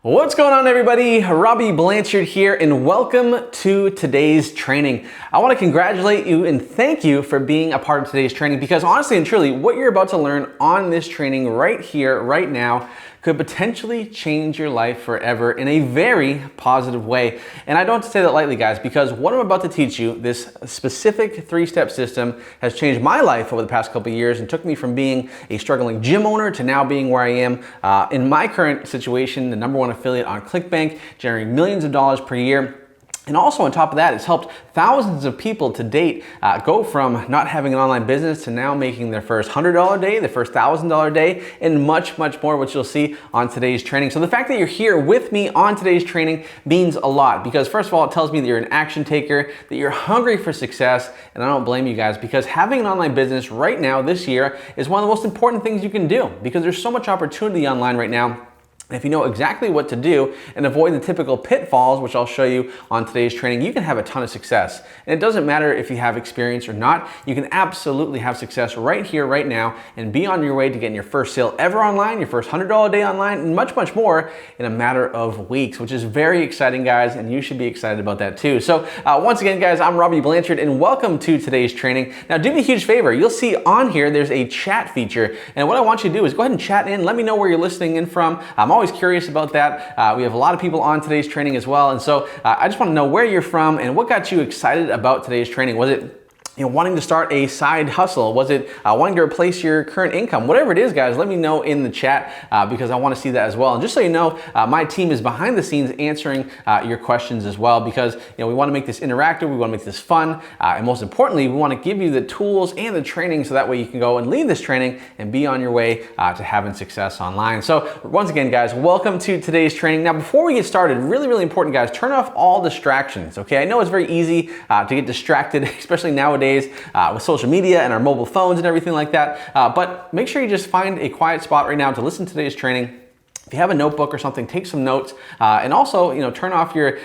What's going on, everybody? Robbie Blanchard here, and welcome to today's training. I want to congratulate you and thank you for being a part of today's training, because honestly and truly, what you're about to learn on this training right here, right now, could potentially change your life forever in a very positive way. And I don't say that lightly, guys, because what I'm about to teach you, this specific three-step system, has changed my life over the past couple of years and took me from being a struggling gym owner to now being where I am in my current situation, the #1 affiliate on Clickbank, generating millions of dollars per year. And also on top of that, it's helped thousands of people to date go from not having an online business to now making their first $100 day, their first $1,000 day, and much, much more, which you'll see on today's training. So the fact that you're here with me on today's training means a lot, because first of all, it tells me that you're an action taker, that you're hungry for success, and I don't blame you guys, because having an online business right now this year is one of the most important things you can do, because there's so much opportunity online right now. If you know exactly what to do and avoid the typical pitfalls, which I'll show you on today's training, you can have a ton of success. And it doesn't matter if you have experience or not, you can absolutely have success right here, right now, and be on your way to getting your first sale ever online, your first $100 day online, and much, much more in a matter of weeks, which is very exciting, guys, and you should be excited about that too. So once again, guys, I'm Robbie Blanchard, and welcome to today's training. Now, do me a huge favor. You'll see on here, there's a chat feature, and what I want you to do is go ahead and chat in. Let me know where you're listening in from. I'm always curious about that. We have a lot of people on today's training as well, and so I just want to know where you're from and what got you excited about today's training. Was it wanting to start a side hustle? Was it wanting to replace your current income? Whatever it is, guys, let me know in the chat because I want to see that as well. And just so you know, my team is behind the scenes answering your questions as well, because we want to make this interactive, we want to make this fun, and most importantly, we want to give you the tools and the training so that way you can go and leave this training and be on your way to having success online. So once again, guys, welcome to today's training. Now, before we get started, really, really important, guys, turn off all distractions, okay? I know it's very easy to get distracted, especially nowadays with social media and our mobile phones and everything like that. But make sure you just find a quiet spot right now to listen to today's training. If you have a notebook or something, take some notes, and also, turn off your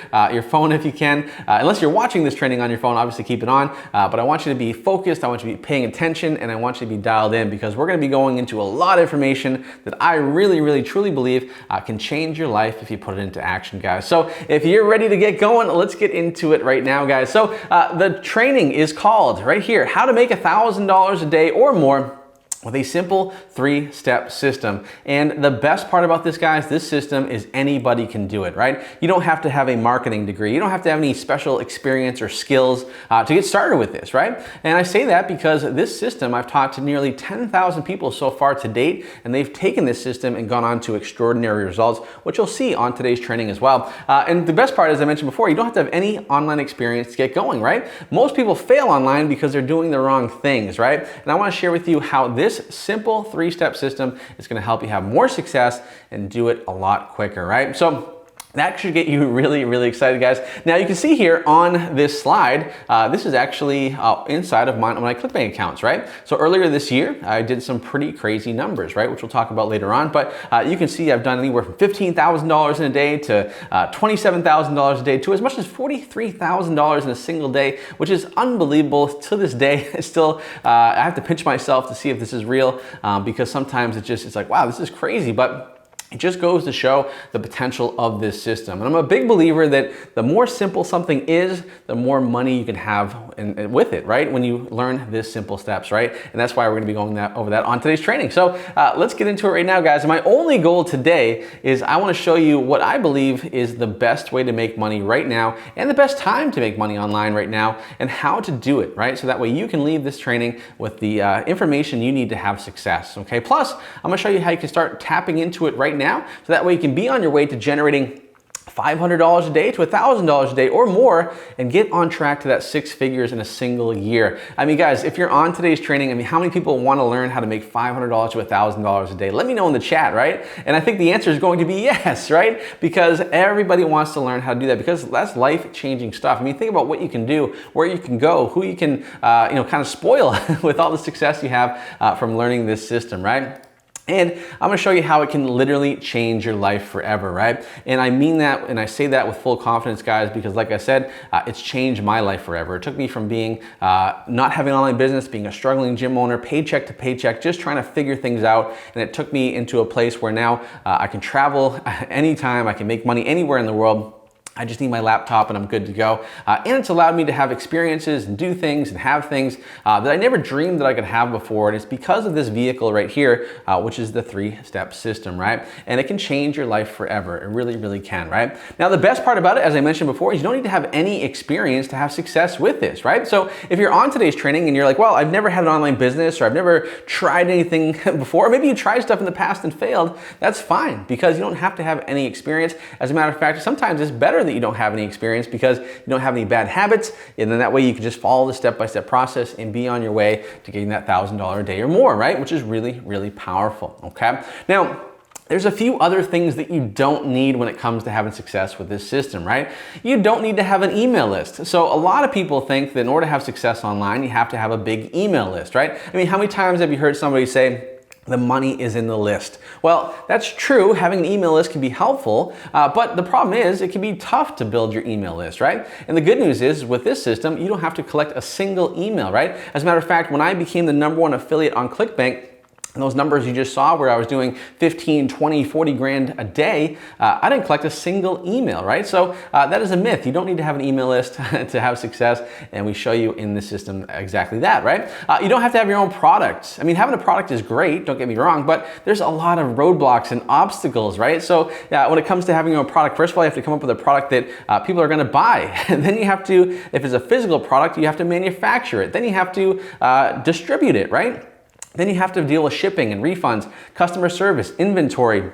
phone if you can. Unless you're watching this training on your phone, obviously keep it on. But I want you to be focused. I want you to be paying attention, and I want you to be dialed in, because we're going to be going into a lot of information that I really, really, truly believe can change your life if you put it into action, guys. So if you're ready to get going, let's get into it right now, guys. So the training is called right here, "How to Make $1,000 a Day or More with a Simple Three-Step System." And the best part about this, guys, this system is anybody can do it, right? You don't have to have a marketing degree. You don't have to have any special experience or skills to get started with this, right? And I say that because this system I've taught to nearly 10,000 people so far to date, and they've taken this system and gone on to extraordinary results, which you'll see on today's training as well. And the best part, as I mentioned before, you don't have to have any online experience to get going, right? Most people fail online because they're doing the wrong things, right? And I want to share with you how this simple three-step system is going to help you have more success and do it a lot quicker, right? So that should get you really, really excited, guys. Now, you can see here on this slide, this is actually inside of my Clickbank accounts, right? So earlier this year, I did some pretty crazy numbers, right? Which we'll talk about later on. But you can see I've done anywhere from $15,000 in a day to $27,000 a day to as much as $43,000 in a single day, which is unbelievable. To this day, still, I have to pinch myself to see if this is real, because sometimes it's like, wow, this is crazy. But it just goes to show the potential of this system. And I'm a big believer that the more simple something is, the more money you can have with it, right? When you learn this simple steps, right? And that's why we're gonna be going over that on today's training. So let's get into it right now, guys. And my only goal today is I wanna show you what I believe is the best way to make money right now, and the best time to make money online right now, and how to do it, right? So that way you can leave this training with the information you need to have success, okay? Plus, I'm gonna show you how you can start tapping into it right now, so that way you can be on your way to generating $500 a day to $1,000 a day or more, and get on track to that 6 figures in a single year. I mean, guys, if you're on today's training, I mean, how many people want to learn how to make $500 to $1,000 a day? Let me know in the chat, right? And I think the answer is going to be yes, right? Because everybody wants to learn how to do that, because that's life-changing stuff. I mean, think about what you can do, where you can go, who you can, kind of spoil with all the success you have from learning this system, right? And I'm gonna show you how it can literally change your life forever, right? And I mean that, and I say that with full confidence, guys, because like I said, it's changed my life forever. It took me from being, not having an online business, being a struggling gym owner, paycheck to paycheck, just trying to figure things out. And it took me into a place where now I can travel anytime, I can make money anywhere in the world. I just need my laptop and I'm good to go. And it's allowed me to have experiences and do things and have things that I never dreamed that I could have before. And it's because of this vehicle right here, which is the 3-step system, right? And it can change your life forever. It really, really can, right? Now, the best part about it, as I mentioned before, is you don't need to have any experience to have success with this, right? So if you're on today's training and you're like, well, I've never had an online business, or I've never tried anything before, or maybe you tried stuff in the past and failed, that's fine, because you don't have to have any experience. As a matter of fact, sometimes it's better that you don't have any experience because you don't have any bad habits, and then that way you can just follow the step-by-step process and be on your way to getting that $1,000 a day or more, right? Which is really, really powerful, okay? Now, there's a few other things that you don't need when it comes to having success with this system, right? You don't need to have an email list. So a lot of people think that in order to have success online, you have to have a big email list, right? I mean, how many times have you heard somebody say, the money is in the list? Well, that's true. Having an email list can be helpful, but the problem is it can be tough to build your email list, right? And the good news is with this system, you don't have to collect a single email, right? As a matter of fact, when I became the #1 affiliate on Clickbank, and those numbers you just saw where I was doing 15, 20, 40 grand a day, I didn't collect a single email, right? So that is a myth. You don't need to have an email list to have success, and we show you in the system exactly that, right? You don't have to have your own products. I mean, having a product is great, don't get me wrong, but there's a lot of roadblocks and obstacles, right? So when it comes to having your own product, first of all, you have to come up with a product that people are gonna buy. And then you have to, if it's a physical product, you have to manufacture it. Then you have to distribute it, right? Then you have to deal with shipping and refunds, customer service, inventory,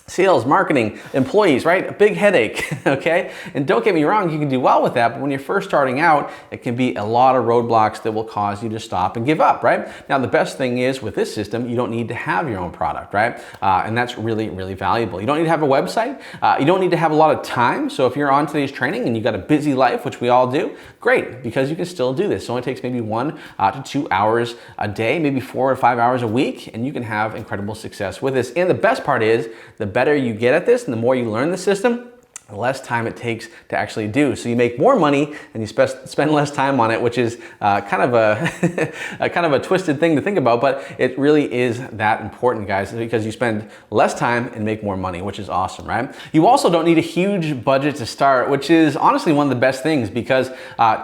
sales, marketing, employees, right? A big headache, okay? And don't get me wrong, you can do well with that, but when you're first starting out, it can be a lot of roadblocks that will cause you to stop and give up, right? Now, the best thing is with this system, you don't need to have your own product, right? And that's really, really valuable. You don't need to have a website. You don't need to have a lot of time. So if you're on today's training and you've got a busy life, which we all do, great, because you can still do this. It only takes maybe 1 to 2 hours a day, maybe 4 or 5 hours a week, and you can have incredible success with this. And the best part is, the better you get at this and the more you learn the system, the less time it takes to actually do. So you make more money and you spend less time on it, which is kind of a twisted thing to think about, but it really is that important, guys, because you spend less time and make more money, which is awesome, right? You also don't need a huge budget to start, which is honestly one of the best things, because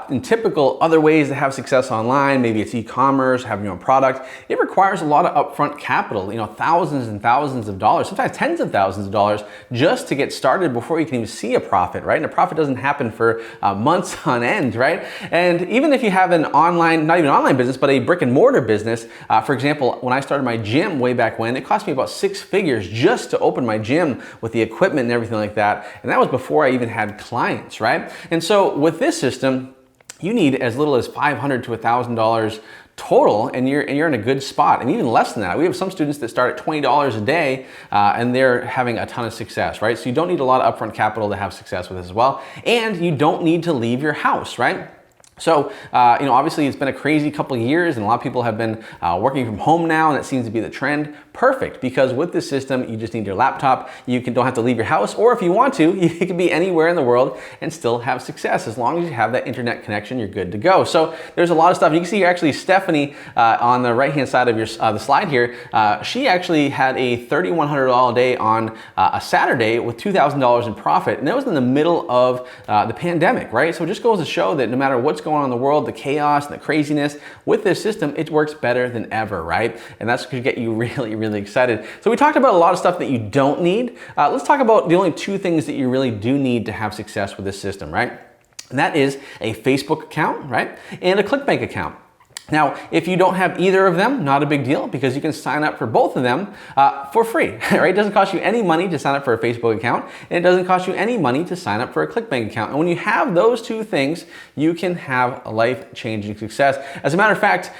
in typical other ways to have success online, maybe it's e-commerce, having your own product, it requires a lot of upfront capital, you know, thousands and thousands of dollars, sometimes tens of thousands of dollars just to get started before you can even see a profit, right? And a profit doesn't happen for months on end, right? And even if you have an online, not even an online business, but a brick and mortar business, for example, when I started my gym way back when, it cost me about 6 figures just to open my gym with the equipment and everything like that. And that was before I even had clients, right? And so with this system, you need as little as $500 to $1,000 total, and you're in a good spot, and even less than that. We have some students that start at $20 a day, and they're having a ton of success, right? So you don't need a lot of upfront capital to have success with this as well, and you don't need to leave your house, right? So, you know, obviously it's been a crazy couple of years and a lot of people have been working from home now, and that seems to be the trend. Perfect, because with this system, you just need your laptop. You don't have to leave your house, or if you want to, you can be anywhere in the world and still have success. As long as you have that internet connection, you're good to go. So there's a lot of stuff. You can see here actually Stephanie on the right-hand side of your the slide here, she actually had a $3,100 a day on a Saturday with $2,000 in profit, and that was in the middle of the pandemic, right? So it just goes to show that no matter what's going on in the world, the chaos and the craziness, with this system, it works better than ever, right? And that's going to get you really, really excited. So we talked about a lot of stuff that you don't need. Let's talk about the only 2 things that you really do need to have success with this system, right? And that is a Facebook account, right? And a Clickbank account. Now, if you don't have either of them, not a big deal, because you can sign up for both of them for free, right? It doesn't cost you any money to sign up for a Facebook account, and it doesn't cost you any money to sign up for a Clickbank account. And when you have those 2 things, you can have a life-changing success. As a matter of fact,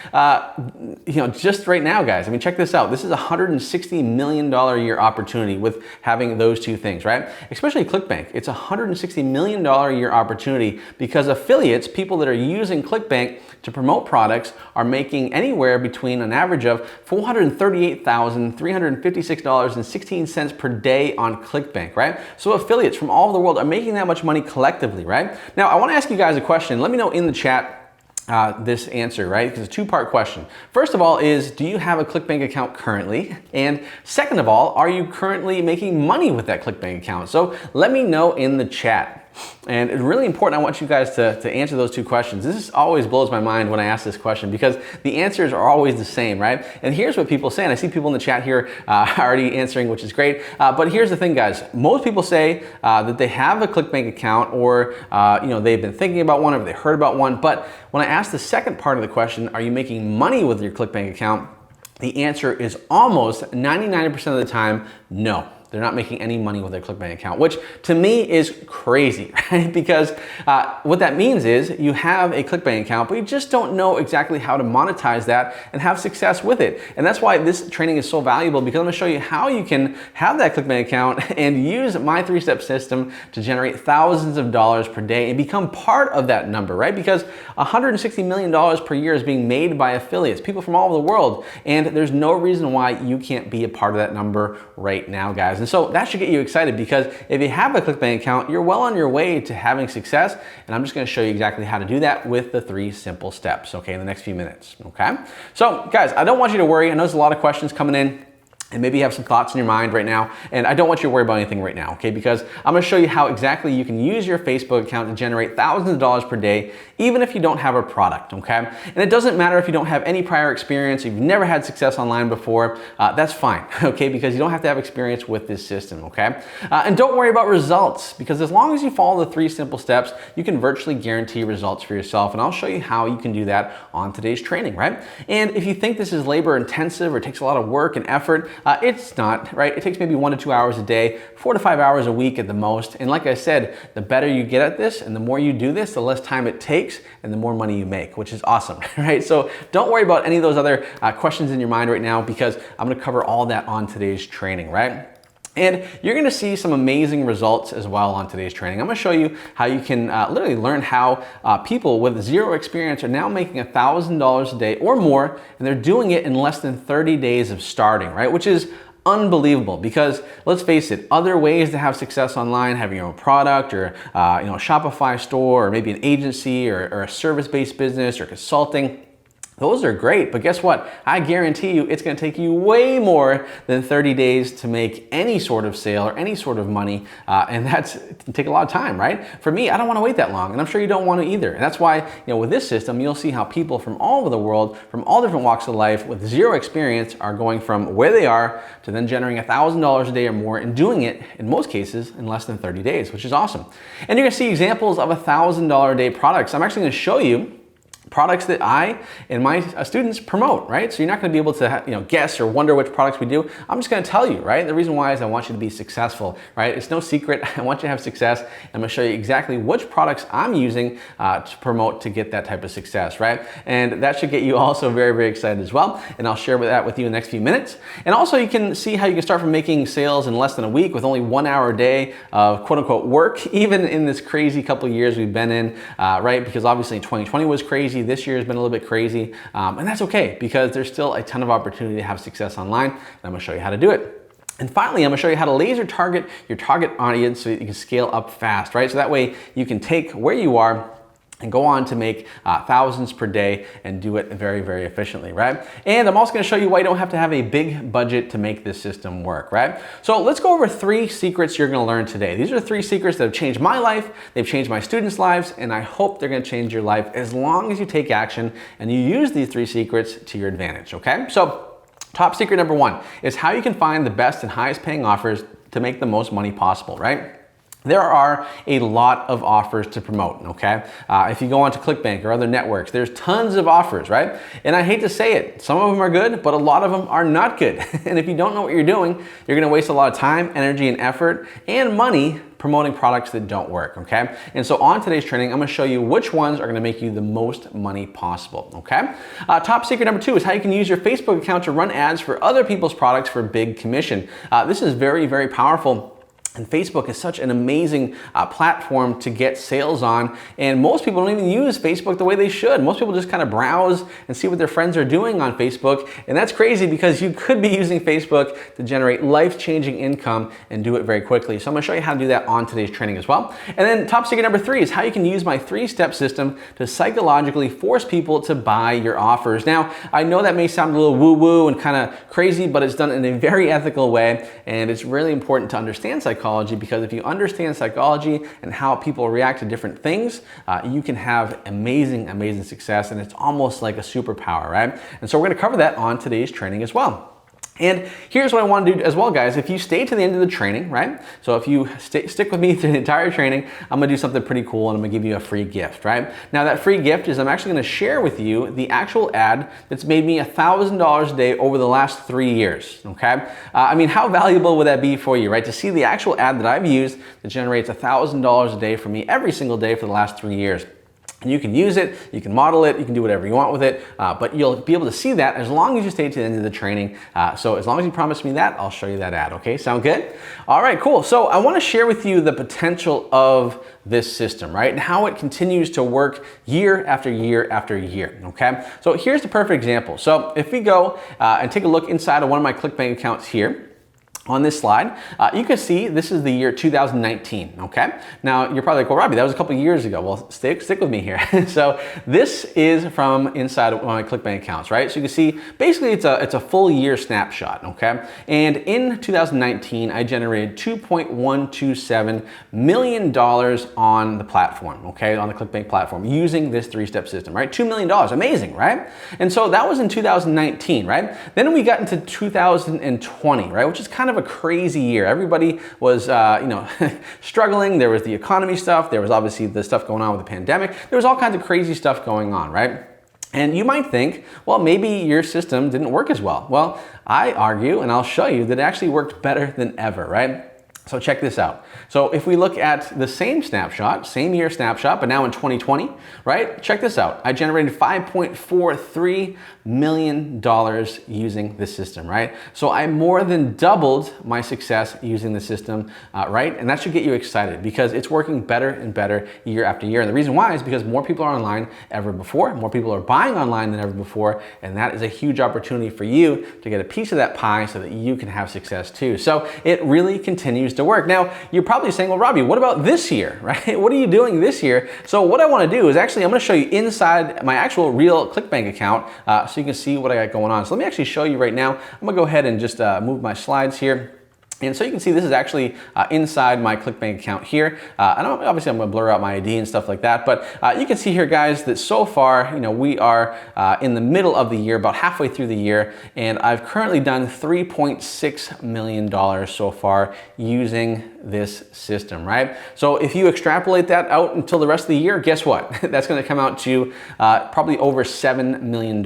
you know, just right now, guys, I mean, check this out. This is a $160 million a year opportunity with having those 2 things, right? Especially Clickbank. It's a $160 million a year opportunity because affiliates, people that are using Clickbank to promote products, products are making anywhere between an average of $438,356.16 per day on Clickbank, right? So affiliates from all over the world are making that much money collectively, right? Now, I want to ask you guys a question. Let me know in the chat this answer, right? Because it's a two-part question. First of all is, do you have a Clickbank account currently? And second of all, are you currently making money with that Clickbank account? So let me know in the chat. And it's really important, I want you guys to answer those two questions. This always blows my mind when I ask this question because the answers are always the same, right? And here's what people say, and I see people in the chat here already answering, which is great. But here's the thing, guys. Most people say that they have a Clickbank account or they've been thinking about one or they heard about one. But when I ask the second part of the question, are you making money with your Clickbank account? The answer is almost 99% of the time, no. They're not making any money with their Clickbank account, which to me is crazy, right? Because what that means is you have a Clickbank account, but you just don't know exactly how to monetize that and have success with it. And that's why this training is so valuable, because I'm gonna show you how you can have that Clickbank account and use my 3-step system to generate thousands of dollars per day and become part of that number, right? Because $160 million per year is being made by affiliates, people from all over the world. And there's no reason why you can't be a part of that number right now, guys. And so that should get you excited, because if you have a Clickbank account, you're well on your way to having success. And I'm just gonna show you exactly how to do that with the 3 simple steps, okay, in the next few minutes, okay? So guys, I don't want you to worry. I know there's a lot of questions coming in, and maybe you have some thoughts in your mind right now, and I don't want you to worry about anything right now, okay? Because I'm gonna show you how exactly you can use your Facebook account to generate thousands of dollars per day, even if you don't have a product, okay? And it doesn't matter if you don't have any prior experience, you've never had success online before, that's fine, okay? Because you don't have to have experience with this system, okay? And don't worry about results, because as long as you follow the 3 simple steps, you can virtually guarantee results for yourself, and I'll show you how you can do that on today's training, right? And if you think this is labor intensive or takes a lot of work and effort, it's not, right? It takes maybe 1 to 2 hours a day, 4 to 5 hours a week at the most. And like I said, the better you get at this and the more you do this, the less time it takes and the more money you make, which is awesome, right? So don't worry about any of those other questions in your mind right now, because I'm gonna cover all that on today's training, right? And you're gonna see some amazing results as well on today's training. I'm gonna show you how you can literally learn how people with zero experience are now making $1,000 a day or more, and they're doing it in less than 30 days of starting, right? Which is unbelievable, because let's face it, other ways to have success online, having your own product or a Shopify store, or maybe an agency or a service-based business or consulting, those are great, but guess what? I guarantee you it's gonna take you way more than 30 days to make any sort of sale or any sort of money, and that's take a lot of time, right? For me, I don't wanna wait that long, and I'm sure you don't wanna either. And that's why, with this system, you'll see how people from all over the world, from all different walks of life with zero experience are going from where they are to then generating $1,000 a day or more, and doing it, in most cases, in less than 30 days, which is awesome. And you're gonna see examples of $1,000 a day products. I'm actually gonna show you products that I and my students promote, right? So you're not gonna be able to guess or wonder which products we do. I'm just gonna tell you, right? The reason why is I want you to be successful, right? It's no secret. I want you to have success. I'm gonna show you exactly which products I'm using to promote to get that type of success, right? And that should get you also very, very excited as well. And I'll share that with you in the next few minutes. And also you can see how you can start from making sales in less than a week with only 1 hour a day of quote unquote work, even in this crazy couple of years we've been in, right? Because obviously 2020 was crazy. This year has been a little bit crazy, and that's okay, because there's still a ton of opportunity to have success online, and I'm gonna show you how to do it. And finally, I'm gonna show you how to laser target your target audience so that you can scale up fast, right? So that way you can take where you are and go on to make thousands per day and do it very, very efficiently, right? And I'm also gonna show you why you don't have to have a big budget to make this system work, right? So let's go over 3 secrets you're gonna learn today. These are 3 secrets that have changed my life, they've changed my students' lives, and I hope they're gonna change your life as long as you take action and you use these 3 secrets to your advantage, okay? So top secret number 1 is how you can find the best and highest paying offers to make the most money possible, right? There are a lot of offers to promote, okay? If you go onto Clickbank or other networks, there's tons of offers, right? And I hate to say it, some of them are good, but a lot of them are not good. And if you don't know what you're doing, you're gonna waste a lot of time, energy, and effort, and money promoting products that don't work, okay? And so on today's training, I'm gonna show you which ones are gonna make you the most money possible, okay? Top secret number 2 is how you can use your Facebook account to run ads for other people's products for a big commission. This is very, very powerful. And Facebook is such an amazing platform to get sales on. And most people don't even use Facebook the way they should. Most people just kind of browse and see what their friends are doing on Facebook. And that's crazy because you could be using Facebook to generate life-changing income and do it very quickly. So I'm gonna show you how to do that on today's training as well. And then top secret number 3 is how you can use my 3-step system to psychologically force people to buy your offers. Now, I know that may sound a little woo-woo and kind of crazy, but it's done in a very ethical way. And it's really important to understand psychology, because if you understand psychology and how people react to different things, you can have amazing success, and it's almost like a superpower, right? And so we're going to cover that on today's training as well. And here's what I want to do as well, guys. If you stay to the end of the training, right? So if you stick with me through the entire training, I'm going to do something pretty cool, and I'm going to give you a free gift, right? Now that free gift is I'm actually going to share with you the actual ad that's made me $1,000 a day over the last 3 years, okay? I mean, how valuable would that be for you, right? To see the actual ad that I've used that generates $1,000 a day for me every single day for the last 3 years. And you can use it, you can model it, you can do whatever you want with it, but you'll be able to see that as long as you stay to the end of the training. So as long as you promise me that, I'll show you that ad, okay? Sound good? All right, cool. So I wanna share with you the potential of this system, right? And how it continues to work year after year after year, okay? So here's the perfect example. So if we go and take a look inside of one of my Clickbank accounts here, on this slide, you can see this is the year 2019, okay? Now, you're probably like, well, Robbie, that was a couple years ago. Well, stick with me here. So this is from inside of one of my Clickbank accounts, right? So you can see, basically, it's a full year snapshot, okay? And in 2019, I generated $2.127 million on the platform, okay? On the Clickbank platform, using this 3-step system, right? $2 million, amazing, right? And so that was in 2019, right? Then we got into 2020, right? Which is kind of a crazy year. Everybody was, struggling. There was the economy stuff. There was obviously the stuff going on with the pandemic. There was all kinds of crazy stuff going on, right? And you might think, well, maybe your system didn't work as well. Well, I argue, and I'll show you, that it actually worked better than ever, right? So check this out. So if we look at the same snapshot, same year snapshot, but now in 2020, right? Check this out. I generated $5.43 million using this system, right? So I more than doubled my success using the system, right? And that should get you excited because it's working better and better year after year. And the reason why is because more people are online ever before, more people are buying online than ever before, and that is a huge opportunity for you to get a piece of that pie so that you can have success too. So it really continues to work. Now, you're probably saying, well, Robbie, what about this year, right? What are you doing this year? So what I want to do is actually, I'm going to show you inside my actual real Clickbank account so you can see what I got going on. So let me actually show you right now. I'm going to go ahead and just move my slides here. And so you can see this is actually inside my Clickbank account here. And obviously I'm going to blur out my ID and stuff like that. But you can see here, guys, that so far, we are in the middle of the year, about halfway through the year. And I've currently done $3.6 million so far using this system, right? So if you extrapolate that out until the rest of the year, guess what? That's going to come out to probably over $7 million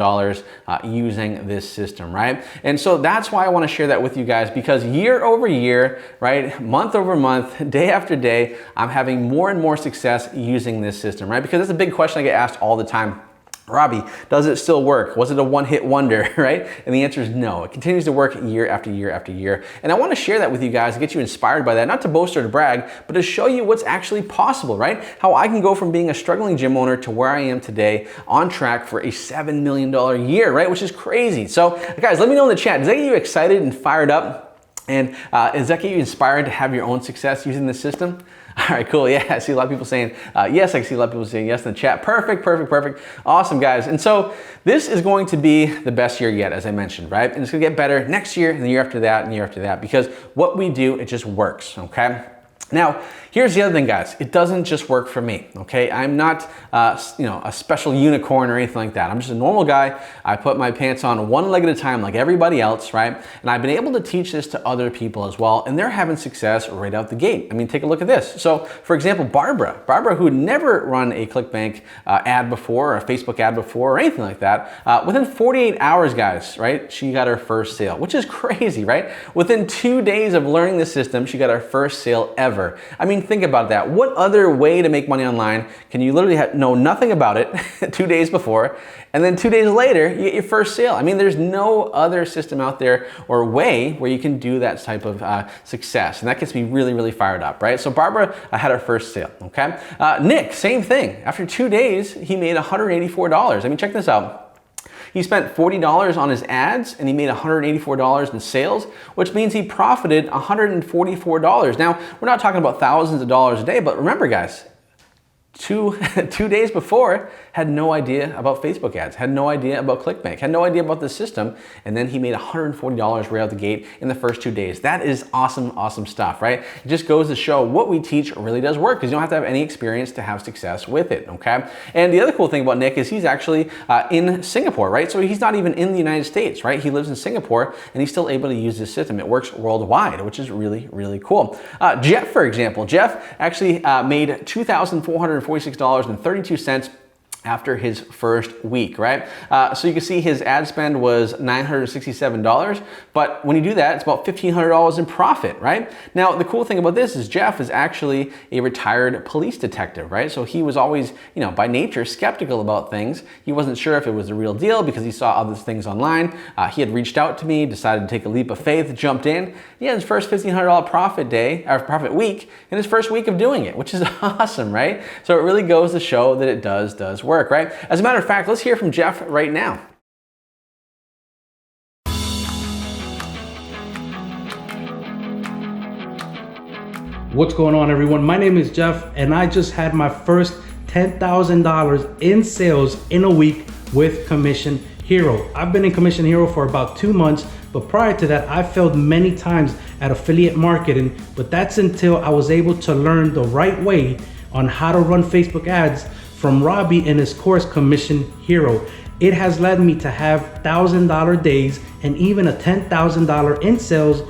using this system, right? And so that's why I want to share that with you guys, because year over year, right, month over month, day after day, I'm having more and more success using this system, right? Because that's a big question I get asked all the time. Robbie, does it still work? Was it a one-hit wonder, right? And the answer is no. It continues to work year after year after year. And I want to share that with you guys to get you inspired by that, not to boast or to brag, but to show you what's actually possible, right? How I can go from being a struggling gym owner to where I am today, on track for a $7 million year, right? Which is crazy. So guys, let me know in the chat, does that get you excited and fired up? And does that get you inspired to have your own success using this system? All right, cool. Yeah, I see a lot of people saying yes. I see a lot of people saying yes in the chat. Perfect, perfect, perfect. Awesome, guys. And so this is going to be the best year yet, as I mentioned, right? And it's going to get better next year and the year after that and the year after that, because what we do, it just works, okay? Now, here's the other thing, guys. It doesn't just work for me, okay? I'm not, a special unicorn or anything like that. I'm just a normal guy. I put my pants on one leg at a time like everybody else, right? And I've been able to teach this to other people as well, and they're having success right out the gate. I mean, take a look at this. So, for example, Barbara, who had never run a Clickbank ad before, or a Facebook ad before, or anything like that, within 48 hours, guys, right, she got her first sale, which is crazy, right? Within 2 days of learning the system, she got her first sale ever. ever. I mean, think about that. What other way to make money online can you literally know nothing about it 2 days before, and then 2 days later, you get your first sale? I mean, there's no other system out there or way where you can do that type of success. And that gets me really, really fired up, right? So Barbara had her first sale, okay? Nick, same thing. After 2 days, he made $184. I mean, check this out. He spent $40 on his ads and he made $184 in sales, which means he profited $144. Now, we're not talking about thousands of dollars a day, but remember guys, two days before, had no idea about Facebook ads, had no idea about Clickbank, had no idea about the system, and then he made $140 right out the gate in the first 2 days. That is awesome, awesome stuff, right? It just goes to show what we teach really does work, because you don't have to have any experience to have success with it, okay? And the other cool thing about Nick is he's actually in Singapore, right? So he's not even in the United States, right? He lives in Singapore, and he's still able to use this system. It works worldwide, which is really, really cool. Jeff, for example, Jeff actually made $2,446.32 after his first week, right? So you can see his ad spend was $967, but when you do that, it's about $1,500 in profit, right? Now, the cool thing about this is Jeff is actually a retired police detective, right? So he was always, you know, by nature, skeptical about things. He wasn't sure if it was the real deal because he saw other things online. He had reached out to me, decided to take a leap of faith, jumped in. He had his first $1,500 profit day, or profit week, in his first week of doing it, which is awesome, right? So it really goes to show that it does work, right? As a matter of fact, let's hear from Jeff right now. What's going on, everyone? My name is Jeff, and I just had my first $10,000 in sales in a week with Commission Hero. I've been in Commission Hero for about 2 months, but prior to that, I failed many times at affiliate marketing, but that's until I was able to learn the right way on how to run Facebook ads from Robbie in his course, Commission Hero. It has led me to have $1,000 days and even a $10,000 in sales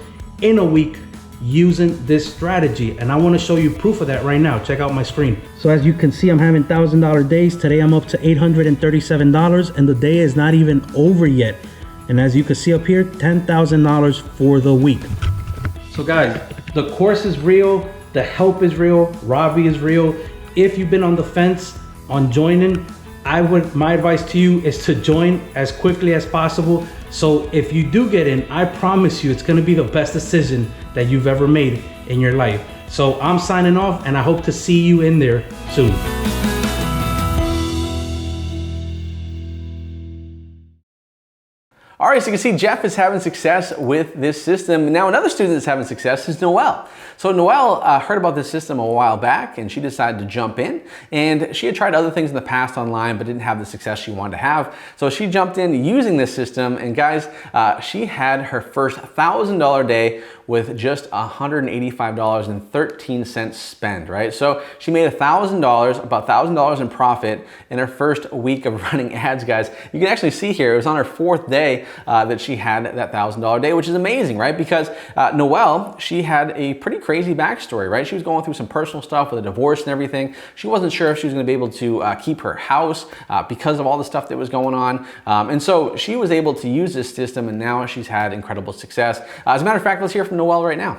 in a week using this strategy. And I wanna show you proof of that right now. Check out my screen. So as you can see, I'm having $1,000 days. Today I'm up to $837 and the day is not even over yet. And as you can see up here, $10,000 for the week. So guys, the course is real, the help is real, Robbie is real. If you've been on the fence on joining, my advice to you is to join as quickly as possible. So if you do get in, I promise you it's gonna be the best decision that you've ever made in your life. So I'm signing off and I hope to see you in there soon. All right, so you can see Jeff is having success with this system. Now, another student that's having success is Noelle. So Noelle heard about this system a while back and she decided to jump in, and she had tried other things in the past online but didn't have the success she wanted to have. So she jumped in using this system, and guys, she had her first $1,000 day with just $185.13 spend, right? So she made $1,000, about $1,000 in profit in her first week of running ads, guys. You can actually see here, it was on her 4th day that she had that $1,000 day, which is amazing, right? Because Noelle, she had a pretty crazy backstory, right? She was going through some personal stuff with a divorce and everything. She wasn't sure if she was gonna be able to keep her house because of all the stuff that was going on. And so she was able to use this system, and now she's had incredible success. As a matter of fact, let's hear from Noelle right now.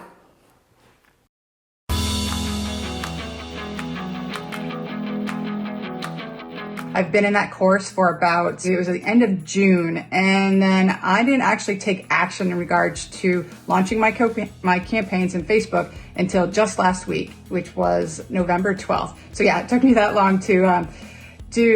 I've been in that course for about, it was at the end of June, and then I didn't actually take action in regards to launching my campaigns in Facebook until just last week, which was November 12th. So yeah, it took me that long to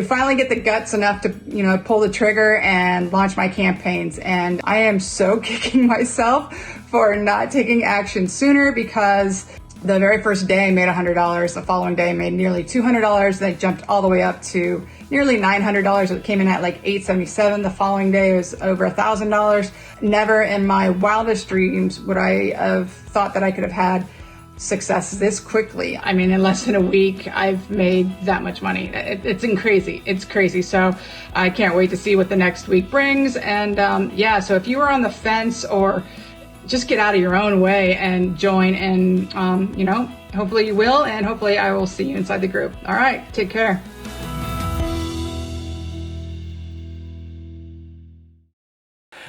finally get the guts enough to, you know, pull the trigger and launch my campaigns. And I am so kicking myself for not taking action sooner, because the very first day I made $100. The following day I made nearly $200. Then I jumped all the way up to nearly $900. It came in at like $877. The following day it was over $1,000. Never in my wildest dreams would I have thought that I could have had success this quickly. I mean, in less than a week, I've made that much money. It's crazy. It's crazy. So I can't wait to see what the next week brings. And yeah, so if you were on the fence, or just get out of your own way and join, and you know, hopefully you will, and hopefully I will see you inside the group. All right, take care.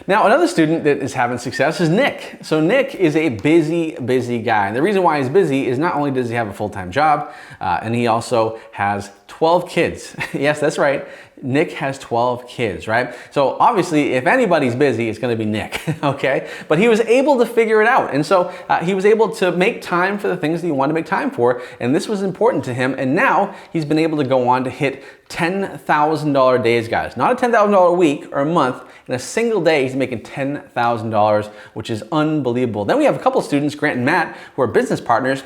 Now, another student that is having success is Nick. So Nick is a busy guy. And the reason why he's busy is not only does he have a full-time job, and he also has 12 kids. Yes, that's right. Nick has 12 kids, right? So obviously, if anybody's busy, it's gonna be Nick, okay? But he was able to figure it out. And so he was able to make time for the things that he wanted to make time for. And this was important to him. And now he's been able to go on to hit $10,000 days, guys. Not a $10,000 a week or a month. In a single day, he's making $10,000, which is unbelievable. Then we have a couple students, Grant and Matt, who are business partners,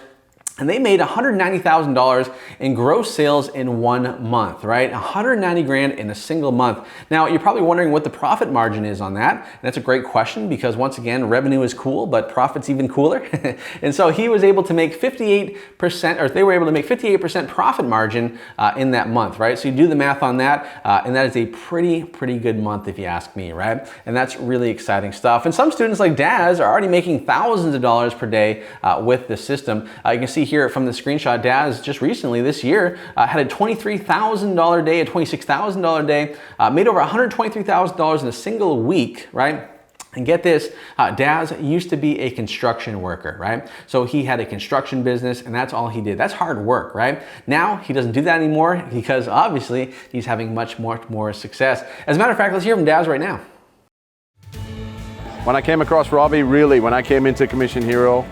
and they made $190,000 in gross sales in 1 month, right? 190 grand in a single month. Now, you're probably wondering what the profit margin is on that. And that's a great question because once again, revenue is cool, but profit's even cooler. And so he was able to make 58%, or they were able to make 58% profit margin in that month, right? So you do the math on that, and that is a pretty good month if you ask me, right? And that's really exciting stuff. And some students like Daz are already making thousands of dollars per day with the system. You can see here from the screenshot, Daz just recently this year had a $23,000 day, a $26,000 day, made over $123,000 in a single week, right? And get this, Daz used to be a construction worker, right? So he had a construction business and that's all he did. That's hard work, right? Now he doesn't do that anymore because obviously he's having much more success. As a matter of fact, let's hear from Daz right now. When I came across Robbie, really, when I came into Commission Hero,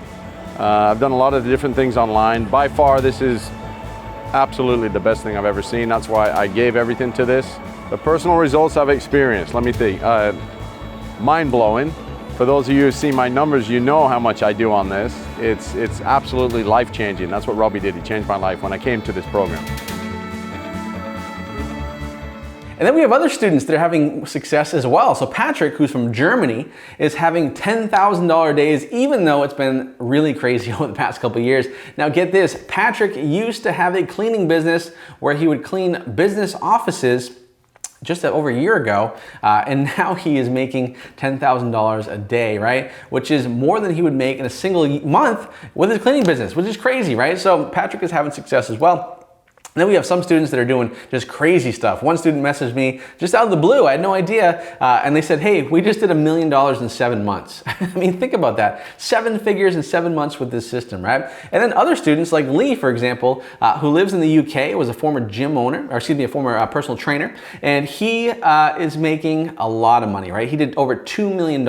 I've done a lot of different things online. By far, this is absolutely the best thing I've ever seen. That's why I gave everything to this. The personal results I've experienced, let me think, mind-blowing. For those of you who see my numbers, you know how much I do on this. It's absolutely life-changing. That's what Robbie did. He changed my life when I came to this program. And then we have other students that are having success as well. So Patrick, who's from Germany, is having $10,000 days, even though it's been really crazy over the past couple of years. Now get this, Patrick used to have a cleaning business where he would clean business offices just over a year ago, and now he is making $10,000 a day, right? Which is more than he would make in a single month with his cleaning business, which is crazy, right? So Patrick is having success as well. And then we have some students that are doing just crazy stuff. One student messaged me just out of the blue, I had no idea, and they said, hey, we just did $1 million in 7 months. I mean, think about that. 7 figures in 7 months with this system, right? And then other students like Lee, for example, who lives in the UK, was a former gym owner, or excuse me, a former personal trainer, and he is making a lot of money, right? He did over $2 million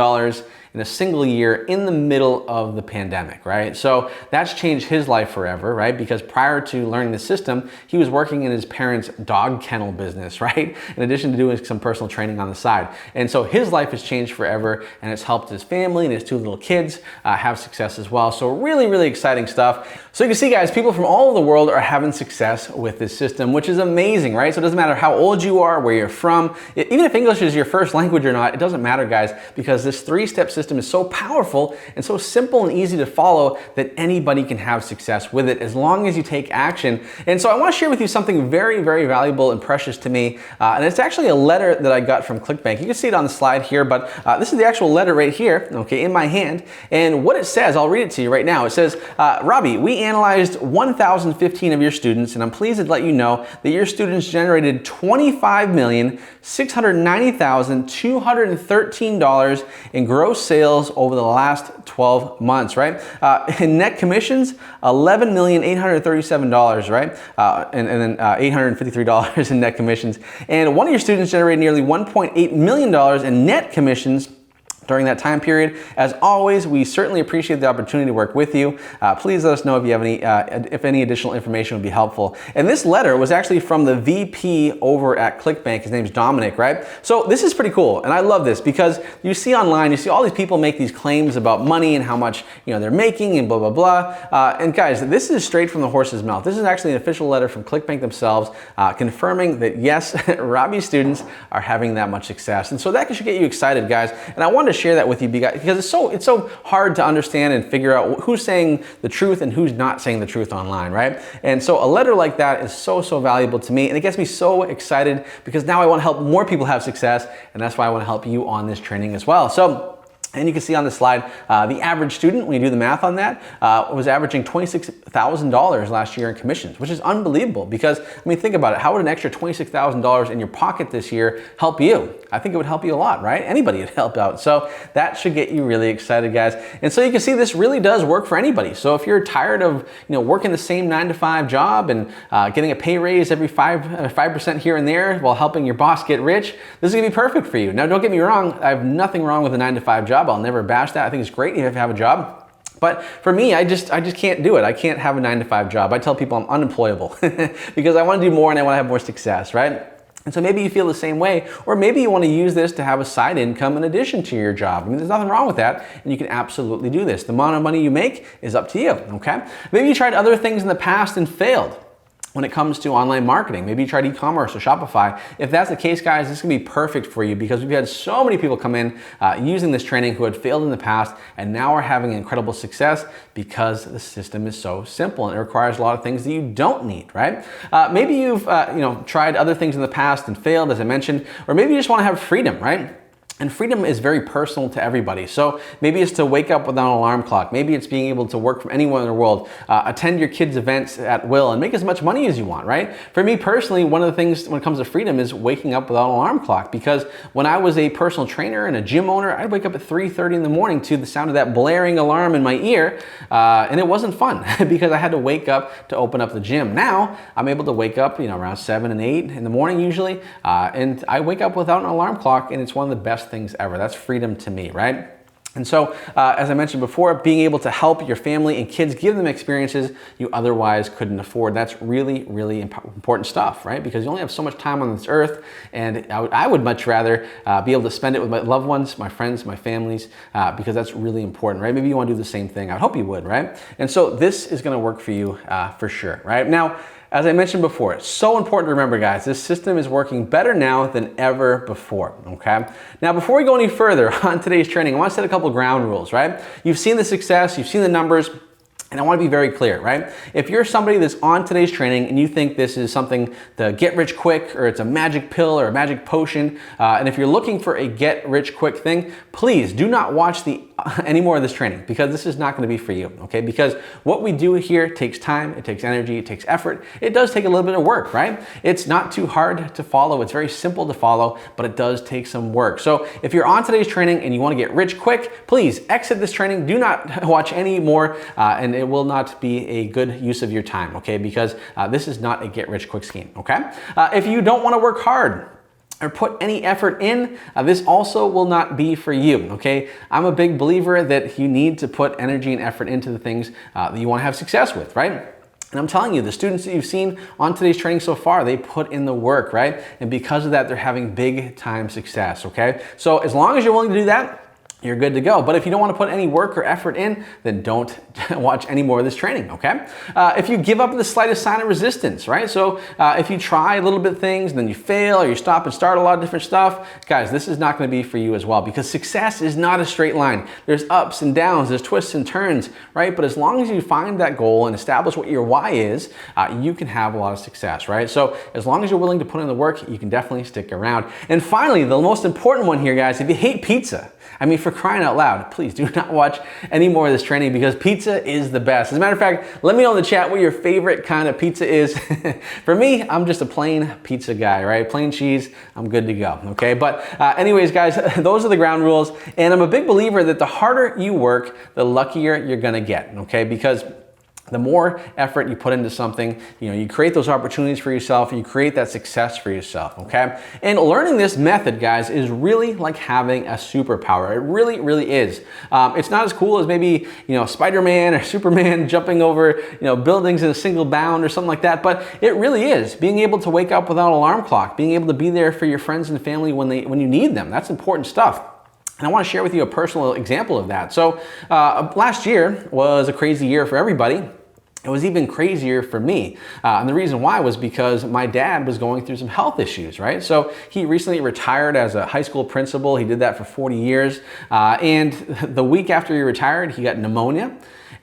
in a single year in the middle of the pandemic, right? So that's changed his life forever, right? Because prior to learning the system, he was working in his parents' dog kennel business, right? In addition to doing some personal training on the side. And so his life has changed forever and it's helped his family and his 2 little kids have success as well. So really exciting stuff. So you can see, guys, people from all over the world are having success with this system, which is amazing, right? So it doesn't matter how old you are, where you're from, even if English is your first language or not, it doesn't matter, guys, because this 3-step system is so powerful and so simple and easy to follow that anybody can have success with it as long as you take action. And so I want to share with you something very valuable and precious to me. And it's actually a letter that I got from Clickbank. You can see it on the slide here, but this is the actual letter right here, okay, in my hand. And what it says, I'll read it to you right now. It says, Robbie, we analyzed 1,015 of your students, and I'm pleased to let you know that your students generated $25,690,213 in gross sales over the last 12 months, right? In net commissions, $11,837, right? And then $853 in net commissions. And one of your students generated nearly $1.8 million in net commissions during that time period. As always, we certainly appreciate the opportunity to work with you. Please let us know if you have if any additional information would be helpful. And this letter was actually from the VP over at Clickbank. His name's Dominic, right? So this is pretty cool, and I love this because you see online, you see all these people make these claims about money and how much they're making and blah. And guys, this is straight from the horse's mouth. This is actually an official letter from Clickbank themselves, confirming that yes, Robbie's students are having that much success. And so that should get you excited, guys. And I wanted to share that with you because it's so hard to understand and figure out who's saying the truth and who's not saying the truth online, right? And so a letter like that is so valuable to me, and it gets me so excited because now I want to help more people have success, and that's why I want to help you on this training as well. So And you can see on the slide, the average student, when you do the math on that, was averaging $26,000 last year in commissions, which is unbelievable because, I mean, think about it. How would an extra $26,000 in your pocket this year help you? I think it would help you a lot, right? Anybody would help out. So that should get you really excited, guys. And so you can see this really does work for anybody. So if you're tired of, working the same 9-to-5 job and getting a pay raise every 5% here and there while helping your boss get rich, this is gonna be perfect for you. Now, don't get me wrong. I have nothing wrong with a 9-to-5 job. I'll never bash that. I think it's great if you have a job. But for me, I just can't do it. I can't have a 9-to-5 job. I tell people I'm unemployable because I want to do more and I want to have more success, right? And so maybe you feel the same way, or maybe you want to use this to have a side income in addition to your job. I mean, there's nothing wrong with that, and you can absolutely do this. The amount of money you make is up to you, okay? Maybe you tried other things in the past and failed when it comes to online marketing. Maybe you tried e-commerce or Shopify. If that's the case, guys, this can be perfect for you because we've had so many people come in using this training who had failed in the past and now are having incredible success because the system is so simple and it requires a lot of things that you don't need, right? Maybe you've tried other things in the past and failed, as I mentioned, or maybe you just want to have freedom, right? And freedom is very personal to everybody. So maybe it's to wake up without an alarm clock. Maybe it's being able to work from anywhere in the world, attend your kids' events at will, and make as much money as you want, right? For me personally, one of the things when it comes to freedom is waking up without an alarm clock. Because when I was a personal trainer and a gym owner, I'd wake up at 3:30 in the morning to the sound of that blaring alarm in my ear, and it wasn't fun because I had to wake up to open up the gym. Now, I'm able to wake up, around 7 and 8 in the morning usually, and I wake up without an alarm clock, and it's one of the best things ever. That's freedom to me, right? And so, as I mentioned before, being able to help your family and kids, give them experiences you otherwise couldn't afford. That's really, really important stuff, right? Because you only have so much time on this earth, and I would much rather be able to spend it with my loved ones, my friends, my families, because that's really important, right? Maybe you want to do the same thing. I hope you would, right? And so this is going to work for you for sure, right? Now, as I mentioned before, it's so important to remember, guys, this system is working better now than ever before, okay? Now, before we go any further on today's training, I want to set a couple ground rules, right? You've seen the success, you've seen the numbers, and I want to be very clear, right? If you're somebody that's on today's training and you think this is something to get rich quick, or it's a magic pill or a magic potion, and if you're looking for a get rich quick thing, please do not watch any more of this training because this is not going to be for you, okay? Because what we do here takes time, it takes energy, it takes effort. It does take a little bit of work, right? It's not too hard to follow. It's very simple to follow, but it does take some work. So if you're on today's training and you want to get rich quick, please exit this training. Do not watch any more, and it will not be a good use of your time, okay? Because this is not a get rich quick scheme, okay? If you don't want to work hard or put any effort in, this also will not be for you, okay? I'm a big believer that you need to put energy and effort into the things that you want to have success with, right? And I'm telling you, the students that you've seen on today's training so far, they put in the work, right? And because of that, they're having big time success, okay? So as long as you're willing to do that, you're good to go. But if you don't want to put any work or effort in, then don't watch any more of this training, okay? If you give up the slightest sign of resistance, right? So if you try a little bit things and then you fail or you stop and start a lot of different stuff, guys, this is not going to be for you as well because success is not a straight line. There's ups and downs, there's twists and turns, right? But as long as you find that goal and establish what your why is, you can have a lot of success, right? So as long as you're willing to put in the work, you can definitely stick around. And finally, the most important one here, guys, if you hate pizza, I mean, for crying out loud, please do not watch any more of this training because pizza is the best. As a matter of fact, let me know in the chat what your favorite kind of pizza is. For me, I'm just a plain pizza guy, right? Plain cheese, I'm good to go, okay? But anyways, guys, those are the ground rules. And I'm a big believer that the harder you work, the luckier you're gonna get, okay? Because the more effort you put into something, you create those opportunities for yourself, you create that success for yourself, okay? And learning this method, guys, is really like having a superpower. It really, really is. It's not as cool as maybe, Spider-Man or Superman jumping over, buildings in a single bound or something like that, but it really is. Being able to wake up without an alarm clock, being able to be there for your friends and family when you need them, that's important stuff. And I want to share with you a personal example of that. So last year was a crazy year for everybody. It was even crazier for me. And the reason why was because my dad was going through some health issues, right? So he recently retired as a high school principal. He did that for 40 years. And the week after he retired, he got pneumonia.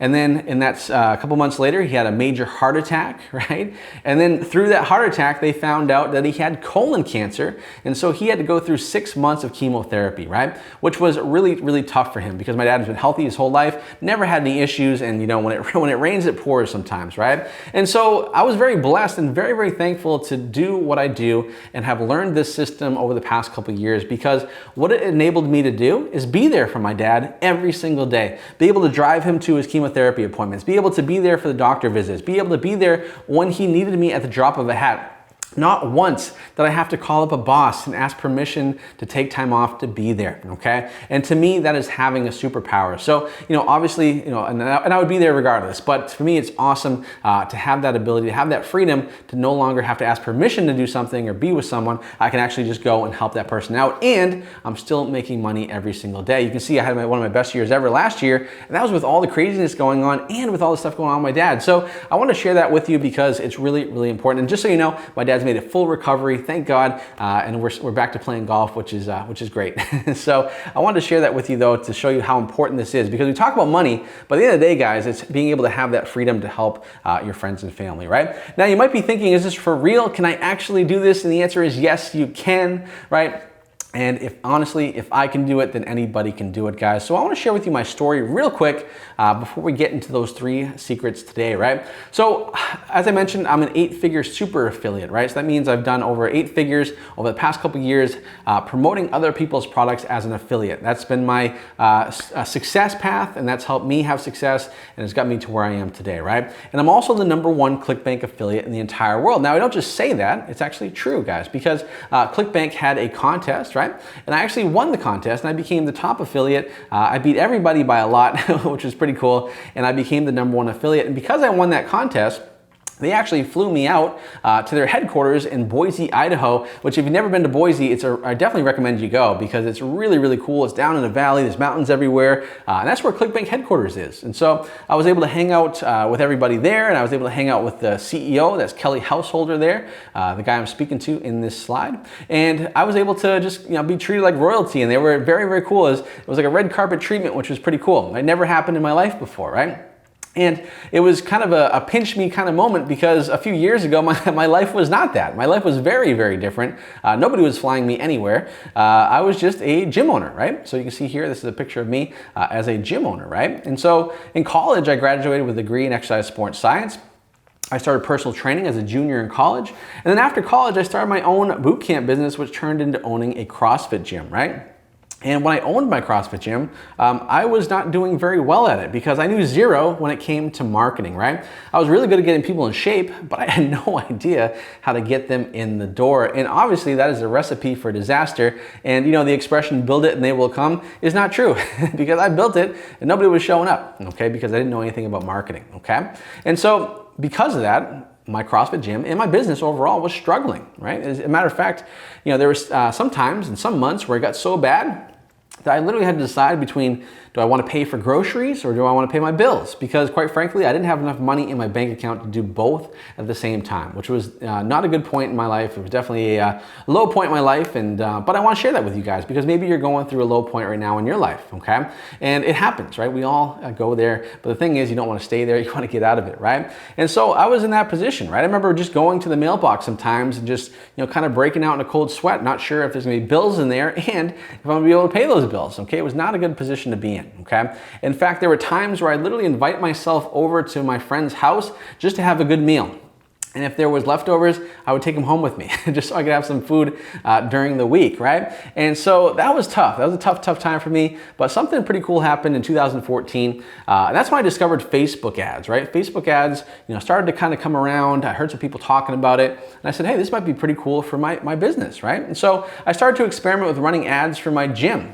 And then in that a couple months later, he had a major heart attack, right? And then through that heart attack, they found out that he had colon cancer. And so he had to go through 6 months of chemotherapy, right? Which was really, really tough for him because my dad has been healthy his whole life, never had any issues. And you know, when it rains, it pours sometimes, right? And so I was very blessed and very, very thankful to do what I do and have learned this system over the past couple of years, because what it enabled me to do is be there for my dad every single day, be able to drive him to his chemotherapy appointments, be able to be there for the doctor visits, be able to be there when he needed me at the drop of a hat. Not once did I have to call up a boss and ask permission to take time off to be there, okay? And to me, that is having a superpower. So, you know, obviously, you know, and I would be there regardless, but for me, it's awesome to have that ability, to have that freedom to no longer have to ask permission to do something or be with someone. I can actually just go and help that person out, and I'm still making money every single day. You can see I had one of my best years ever last year, and that was with all the craziness going on and with all the stuff going on with my dad. So I want to share that with you because it's really, really important. And just so you know, my dad's made a full recovery, thank God, and we're back to playing golf, which is great. So I wanted to share that with you though, to show you how important this is, because we talk about money, but at the end of the day, guys, it's being able to have that freedom to help your friends and family, right? Now you might be thinking, is this for real? Can I actually do this? And the answer is yes, you can, right? And honestly, if I can do it, then anybody can do it, guys. So I want to share with you my story real quick before we get into those 3 secrets today, right? So as I mentioned, I'm an 8-figure super affiliate, right? So that means I've done over 8 figures over the past couple years promoting other people's products as an affiliate. That's been my success path, and that's helped me have success, and it's got me to where I am today, right? And I'm also the #1 Clickbank affiliate in the entire world. Now, I don't just say that, it's actually true, guys, because Clickbank had a contest, right? And I actually won the contest, and I became the top affiliate. I beat everybody by a lot, which is pretty cool, and I became the #1 affiliate. And because I won that contest, they actually flew me out to their headquarters in Boise, Idaho, which if you've never been to Boise, I definitely recommend you go because it's really, really cool. It's down in a valley, there's mountains everywhere, and that's where Clickbank headquarters is. And so I was able to hang out with everybody there, and I was able to hang out with the CEO, that's Kelly Householder there, the guy I'm speaking to in this slide. And I was able to just, you know, be treated like royalty, and they were very, very cool. It was like a red carpet treatment, which was pretty cool. It never happened in my life before, right? And it was kind of a pinch me kind of moment, because a few years ago, my life was not that. My life was very, very different. Nobody was flying me anywhere. I was just a gym owner, right? So you can see here, this is a picture of me as a gym owner, right? And so in college, I graduated with a degree in exercise sports science. I started personal training as a junior in college. And then after college, I started my own boot camp business, which turned into owning a CrossFit gym, right? And when I owned my CrossFit gym, I was not doing very well at it because I knew zero when it came to marketing, right? I was really good at getting people in shape, but I had no idea how to get them in the door. And obviously that is a recipe for disaster. And you know, the expression build it and they will come is not true because I built it and nobody was showing up, okay? Because I didn't know anything about marketing, okay? And so because of that, my CrossFit gym and my business overall was struggling, right? As a matter of fact, you know, there was some times and some months where it got so bad that I literally had to decide between, do I want to pay for groceries or do I want to pay my bills? Because quite frankly, I didn't have enough money in my bank account to do both at the same time, which was not a good point in my life. It was definitely a low point in my life, and but I want to share that with you guys because maybe you're going through a low point right now in your life, okay? And it happens, right? We all go there, but the thing is, you don't want to stay there, you want to get out of it, right? And so I was in that position, right? I remember just going to the mailbox sometimes and just, you know, kind of breaking out in a cold sweat, not sure if there's gonna be bills in there and if I'm gonna be able to pay those bills, okay? It was not a good position to be in, okay? In fact, there were times where I literally invite myself over to my friend's house just to have a good meal. And if there was leftovers, I would take them home with me just so I could have some food during the week, right? And so that was tough. That was a tough time for me, but something pretty cool happened in 2014. And that's when I discovered Facebook ads, right? Facebook ads, you know, started to kind of come around. I heard some people talking about it. And I said, hey, this might be pretty cool for my business, right? And so I started to experiment with running ads for my gym.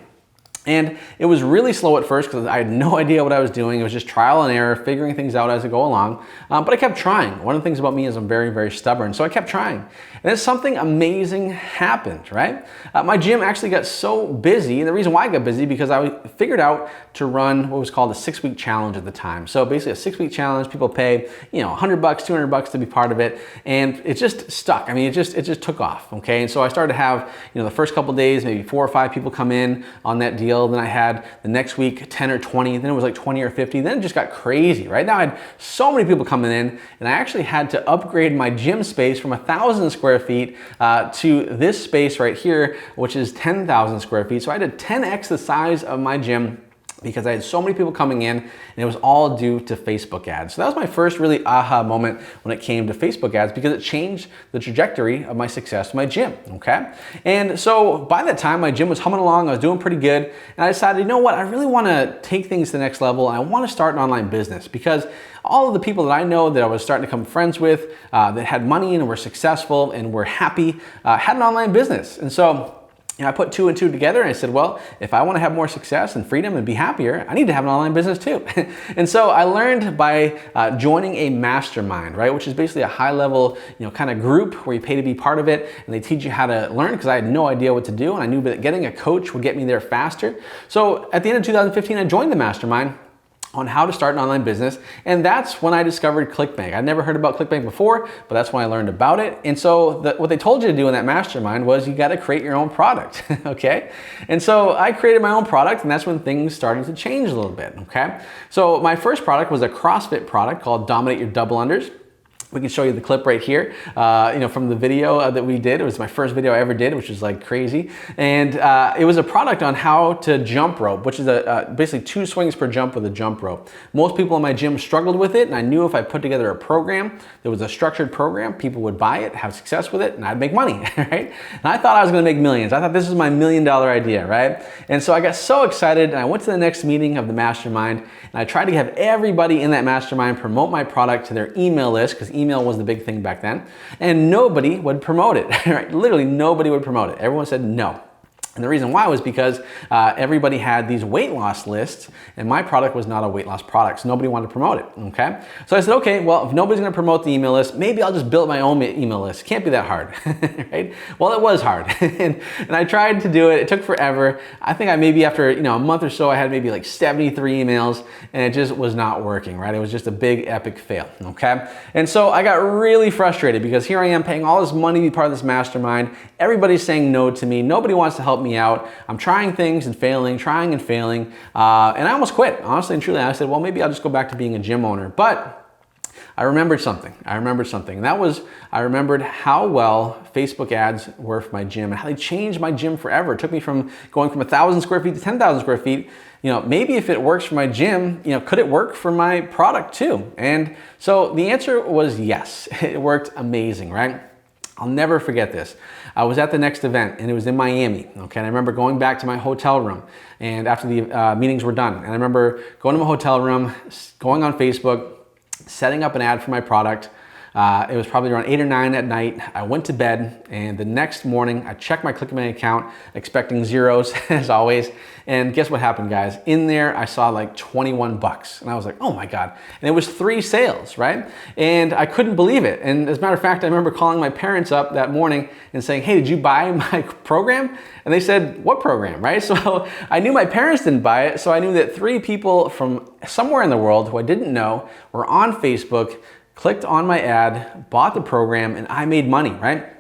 And it was really slow at first because I had no idea what I was doing. It was just trial and error, figuring things out as I go along. But I kept trying. One of the things about me is I'm very, very stubborn. So I kept trying. And then something amazing happened, right? My gym actually got so busy. And the reason why I got busy because I figured out to run what was called a 6-week challenge at the time. So basically a 6-week challenge, people pay, you know, $100, $200 to be part of it. And it just stuck. I mean, it just took off, okay? And so I started to have, you know, the first couple days, maybe 4 or 5 people come in on that deal. deal. Then I had the next week 10 or 20, then it was like 20 or 50, then it just got crazy. Right now I had so many people coming in, and I actually had to upgrade my gym space from 1,000 square feet to this space right here, which is 10,000 square feet. So I had to 10x the size of my gym because I had so many people coming in, and it was all due to Facebook ads. So that was my first really aha moment when it came to Facebook ads, because it changed the trajectory of my success with my gym, okay? And so by that time, my gym was humming along, I was doing pretty good, and I decided, you know what, I really wanna take things to the next level, and I wanna start an online business, because all of the people that I know that I was starting to become friends with, that had money and were successful and were happy, had an online business. And so, I put 2 and 2 together, and I said, well, if I want to have more success and freedom and be happier, I need to have an online business too. And so I learned by joining a mastermind, right? Which is basically a high level, kind of group where you pay to be part of it, and they teach you how to learn, because I had no idea what to do, and I knew that getting a coach would get me there faster. So at the end of 2015, I joined the mastermind on how to start an online business. And that's when I discovered Clickbank. I'd never heard about Clickbank before, but that's when I learned about it. And so what they told you to do in that mastermind was you got to create your own product, okay? And so I created my own product, and that's when things started to change a little bit, okay? So my first product was a CrossFit product called Dominate Your Double Unders. We can show you the clip right here, from the video that we did. It was my first video I ever did, which is like crazy. And it was a product on how to jump rope, which is basically 2 swings per jump with a jump rope. Most people in my gym struggled with it, and I knew if I put together a program that was a structured program, people would buy it, have success with it, and I'd make money, right? And I thought I was gonna make millions. I thought this was my $1 million idea, right? And so I got so excited, and I went to the next meeting of the mastermind, and I tried to have everybody in that mastermind promote my product to their email list, because email was the big thing back then, and nobody would promote it, right? Literally nobody would promote it. Everyone said no. And the reason why was because everybody had these weight loss lists, and my product was not a weight loss product, so nobody wanted to promote it, okay? So I said, okay, well, if nobody's gonna promote the email list, maybe I'll just build my own email list. Can't be that hard, right? Well, it was hard, and I tried to do it. It took forever. I think maybe after a month or so, I had maybe like 73 emails, and it just was not working, right? It was just a big epic fail, okay? And so I got really frustrated, because here I am paying all this money to be part of this mastermind. Everybody's saying no to me. Nobody wants to help me out. I'm trying things and failing, trying and failing, and I almost quit. Honestly and truly, I said, well, maybe I'll just go back to being a gym owner. But I remembered something. And that was, I remembered how well Facebook ads were for my gym, and how they changed my gym forever. It took me from going from 1,000 square feet to 10,000 square feet. Maybe if it works for my gym, could it work for my product too? And so the answer was yes. It worked amazing, right? I'll never forget this. I was at the next event, and it was in Miami, okay? And I remember going back to my hotel room, and after the meetings were done, and I remember going to my hotel room, going on Facebook, setting up an ad for my product. It was probably around 8 or 9 at night. I went to bed, and the next morning I checked my Clickbank account, expecting zeros as always. And guess what happened, guys? In there, I saw like 21 bucks, and I was like, oh my God. And it was 3 sales, right? And I couldn't believe it. And as a matter of fact, I remember calling my parents up that morning and saying, hey, did you buy my program? And they said, what program, right? So I knew my parents didn't buy it, so I knew that 3 people from somewhere in the world who I didn't know were on Facebook, clicked on my ad, bought the program, and I made money, right?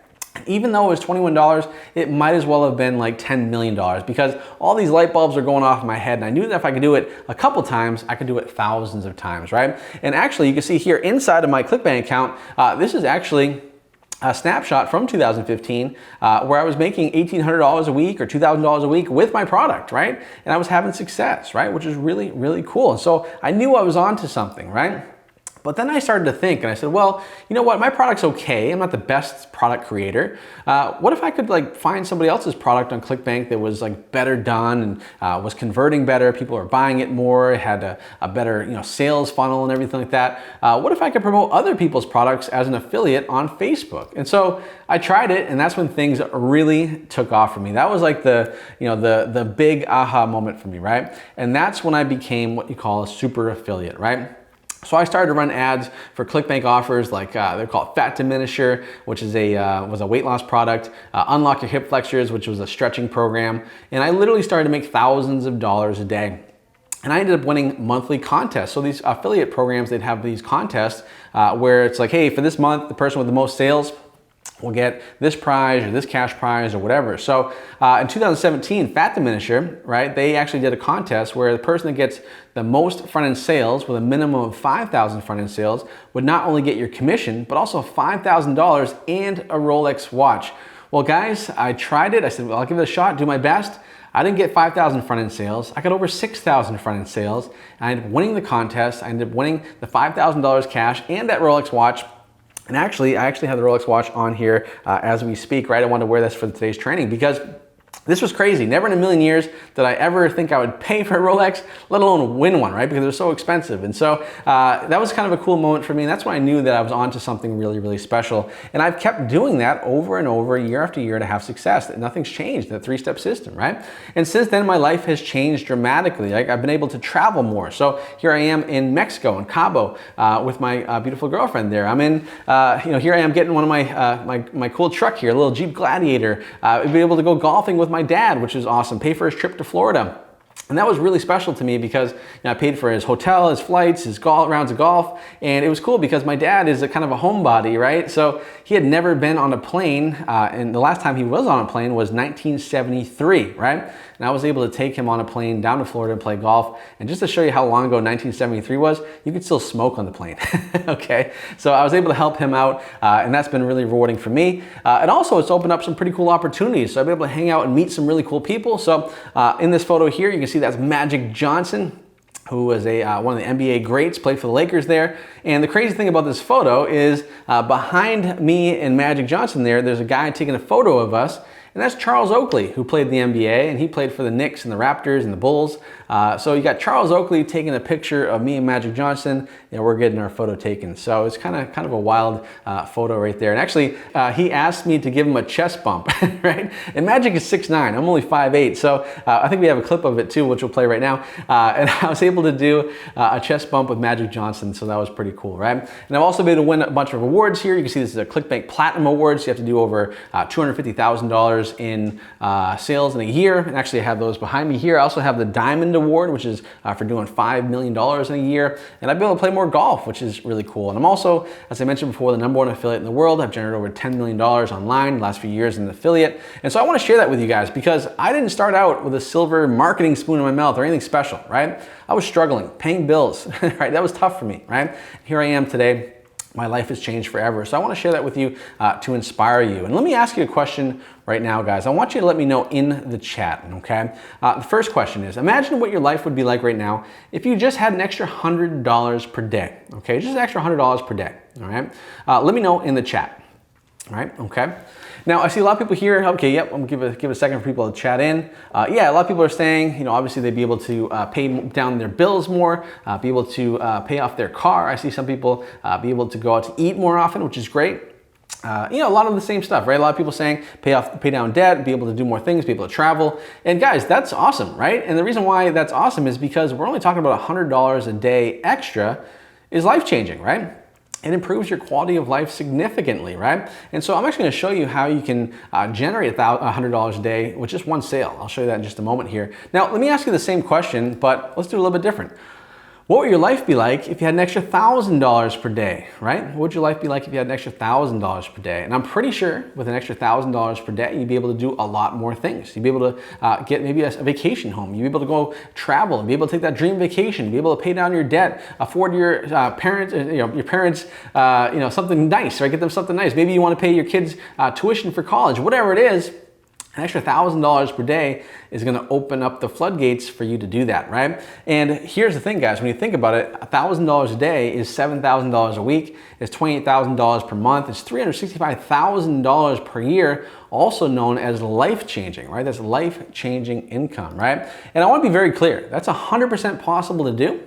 Even though it was $21, it might as well have been like $10 million, because all these light bulbs are going off in my head, and I knew that if I could do it a couple times, I could do it thousands of times, right? And actually, you can see here inside of my Clickbank account, this is actually a snapshot from 2015 where I was making $1,800 a week or $2,000 a week with my product, right? And I was having success, right? Which is really, really cool. And so I knew I was onto something, right? But then I started to think, and I said, well, you know what, my product's okay. I'm not the best product creator. What if I could like find somebody else's product on Clickbank that was like better done and was converting better, people were buying it more, it had a better sales funnel and everything like that. What if I could promote other people's products as an affiliate on Facebook? And so I tried it, and that's when things really took off for me. That was like the big aha moment for me, right? And that's when I became what you call a super affiliate, right? So I started to run ads for Clickbank offers like they're called Fat Diminisher, which is was a weight loss product, Unlock Your Hip Flexors, which was a stretching program, and I literally started to make thousands of dollars a day. And I ended up winning monthly contests. So these affiliate programs, they'd have these contests where it's like, hey, for this month, the person with the most sales will get this prize or this cash prize or whatever. So in 2017, Fat Diminisher, right, they actually did a contest where the person that gets the most front-end sales with a minimum of 5,000 front-end sales would not only get your commission, but also $5,000 and a Rolex watch. Well, guys, I tried it. I said, well, I'll give it a shot, do my best. I didn't get 5,000 front-end sales. I got over 6,000 front-end sales. And I ended up winning the contest. I ended up winning the $5,000 cash and that Rolex watch. And I actually have the Rolex watch on here as we speak, right? I wanted to wear this for today's training because this was crazy. Never in a million years did I ever think I would pay for a Rolex, let alone win one, right? Because they're so expensive. And so that was kind of a cool moment for me. And that's when I knew that I was onto something really, really special. And I've kept doing that over and over, year after year, to have success. Nothing's changed, the three-step system, right? And since then, my life has changed dramatically. I've been able to travel more. So here I am in Mexico, in Cabo, with my beautiful girlfriend there. I'm in, here I am getting one of my cool truck here, a little Jeep Gladiator. I've been able to go golfing with my dad, which is awesome, pay for his trip to Florida. And that was really special to me because I paid for his hotel, his flights, his rounds of golf, and it was cool because my dad is a kind of a homebody, right? So he had never been on a plane, and the last time he was on a plane was 1973, right? And I was able to take him on a plane down to Florida and play golf. And just to show you how long ago 1973 was, you could still smoke on the plane, okay? So I was able to help him out, and that's been really rewarding for me. And also it's opened up some pretty cool opportunities. So I've been able to hang out and meet some really cool people. So in this photo here, you can see that's Magic Johnson, who was one of the NBA greats, played for the Lakers there. And the crazy thing about this photo is behind me and Magic Johnson there's a guy taking a photo of us. And that's Charles Oakley, who played in the NBA, and he played for the Knicks and the Raptors and the Bulls. So you got Charles Oakley taking a picture of me and Magic Johnson, and we're getting our photo taken. So it's kind of a wild photo right there. And actually, he asked me to give him a chest bump, right? And Magic is 6'9", I'm only 5'8", so I think we have a clip of it too, which we'll play right now. And I was able to do a chest bump with Magic Johnson, so that was pretty cool, right? And I've also been able to win a bunch of awards here. You can see this is a Clickbank Platinum Award, so you have to do over $250,000 in sales in a year. And actually I have those behind me here. I also have the Diamond Award, which is for doing $5 million in a year. And I've been able to play more golf, which is really cool. And I'm also, as I mentioned before, the #1 affiliate in the world. I've generated over $10 million online the last few years in an affiliate. And so I want to share that with you guys because I didn't start out with a silver marketing spoon in my mouth or anything special, right? I was struggling, paying bills, right? That was tough for me, right? Here I am today. My life has changed forever. So I want to share that with you to inspire you. And let me ask you a question right now, guys. I want you to let me know in the chat, okay? The first question is, imagine what your life would be like right now if you just had an extra $100 per day, okay? Just an extra $100 per day, all right? Let me know in the chat, all right? Okay. Now, I see a lot of people here. Okay, yep, I'm gonna give a second for people to chat in. Yeah, a lot of people are saying, obviously they'd be able to pay down their bills more, be able to pay off their car. I see some people be able to go out to eat more often, which is great. A lot of the same stuff, right? A lot of people saying pay down debt, be able to do more things, be able to travel. And guys, that's awesome, right? And the reason why that's awesome is because we're only talking about $100 a day extra is life-changing, right? It improves your quality of life significantly, right? And so I'm actually gonna show you how you can generate $100 a day with just one sale. I'll show you that in just a moment here. Now, let me ask you the same question, but let's do a little bit different. What would your life be like if you had an extra $1,000 per day, right? What would your life be like if you had an extra $1,000 per day? And I'm pretty sure with an extra $1,000 per day, you'd be able to do a lot more things. You'd be able to get maybe a vacation home. You'd be able to go travel, be able to take that dream vacation, be able to pay down your debt, afford your parents, something nice, right? Get them something nice. Maybe you want to pay your kids tuition for college, whatever it is. An extra $1,000 per day is going to open up the floodgates for you to do that, right? And here's the thing, guys. When you think about it, $1,000 a day is $7,000 a week. It's $28,000 per month. It's $365,000 per year, also known as life-changing, right? That's life-changing income, right? And I want to be very clear. That's 100% possible to do.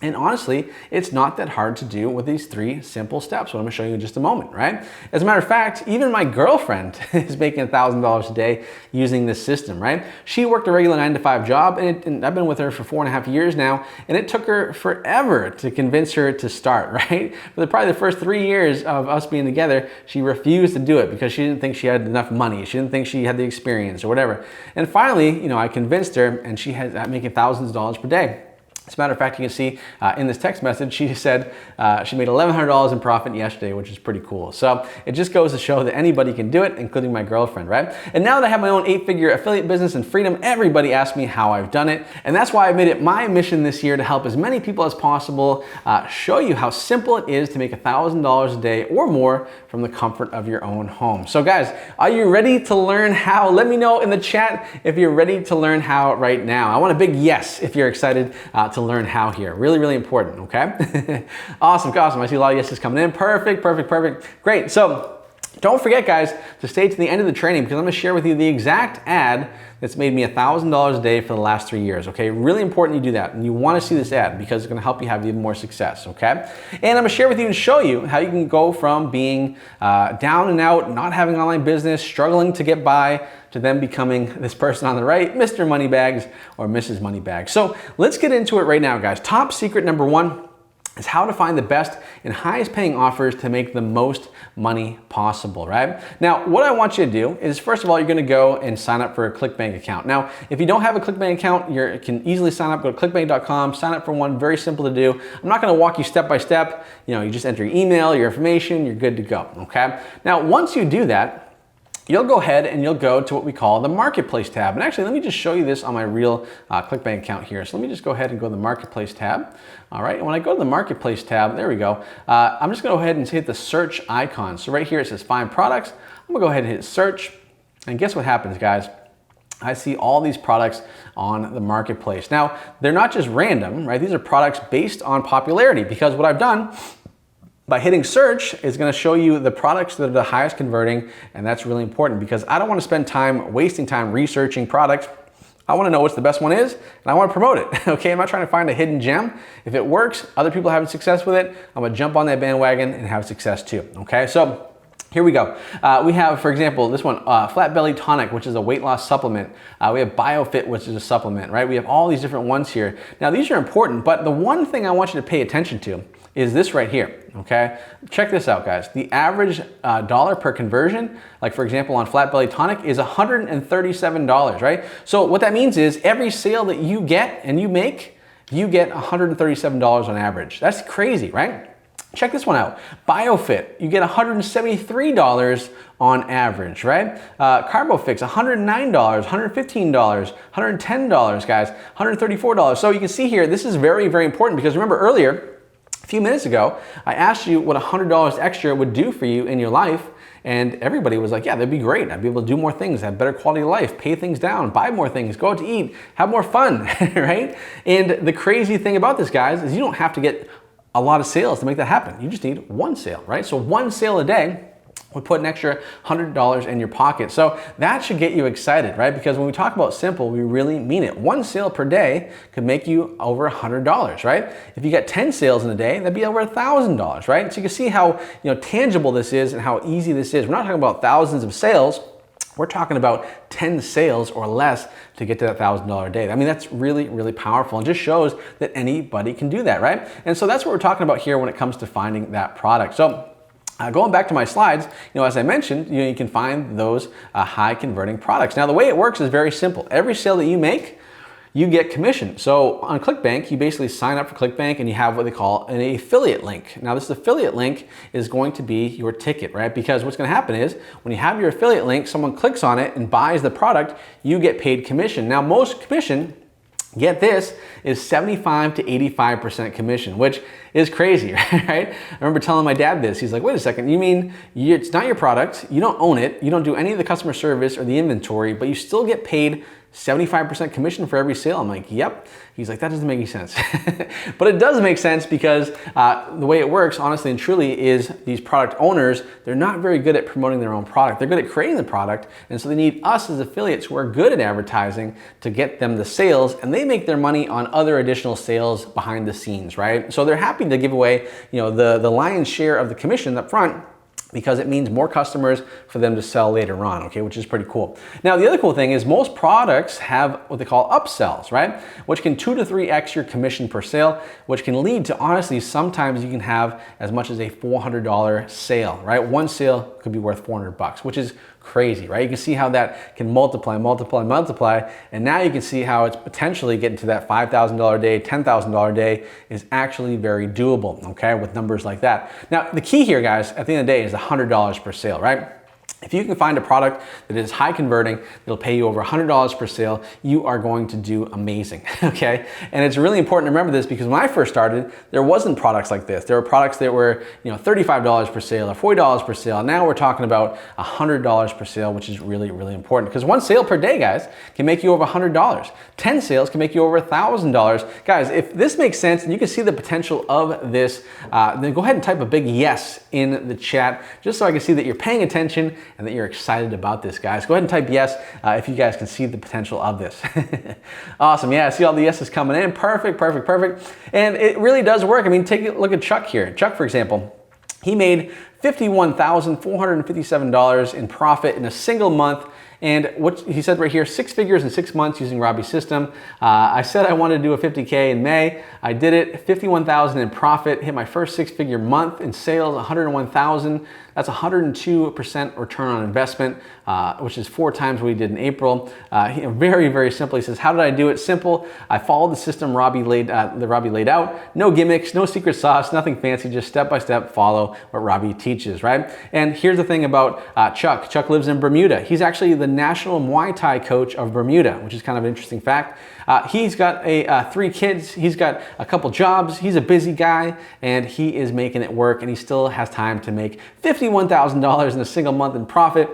And honestly, it's not that hard to do with these 3 simple steps, what I'm gonna show you in just a moment, right? As a matter of fact, even my girlfriend is making $1,000 a day using this system, right? She worked a regular 9-to-5 job, and I've been with her for 4.5 years now, and it took her forever to convince her to start, right? For probably the first 3 years of us being together, she refused to do it because she didn't think she had enough money. She didn't think she had the experience or whatever. And finally, I convinced her, and she has making thousands of dollars per day. As a matter of fact, you can see in this text message, she said she made $1,100 in profit yesterday, which is pretty cool. So it just goes to show that anybody can do it, including my girlfriend, right? And now that I have my own 8-figure affiliate business and freedom, everybody asks me how I've done it. And that's why I made it my mission this year to help as many people as possible, show you how simple it is to make $1,000 a day or more from the comfort of your own home. So guys, are you ready to learn how? Let me know in the chat if you're ready to learn how right now. I want a big yes if you're excited to learn how here. Really, really important, okay? Awesome. I see a lot of yeses coming in. Perfect. Great. So don't forget, guys, to stay to the end of the training because I'm gonna share with you the exact ad that's made me $1,000 a day for the last 3 years, okay? Really important you do that, and you wanna see this ad because it's gonna help you have even more success, okay? And I'm gonna share with you and show you how you can go from being down and out, not having an online business, struggling to get by, to then becoming this person on the right, Mr. Moneybags or Mrs. Moneybags. So let's get into it right now, guys. Top secret number 1 is how to find the best and highest paying offers to make the most money possible, right? Now, what I want you to do is, first of all, you're gonna go and sign up for a Clickbank account. Now, if you don't have a Clickbank account, you can easily sign up, go to clickbank.com, sign up for one, very simple to do. I'm not gonna walk you step by step. You just enter your email, your information, you're good to go, okay? Now, once you do that, you'll go ahead and you'll go to what we call the Marketplace tab. And actually, let me just show you this on my real Clickbank account here. So let me just go ahead and go to the Marketplace tab. All right, and when I go to the Marketplace tab, there we go. I'm just gonna go ahead and hit the search icon. So right here it says find products. I'm gonna go ahead and hit search. And guess what happens, guys? I see all these products on the Marketplace. Now, they're not just random, right? These are products based on popularity because what I've done by hitting search is gonna show you the products that are the highest converting, and that's really important because I don't wanna spend time wasting time researching products. I wanna know what's the best one is, and I wanna promote it, okay? I'm not trying to find a hidden gem. If it works, other people are having success with it, I'm gonna jump on that bandwagon and have success too, okay? So here we go. We have, for example, this one, Flat Belly Tonic, which is a weight loss supplement. We have BioFit, which is a supplement, right? We have all these different ones here. Now, these are important, but the one thing I want you to pay attention to is this right here, okay? Check this out, guys. The average dollar per conversion, like for example on Flat Belly Tonic, is $137, right? So what that means is every sale that you get and you make, you get $137 on average. That's crazy, right? Check this one out. BioFit, you get $173 on average, right? CarboFix, $109, $115, $110, guys, $134. So you can see here, this is very, very important because remember earlier, a few minutes ago, I asked you what $100 extra would do for you in your life, and everybody was like, yeah, that'd be great. I'd be able to do more things, have better quality of life, pay things down, buy more things, go out to eat, have more fun, right? And the crazy thing about this, guys, is you don't have to get a lot of sales to make that happen. You just need one sale, right? So one sale a day would put an extra $100 in your pocket. So that should get you excited, right? Because when we talk about simple, we really mean it. One sale per day could make you over $100, right? If you get 10 sales in a day, that'd be over $1,000, right? So you can see how tangible this is and how easy this is. We're not talking about thousands of sales. We're talking about 10 sales or less to get to that $1,000 a day. I mean, that's really, really powerful and just shows that anybody can do that, right? And so that's what we're talking about here when it comes to finding that product. So going back to my slides, as I mentioned, you can find those high converting products. Now, the way it works is very simple. Every sale that you make, you get commission. So on Clickbank, you basically sign up for Clickbank and you have what they call an affiliate link. Now this affiliate link is going to be your ticket, right? Because what's gonna happen is when you have your affiliate link, someone clicks on it and buys the product, you get paid commission. Now most commission, get this, is 75 to 85% commission, which is crazy, right? I remember telling my dad this. He's like, wait a second, you mean it's not your product, you don't own it, you don't do any of the customer service or the inventory, but you still get paid 75% commission for every sale? I'm like, yep. He's like, that doesn't make any sense. But it does make sense because the way it works, honestly and truly, is these product owners, they're not very good at promoting their own product. They're good at creating the product, and so they need us as affiliates who are good at advertising to get them the sales, and they make their money on other additional sales behind the scenes, right? So they're happy to give away, the lion's share of the commission up front, because it means more customers for them to sell later on, okay, which is pretty cool. Now, the other cool thing is most products have what they call upsells, right? Which can 2 to 3x your commission per sale, which can lead to, honestly, sometimes you can have as much as a $400 sale, right? One sale could be worth $400, which is crazy, right? You can see how that can multiply, and now you can see how it's potentially getting to that $5,000 a day, $10,000 a day is actually very doable, okay, with numbers like that. Now, the key here, guys, at the end of the day is $100 per sale, right? If you can find a product that is high converting, that'll pay you over $100 per sale, you are going to do amazing, okay? And it's really important to remember this because when I first started, there wasn't products like this. There were products that were, $35 per sale or $40 per sale. Now we're talking about $100 per sale, which is really, really important because one sale per day, guys, can make you over $100. 10 sales can make you over $1,000. Guys, if this makes sense and you can see the potential of this, then go ahead and type a big yes in the chat just so I can see that you're paying attention and that you're excited about this, guys. Go ahead and type yes if you guys can see the potential of this. Awesome, yeah, I see all the yeses coming in. Perfect. And it really does work. I mean, take a look at Chuck here. Chuck, for example, he made $51,457 in profit in a single month. And what he said right here, 6 figures in 6 months using Robbie's system. I said I wanted to do a 50K in May. I did it, 51,000 in profit, hit my first 6-figure month in sales, 101,000. That's 102% return on investment, which is 4 times what we did in April. Very, very simple. He says, how did I do it? Simple. I followed the system Robbie laid out. No gimmicks, no secret sauce, nothing fancy, just step-by-step follow what Robbie teaches, right? And here's the thing about Chuck. Chuck lives in Bermuda. He's actually the national Muay Thai coach of Bermuda, which is kind of an interesting fact. He's got 3 kids. He's got a couple jobs. He's a busy guy, and he is making it work, and he still has time to make $51,000 in a single month in profit.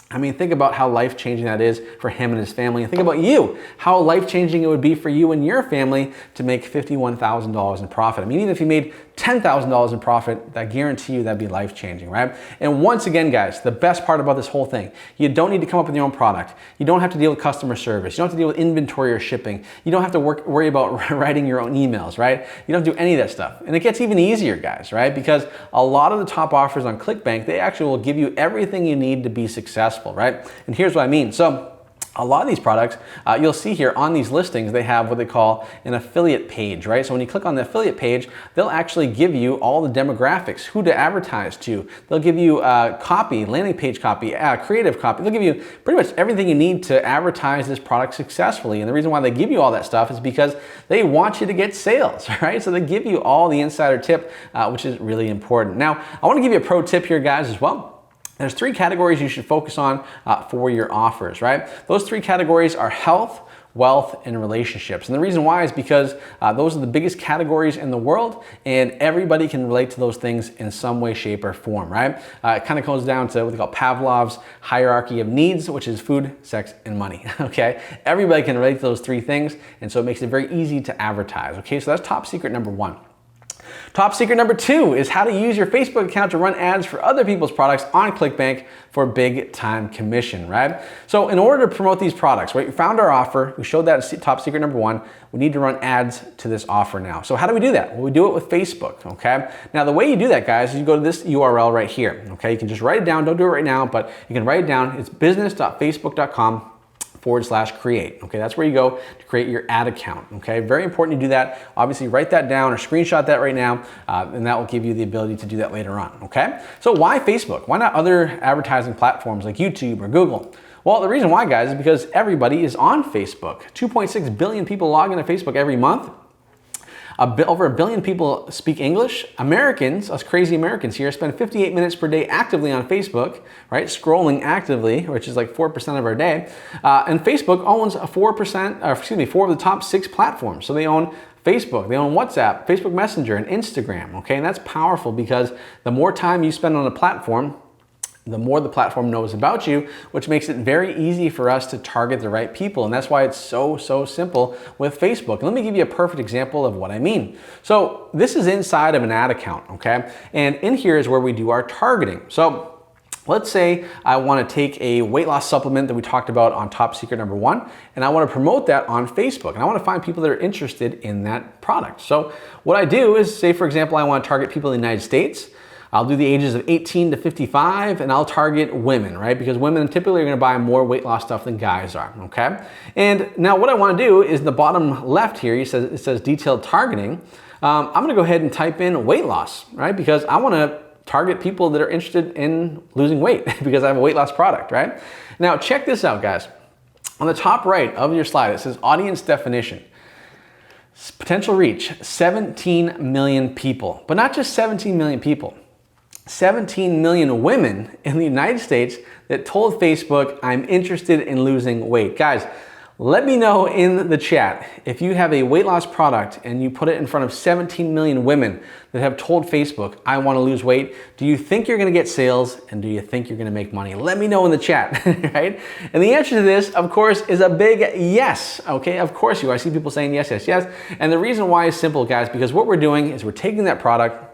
I mean, think about how life-changing that is for him and his family. And think about you, how life-changing it would be for you and your family to make $51,000 in profit. I mean, even if you made $10,000 in profit, I guarantee you that'd be life-changing, right? And once again, guys, the best part about this whole thing, you don't need to come up with your own product. You don't have to deal with customer service. You don't have to deal with inventory or shipping. You don't have to worry about writing your own emails, right? You don't do any of that stuff. And it gets even easier, guys, right? Because a lot of the top offers on Clickbank, they actually will give you everything you need to be successful, right? And here's what I mean. So a lot of these products, you'll see here on these listings, they have what they call an affiliate page, right? So when you click on the affiliate page, they'll actually give you all the demographics, who to advertise to. They'll give you copy, landing page copy, creative copy. They'll give you pretty much everything you need to advertise this product successfully. And the reason why they give you all that stuff is because they want you to get sales, right? So they give you all the insider tip, which is really important. Now, I want to give you a pro tip here, guys, as well. There's 3 categories you should focus on for your offers, right? Those 3 categories are health, wealth, and relationships. And the reason why is because those are the biggest categories in the world, and everybody can relate to those things in some way, shape, or form, right? It kind of goes down to what they call Pavlov's hierarchy of needs, which is food, sex, and money, okay? Everybody can relate to those 3 things, and so it makes it very easy to advertise, okay? So that's top secret number 1. Top secret number 2 is how to use your Facebook account to run ads for other people's products on Clickbank for big time commission, right? So in order to promote these products, right, we found our offer, we showed that as top secret number 1, we need to run ads to this offer now. So how do we do that? Well, we do it with Facebook, okay? Now the way you do that, guys, is you go to this URL right here, okay? You can just write it down, don't do it right now, but you can write it down. It's business.facebook.com/create. Okay, that's where you go to create your ad account. Okay, very important you do that. Obviously, write that down or screenshot that right now, and that will give you the ability to do that later on. Okay, so why Facebook? Why not other advertising platforms like YouTube or Google? Well, the reason why, guys, is because everybody is on Facebook. 2.6 billion people log into Facebook every month. Over 1 billion people speak English. Americans, us crazy Americans here, spend 58 minutes per day actively on Facebook, right? Scrolling actively, which is like 4% of our day. And Facebook owns 4 of the top 6 platforms. So they own Facebook, they own WhatsApp, Facebook Messenger, and Instagram, okay? And that's powerful because the more time you spend on a platform, the more the platform knows about you, which makes it very easy for us to target the right people. And that's why it's so simple with Facebook. And let me give you a perfect example of what I mean. So this is inside of an ad account, okay? And in here is where we do our targeting. So let's say I want to take a weight loss supplement that we talked about on top secret number 1, and I want to promote that on Facebook, and I want to find people that are interested in that product. So what I do is, say for example, I want to target people in the United States. I'll do the ages of 18 to 55, and I'll target women, right? Because women typically are gonna buy more weight loss stuff than guys are, okay? And now what I wanna do is the bottom left here, it says detailed targeting. I'm gonna go ahead and type in weight loss, right? Because I wanna target people that are interested in losing weight because I have a weight loss product, right? Now, check this out, guys. On the top right of your slide, it says audience definition. Potential reach, 17 million people. But not just 17 million people. 17 million women in the United States that told Facebook, I'm interested in losing weight. Guys, let me know in the chat if you have a weight loss product and you put it in front of 17 million women that have told Facebook, I want to lose weight. Do you think you're going to get sales and do you think you're going to make money? Let me know in the chat, right? And the answer to this, of course, is a big yes. Okay, of course you are. I see people saying yes, yes, yes. And the reason why is simple, guys, because what we're doing is we're taking that product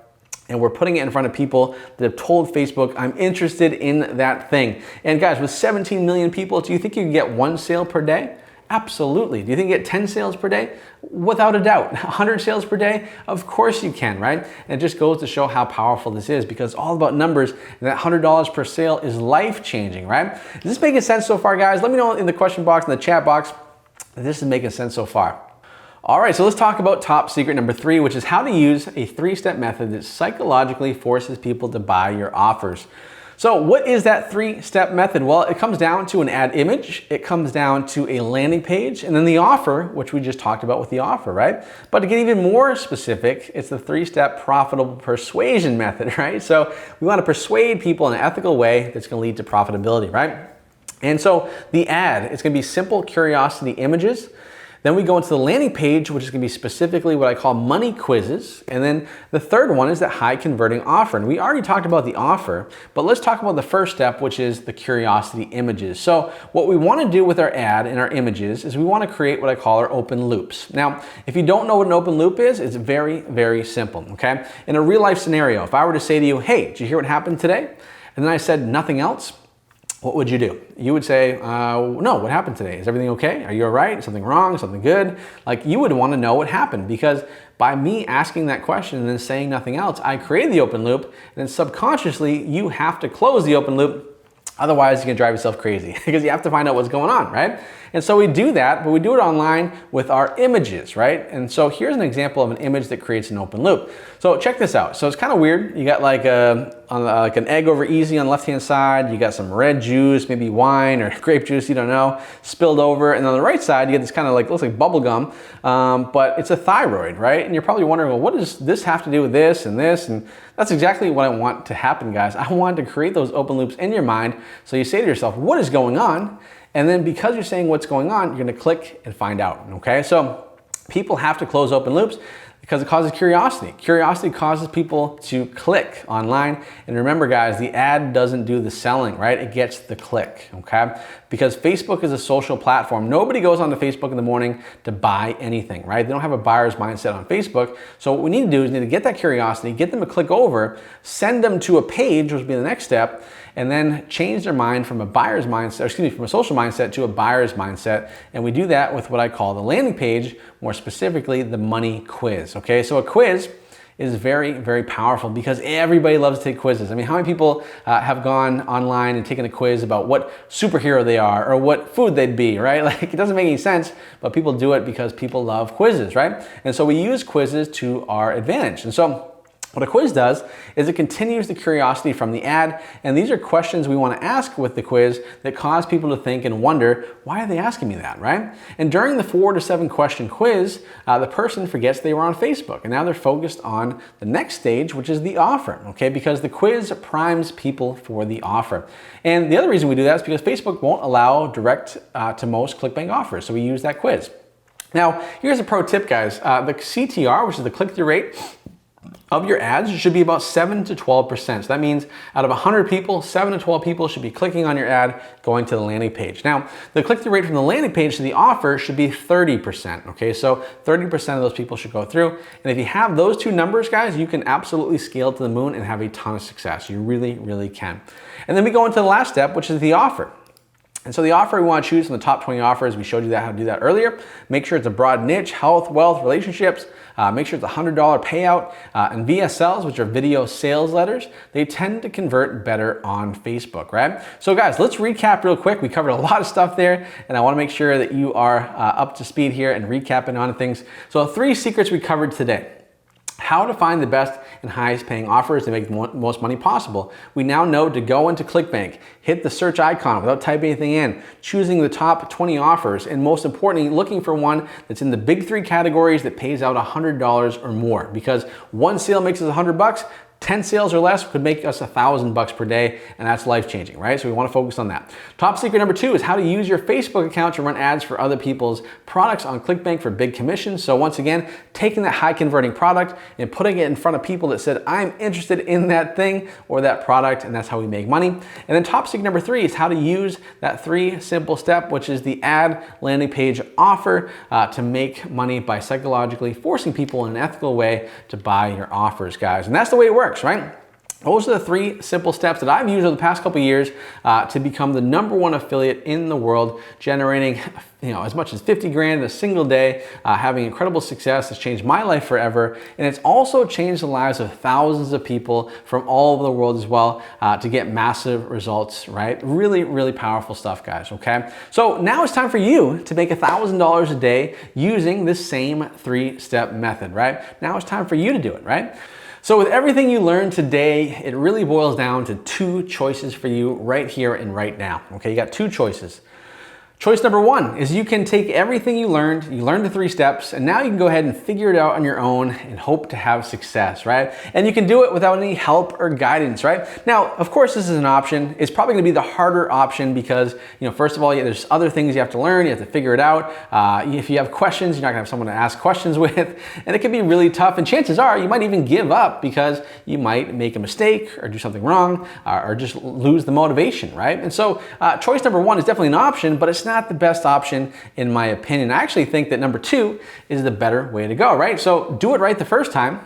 and we're putting it in front of people that have told Facebook, I'm interested in that thing. And guys, with 17 million people, do you think you can get 1 sale per day? Absolutely. Do you think you get 10 sales per day? Without a doubt. 100 sales per day? Of course you can, right? And it just goes to show how powerful this is because it's all about numbers and that $100 per sale is life-changing, right? Is this making sense so far, guys? Let me know in the question box, in the chat box, if this is making sense so far. All right, so let's talk about top secret number 3, which is how to use a 3-step method that psychologically forces people to buy your offers. So what is that 3-step method? Well, it comes down to an ad image, it comes down to a landing page, and then the offer, which we just talked about with the offer, right? But to get even more specific, it's the 3-step profitable persuasion method, right? So we want to persuade people in an ethical way that's going to lead to profitability, right? And so the ad, it's going to be simple curiosity images. Then we go into the landing page, which is going to be specifically what I call money quizzes. And then the third one is that high converting offer. And we already talked about the offer, but let's talk about the first step, which is the curiosity images. So what we want to do with our ad and our images is we want to create what I call our open loops. Now, if you don't know what an open loop is, it's very, very simple, okay? In a real life scenario, if I were to say to you, hey, did you hear what happened today? And then I said nothing else, what would you do? You would say, no, what happened today? Is everything okay? Are you all right? Something wrong? Something good? Like you would want to know what happened because by me asking that question and then saying nothing else, I created the open loop and then subconsciously you have to close the open loop. Otherwise, you can drive yourself crazy because you have to find out what's going on, right? And so we do that, but we do it online with our images, right? And so here's an example of an image that creates an open loop. So check this out. So it's kind of weird. You got like an egg over easy on the left-hand side. You got some red juice, maybe wine or grape juice, you don't know, spilled over. And on the right side, you get this kind of like, looks like bubble gum, but it's a thyroid, right? And you're probably wondering, well, what does this have to do with this and this? And that's exactly what I want to happen, guys. I want to create those open loops in your mind. So you say to yourself, what is going on? And then because you're saying what's going on, you're going to click and find out, okay? So people have to close open loops because it causes curiosity. Curiosity causes people to click online. And remember, guys, the ad doesn't do the selling, right? It gets the click, okay? Because Facebook is a social platform. Nobody goes onto Facebook in the morning to buy anything, right? They don't have a buyer's mindset on Facebook. So what we need to do is need to get that curiosity, get them to click over, send them to a page, which would be the next step, and then change their mind from a buyer's mindset, or excuse me, from a social mindset to a buyer's mindset. And we do that with what I call the landing page, more specifically, the money quiz, okay? So a quiz is very, very powerful because everybody loves to take quizzes. I mean, how many people have gone online and taken a quiz about what superhero they are or what food they'd be, right? Like it doesn't make any sense, but people do it because people love quizzes, right? And so we use quizzes to our advantage. And so what a quiz does is it continues the curiosity from the ad, and these are questions we want to ask with the quiz that cause people to think and wonder, why are they asking me that, right? And during the 4 to 7 question quiz, the person forgets they were on Facebook, and now they're focused on the next stage, which is the offer, okay? Because the quiz primes people for the offer. And the other reason we do that is because Facebook won't allow direct to most Clickbank offers, so we use that quiz. Now, here's a pro tip, guys. The CTR, which is the click-through rate, of your ads should be about 7 to 12%. So that means out of 100 people, 7 to 12 people should be clicking on your ad, going to the landing page. Now, the click-through rate from the landing page to the offer should be 30%, okay? So 30% of those people should go through. And if you have those two numbers, guys, you can absolutely scale to the moon and have a ton of success. You really, really can. And then we go into the last step, which is the offer. And so the offer we want to choose from the top 20 offers, we showed you how to do that earlier. Make sure it's a broad niche, health, wealth, relationships. Make sure it's a $100 payout. And VSLs, which are video sales letters, they tend to convert better on Facebook, right? So guys, let's recap real quick. We covered a lot of stuff there, and I want to make sure that you are up to speed here and recapping on things. So 3 secrets we covered today. how to find the best and highest paying offers to make the most money possible. We now know to go into Clickbank, hit the search icon without typing anything in, choosing the top 20 offers, and most importantly, looking for one that's in the big 3 categories that pays out $100 or more, because one sale makes us $100, 10 sales or less could make us $1,000 per day, and that's life-changing, right? So we want to focus on that. Top secret number 2 is how to use your Facebook account to run ads for other people's products on Clickbank for big commissions. So once again, taking that high converting product and putting it in front of people that said, I'm interested in that thing or that product, and that's how we make money. And then top secret number 3 is how to use that 3 simple step, which is the ad landing page offer to make money by psychologically forcing people in an ethical way to buy your offers, guys. And that's the way it works, right? Those are the 3 simple steps that I've used over the past couple of years to become the #1 affiliate in the world, generating as much as 50 grand in a single day, having incredible success. It's changed my life forever, and it's also changed the lives of thousands of people from all over the world as well to get massive results, right? Really, really powerful stuff, guys, okay? So now it's time for you to make $1,000 a day using this same 3-step method, right? Now it's time for you to do it, right? So with everything you learned today, it really boils down to 2 choices for you right here and right now. Okay, you got 2 choices. Choice number 1 is you can take everything you learned the 3 steps, and now you can go ahead and figure it out on your own and hope to have success, right? And you can do it without any help or guidance, right? Now, of course, this is an option. It's probably gonna be the harder option because, first of all, there's other things you have to learn, you have to figure it out. If you have questions, you're not gonna have someone to ask questions with, and it can be really tough, and chances are you might even give up because you might make a mistake or do something wrong or just lose the motivation, right? And so choice number 1 is definitely an option, but it's not the best option in my opinion. I actually think that number 2 is the better way to go, right? So do it right the first time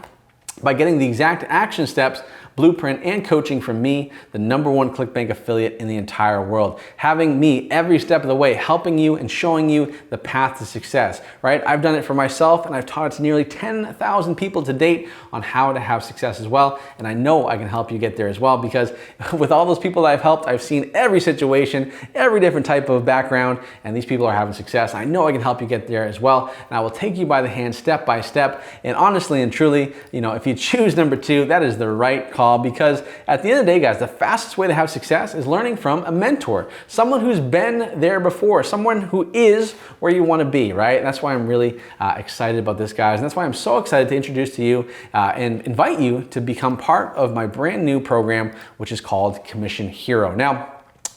by getting the exact action steps, blueprint, and coaching from me, the #1 Clickbank affiliate in the entire world. Having me every step of the way, helping you and showing you the path to success, right? I've done it for myself, and I've taught it to nearly 10,000 people to date on how to have success as well. And I know I can help you get there as well, because with all those people that I've helped, I've seen every situation, every different type of background, and these people are having success. I know I can help you get there as well. And I will take you by the hand step by step. And honestly and truly, if you choose number 2, that is the right call, because at the end of the day, guys, the fastest way to have success is learning from a mentor, someone who's been there before, someone who is where you want to be, right? And that's why I'm really excited about this, guys. And that's why I'm so excited to introduce to you and invite you to become part of my brand new program, which is called Commission Hero. Now,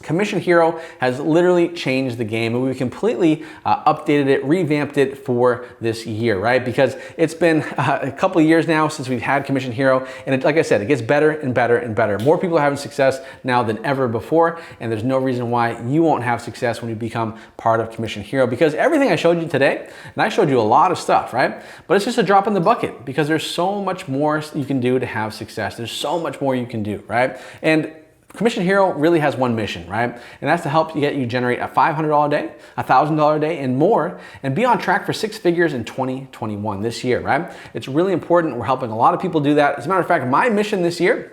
Commission Hero has literally changed the game, and we've completely updated it, revamped it for this year, right? Because it's been a couple of years now since we've had Commission Hero, and like I said, it gets better and better and better. More people are having success now than ever before, and there's no reason why you won't have success when you become part of Commission Hero, because everything I showed you today, and I showed you a lot of stuff, right? But it's just a drop in the bucket, because there's so much more you can do to have success. There's so much more you can do, right? And Commission Hero really has one mission, right? And that's to help you generate a $500 a day, $1,000 a day, and more, and be on track for 6 figures in 2021 this year, right? It's really important. We're helping a lot of people do that. As a matter of fact, my mission this year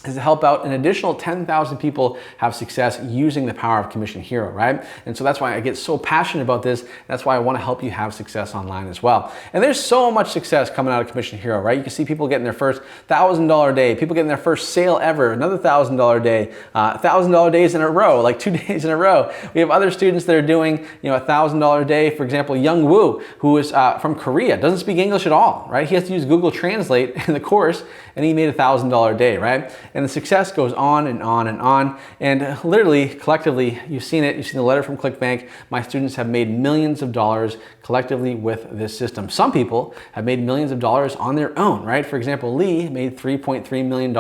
is to help out an additional 10,000 people have success using the power of Commission Hero, right? And so that's why I get so passionate about this. That's why I want to help you have success online as well. And there's so much success coming out of Commission Hero, right? You can see people getting their first $1,000 day, people getting their first sale ever, another $1,000 day, $1,000 days in a row, like 2 days in a row. We have other students that are doing, $1,000 a day. For example, Young Woo, who is from Korea, doesn't speak English at all, right? He has to use Google Translate in the course, and he made a $1,000 a day, right? And the success goes on and on and on. And literally, collectively, you've seen it. You've seen the letter from Clickbank. My students have made millions of dollars collectively with this system. Some people have made millions of dollars on their own, right? For example, Lee made $3.3 million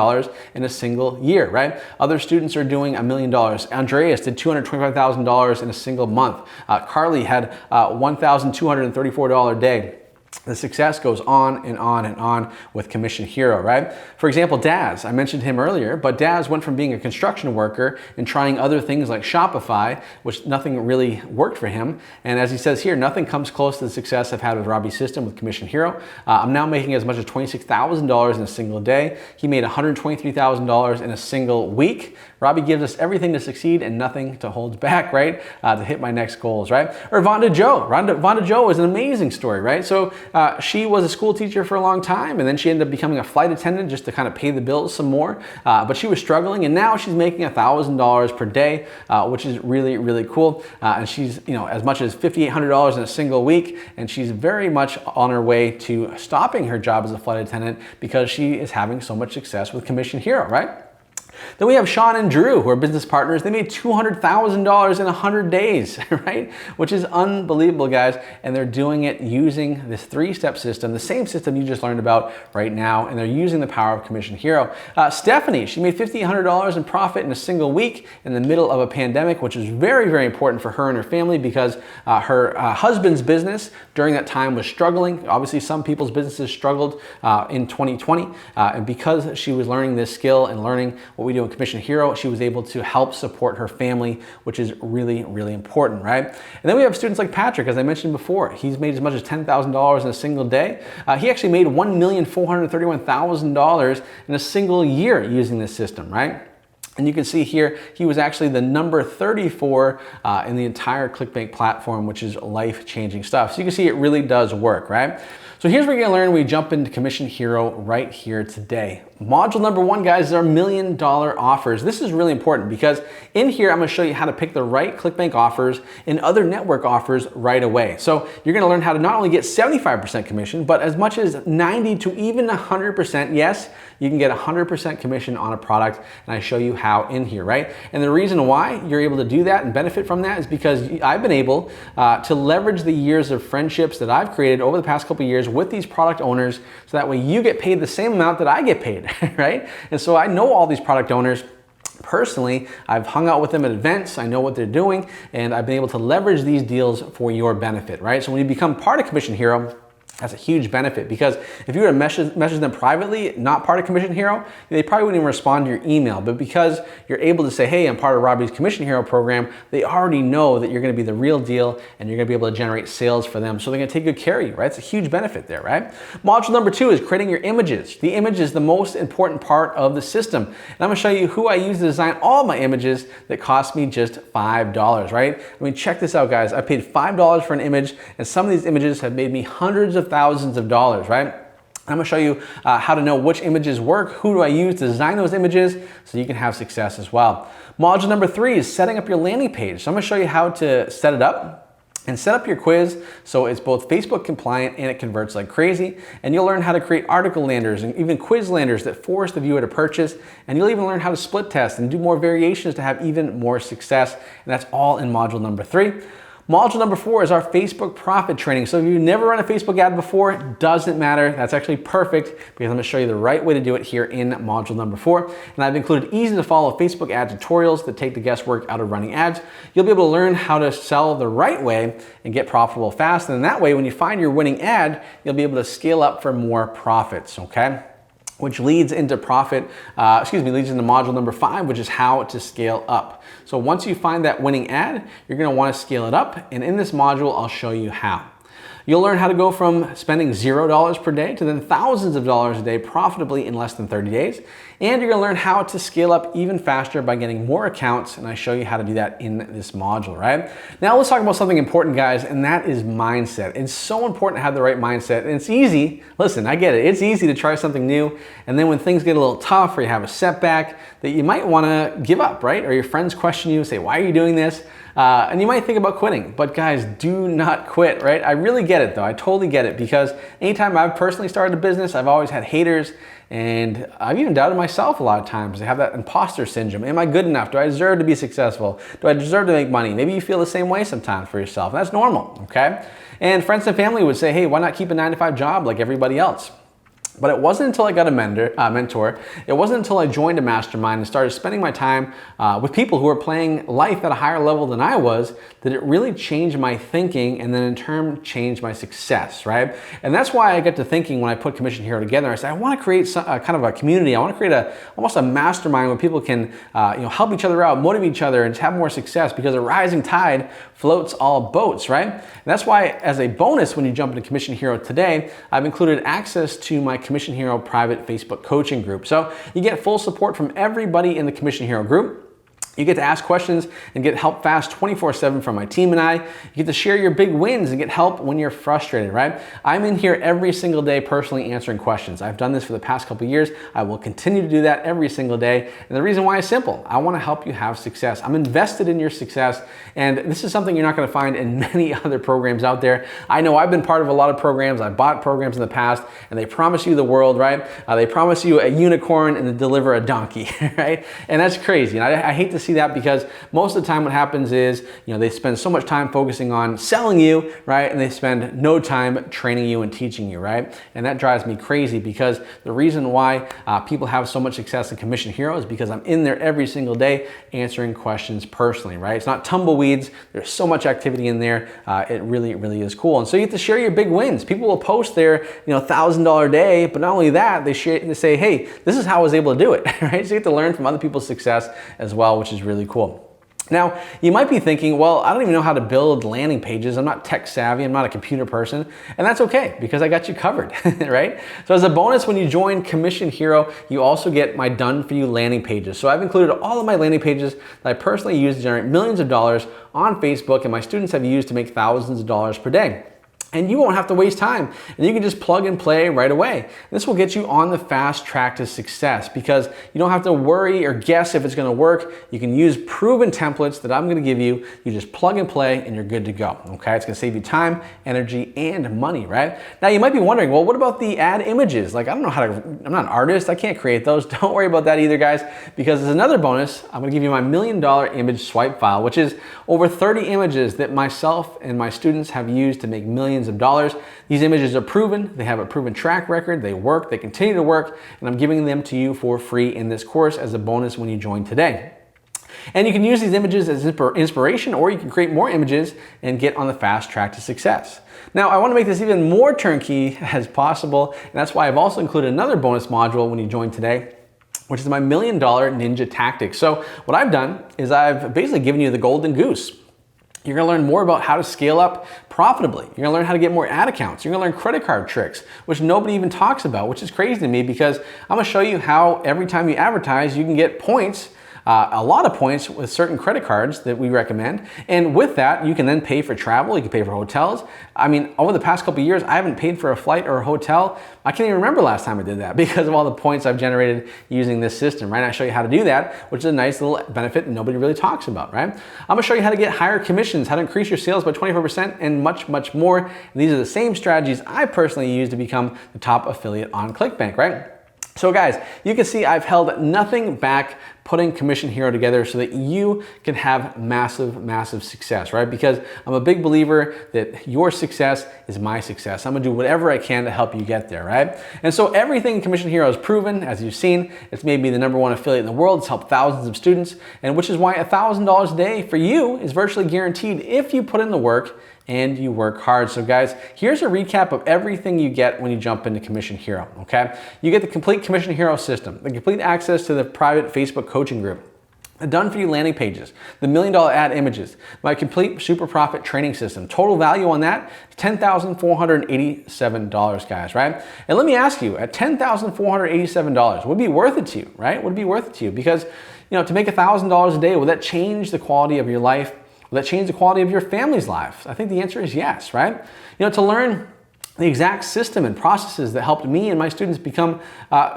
in a single year, right? Other students are doing $1 million. Andreas did $225,000 in a single month. Carly had $1,234 a day. The success goes on and on and on with Commission Hero, right? For example, Daz, I mentioned him earlier, but Daz went from being a construction worker and trying other things like Shopify, which nothing really worked for him. And as he says here, nothing comes close to the success I've had with Robbie's system with Commission Hero. I'm now making as much as $26,000 in a single day. He made $123,000 in a single week. Robbie gives us everything to succeed and nothing to hold back, right? To hit my next goals, right? Or Vonda Joe. Vonda Joe is an amazing story, right? So she was a school teacher for a long time, and then she ended up becoming a flight attendant just to kind of pay the bills some more. But she was struggling, and now she's making $1,000 per day, which is really, really cool. And she's, as much as $5,800 in a single week, and she's very much on her way to stopping her job as a flight attendant because she is having so much success with Commission Hero, right? Then we have Sean and Drew, who are business partners. They made $200,000 in 100 days, right? Which is unbelievable, guys. And they're doing it using this 3-step system, the same system you just learned about right now, and they're using the power of Commission Hero. Stephanie, she made $1,500 in profit in a single week in the middle of a pandemic, which is very, very important for her and her family because her husband's business during that time was struggling. Obviously, some people's businesses struggled in 2020, and because she was learning this skill and learning what we do in Commission Hero, she was able to help support her family, which is really, really important, right? And then we have students like Patrick, as I mentioned before. He's made as much as $10,000 in a single day. He actually made $1,431,000 in a single year using this system, right? And you can see here, he was actually the number 34 in the entire Clickbank platform, which is life-changing stuff. So you can see it really does work, right? So here's what you're gonna learn when we jump into Commission Hero right here today. Module number 1, guys, is our $1 million offers. This is really important because in here, I'm gonna show you how to pick the right Clickbank offers and other network offers right away. So you're gonna learn how to not only get 75% commission, but as much as 90 to even 100%, yes, you can get 100% commission on a product, and I show you how in here, right? And the reason why you're able to do that and benefit from that is because I've been able to leverage the years of friendships that I've created over the past couple of years with these product owners, so that way you get paid the same amount that I get paid, right? And so I know all these product owners personally. I've hung out with them at events, I know what they're doing, and I've been able to leverage these deals for your benefit, right? So when you become part of Commission Hero, that's a huge benefit, because if you were to message them privately, not part of Commission Hero, they probably wouldn't even respond to your email. But because you're able to say, hey, I'm part of Robbie's Commission Hero program, they already know that you're gonna be the real deal and you're gonna be able to generate sales for them. So they're gonna take good care of you, right? It's a huge benefit there, right? Module number 2 is creating your images. The image is the most important part of the system. And I'm gonna show you who I use to design all my images that cost me just $5, right? I mean, check this out, guys. I paid $5 for an image, and some of these images have made me hundreds of thousands of dollars, right? I'm gonna show you how to know which images work, who do I use to design those images, so you can have success as well. Module number 3 is setting up your landing page. So I'm gonna show you how to set it up and set up your quiz so it's both Facebook compliant and it converts like crazy. And you'll learn how to create article landers and even quiz landers that force the viewer to purchase. And you'll even learn how to split test and do more variations to have even more success. And that's all in module number 3. Module number 4 is our Facebook profit training. So if you've never run a Facebook ad before, it doesn't matter. That's actually perfect, because I'm gonna show you the right way to do it here in module number 4. And I've included easy to follow Facebook ad tutorials that take the guesswork out of running ads. You'll be able to learn how to sell the right way and get profitable fast. And that way, when you find your winning ad, you'll be able to scale up for more profits, okay? Which leads into leads into module number 5, which is how to scale up. So once you find that winning ad, you're gonna wanna scale it up. And in this module, I'll show you how. You'll learn how to go from spending $0 per day to then thousands of dollars a day profitably in less than 30 days. And you're gonna learn how to scale up even faster by getting more accounts, and I show you how to do that in this module, right? Now let's talk about something important, guys, and that is mindset. It's so important to have the right mindset, and it's easy, listen, I get it, it's easy to try something new, and then when things get a little tough or you have a setback, that you might wanna give up, right? Or your friends question you, say, why are you doing this? And you might think about quitting, but guys, do not quit, right? I really get it though, I totally get it, because anytime I've personally started a business, I've always had haters, and I've even doubted myself a lot of times. I have that imposter syndrome. Am I good enough? Do I deserve to be successful? Do I deserve to make money? Maybe you feel the same way sometimes for yourself, and that's normal, okay? And friends and family would say, hey, why not keep a 9-to-5 job like everybody else? But it wasn't until I got a mentor, it wasn't until I joined a mastermind and started spending my time with people who were playing life at a higher level than I was, that it really changed my thinking, and then in turn changed my success, right? And that's why I got to thinking when I put Commission Hero together, I said, I want to create kind of a community. I want to create almost a mastermind where people can help each other out, motivate each other, and have more success, because a rising tide floats all boats, right? And that's why, as a bonus, when you jump into Commission Hero today, I've included access to my Commission Hero private Facebook coaching group. So you get full support from everybody in the Commission Hero group. You get to ask questions and get help fast 24/7 from my team and I. You get to share your big wins and get help when you're frustrated, right? I'm in here every single day personally answering questions. I've done this for the past couple of years. I will continue to do that every single day. And the reason why is simple. I want to help you have success. I'm invested in your success. And this is something you're not going to find in many other programs out there. I know I've been part of a lot of programs. I bought programs in the past and they promise you the world, right? They promise you a unicorn and they deliver a donkey, right? And that's crazy. And I hate to see that because most of the time what happens is, they spend so much time focusing on selling you, right? And they spend no time training you and teaching you, right? And that drives me crazy because the reason why people have so much success in Commission Hero is because I'm in there every single day answering questions personally, right? It's not tumbleweeds. There's so much activity in there. It really, really is cool. And so you get to share your big wins. People will post their, $1,000 day, but not only that, they say, hey, this is how I was able to do it, right? So you get to learn from other people's success as well, which is really cool. Now, you might be thinking, well, I don't even know how to build landing pages. I'm not tech savvy. I'm not a computer person. And that's okay because I got you covered, right? So as a bonus, when you join Commission Hero, you also get my done for you landing pages. So I've included all of my landing pages that I personally use to generate millions of dollars on Facebook and my students have used to make thousands of dollars per day. And you won't have to waste time and you can just plug and play right away. This will get you on the fast track to success because you don't have to worry or guess if it's gonna work. You can use proven templates that I'm gonna give you. You just plug and play and you're good to go, okay? It's gonna save you time, energy, and money, right? Now you might be wondering, well, what about the ad images? Like, I'm not an artist, I can't create those. Don't worry about that either, guys, because as another bonus, I'm gonna give you my $1 million image swipe file, which is over 30 images that myself and my students have used to make millions of dollars. These images are proven, they have a proven track record, they work, they continue to work, and I'm giving them to you for free in this course as a bonus when you join today. And you can use these images as inspiration or you can create more images and get on the fast track to success. Now, I want to make this even more turnkey as possible, and that's why I've also included another bonus module when you join today, which is my $1 million Ninja Tactics. So what I've done is I've basically given you the golden goose. You're gonna learn more about how to scale up profitably. You're gonna learn how to get more ad accounts. You're gonna learn credit card tricks, which nobody even talks about, which is crazy to me because I'm gonna show you how every time you advertise, you can get points, a lot of points with certain credit cards that we recommend. And with that, you can then pay for travel, you can pay for hotels. I mean, over the past couple of years, I haven't paid for a flight or a hotel. I can't even remember last time I did that because of all the points I've generated using this system, right? I show you how to do that, which is a nice little benefit and nobody really talks about, right? I'm gonna show you how to get higher commissions, how to increase your sales by 24% and much, much more. And these are the same strategies I personally use to become the top affiliate on Clickbank, right? So guys, you can see I've held nothing back putting Commission Hero together so that you can have massive, massive success, right? Because I'm a big believer that your success is my success. I'm gonna do whatever I can to help you get there, right? And so everything in Commission Hero is proven, as you've seen. It's made me the #1 affiliate in the world. It's helped thousands of students, and which is why $1,000 a day for you is virtually guaranteed if you put in the work and you work hard. So guys, here's a recap of everything you get when you jump into Commission Hero, okay? You get the complete Commission Hero system, the complete access to the private Facebook coaching group, the done for you landing pages, the $1 million ad images, my complete super profit training system. Total value on that, $10,487, guys, right? And let me ask you, at $10,487, would it be worth it to you, right? Would it be worth it to you? Because, to make $1,000 a day, will that change the quality of your life? Will that change the quality of your family's life? I think the answer is yes, right? To learn the exact system and processes that helped me and my students become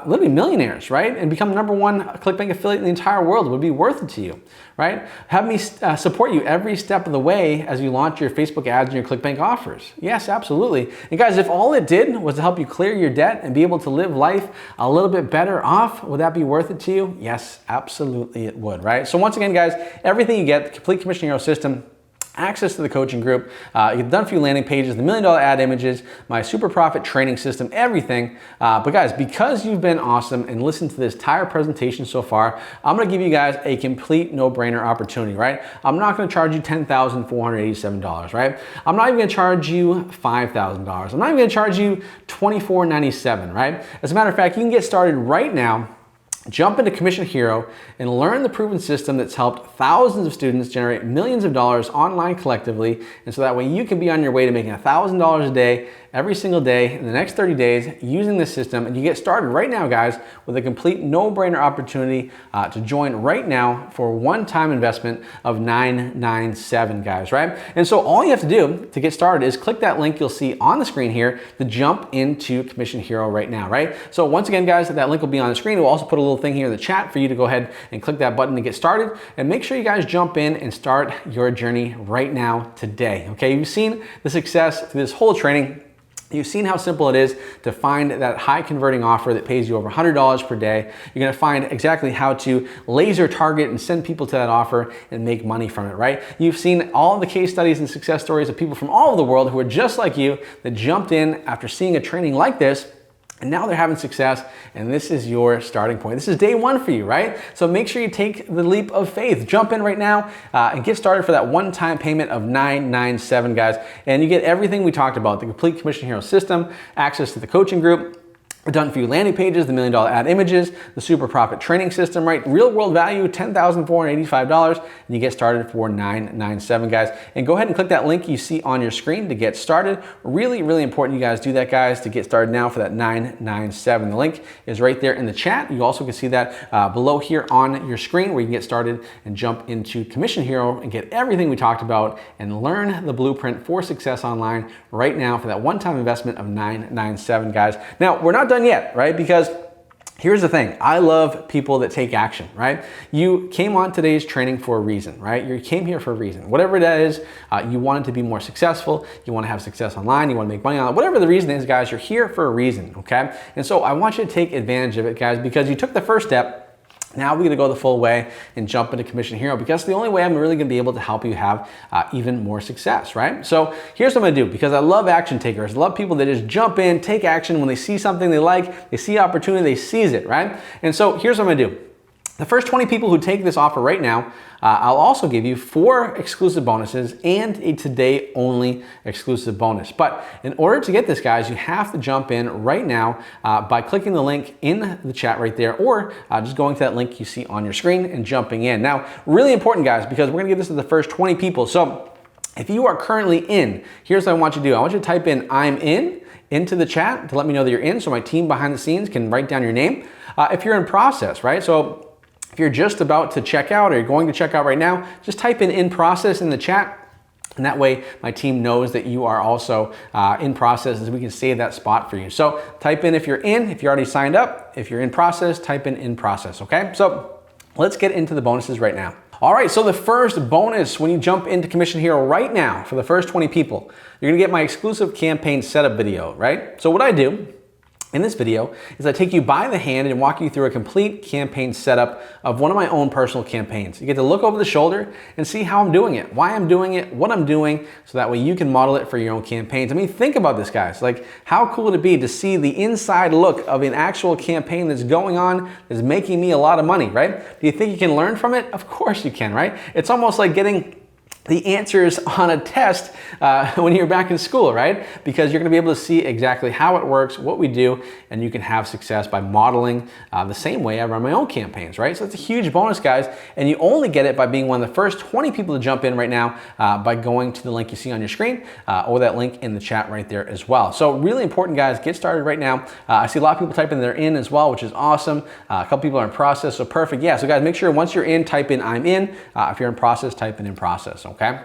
literally millionaires, right? And become #1 Clickbank affiliate in the entire world would be worth it to you, right? Have me support you every step of the way as you launch your Facebook ads and your Clickbank offers. Yes, absolutely. And guys, if all it did was to help you clear your debt and be able to live life a little bit better off, would that be worth it to you? Yes, absolutely it would, right? So once again, guys, everything you get, the complete Commission Hero system, access to the coaching group, you get done for you landing pages, the $1 million ad images, my super profit training system, everything. But guys, because you've been awesome and listened to this entire presentation so far, I'm gonna give you guys a complete no-brainer opportunity, right? I'm not gonna charge you $10,487, right? I'm not even gonna charge you $5,000. I'm not even gonna charge you $24.97, right? As a matter of fact, you can get started right now. Jump into Commission Hero and learn the proven system that's helped thousands of students generate millions of dollars online collectively. And so that way you can be on your way to making $1,000 a day every single day in the next 30 days using this system, and you get started right now, guys, with a complete no-brainer opportunity to join right now for a one-time investment of $997, guys, right? And so all you have to do to get started is click that link you'll see on the screen here to jump into Commission Hero right now, right? So once again, guys, that link will be on the screen. We'll also put a little thing here in the chat for you to go ahead and click that button to get started, and make sure you guys jump in and start your journey right now today, okay? You've seen the success through this whole training. You've seen how simple it is to find that high converting offer that pays you over $100 per day. You're gonna find exactly how to laser target and send people to that offer and make money from it, right? You've seen all the case studies and success stories of people from all over the world who are just like you that jumped in after seeing a training like this, and now they're having success, and this is your starting point. This is day one for you, right? So make sure you take the leap of faith. Jump in right now and get started for that one-time payment of $997, guys. And you get everything we talked about, the complete Commission Hero system, access to the coaching group, done for you landing pages, the $1 Million ad images, the super profit training system, right? Real world value, $10,485, and you get started for $997, guys. And go ahead and click that link you see on your screen to get started. Really, really important you guys do that, guys, to get started now for that $997. The link is right there in the chat. You also can see that below here on your screen where you can get started and jump into Commission Hero and get everything we talked about and learn the blueprint for success online right now for that one-time investment of $997, guys. Now, we're not done yet, right? Because here's the thing. I love people that take action, right? You came on today's training for a reason, right? You came here for a reason. Whatever that is, you wanted to be more successful. You want to have success online. You want to make money on it. Whatever the reason is, guys, you're here for a reason, okay? And so I want you to take advantage of it, guys, because you took the first step. Now we're gonna go the full way and jump into Commission Hero, because it's the only way I'm really gonna be able to help you have even more success, right? So here's what I'm gonna do, because I love action takers. I love people that just jump in, take action when they see something they like, they see opportunity, they seize it, right? And so here's what I'm gonna do. The first 20 people who take this offer right now, I'll also give you 4 exclusive bonuses and a today only exclusive bonus. But in order to get this, guys, you have to jump in right now by clicking the link in the chat right there, or just going to that link you see on your screen and jumping in. Now, really important, guys, because we're gonna give this to the first 20 people. So if you are currently in, here's what I want you to do. I want you to type in "I'm in" into the chat to let me know that you're in, so my team behind the scenes can write down your name. If you're in process, right? So if you're just about to check out or you're going to check out right now, just type in process in the chat. And that way my team knows that you are also in process, as we can save that spot for you. So type in if you're in, if you're already signed up. If you're in process, type in process, okay? So let's get into the bonuses right now. All right, so the first bonus when you jump into Commission Hero right now for the first 20 people, you're gonna get my exclusive campaign setup video, right? So what I do in this video is I take you by the hand and walk you through a complete campaign setup of one of my own personal campaigns. You get to look over the shoulder and see how I'm doing it, why I'm doing it, what I'm doing, so that way you can model it for your own campaigns. I mean, think about this, guys. Like, how cool would it be to see the inside look of an actual campaign that's going on, that's making me a lot of money, right? Do you think you can learn from it? Of course you can, right? It's almost like getting the answers on a test when you're back in school, right? Because you're gonna be able to see exactly how it works, what we do, and you can have success by modeling the same way I run my own campaigns, right? So it's a huge bonus, guys, and you only get it by being one of the first 20 people to jump in right now by going to the link you see on your screen or that link in the chat right there as well. So really important, guys, get started right now. I see a lot of people typing they're in as well, which is awesome. A couple people are in process, so perfect. Yeah, so guys, make sure once you're in, type in "I'm in." If you're in process, type in process. Okay.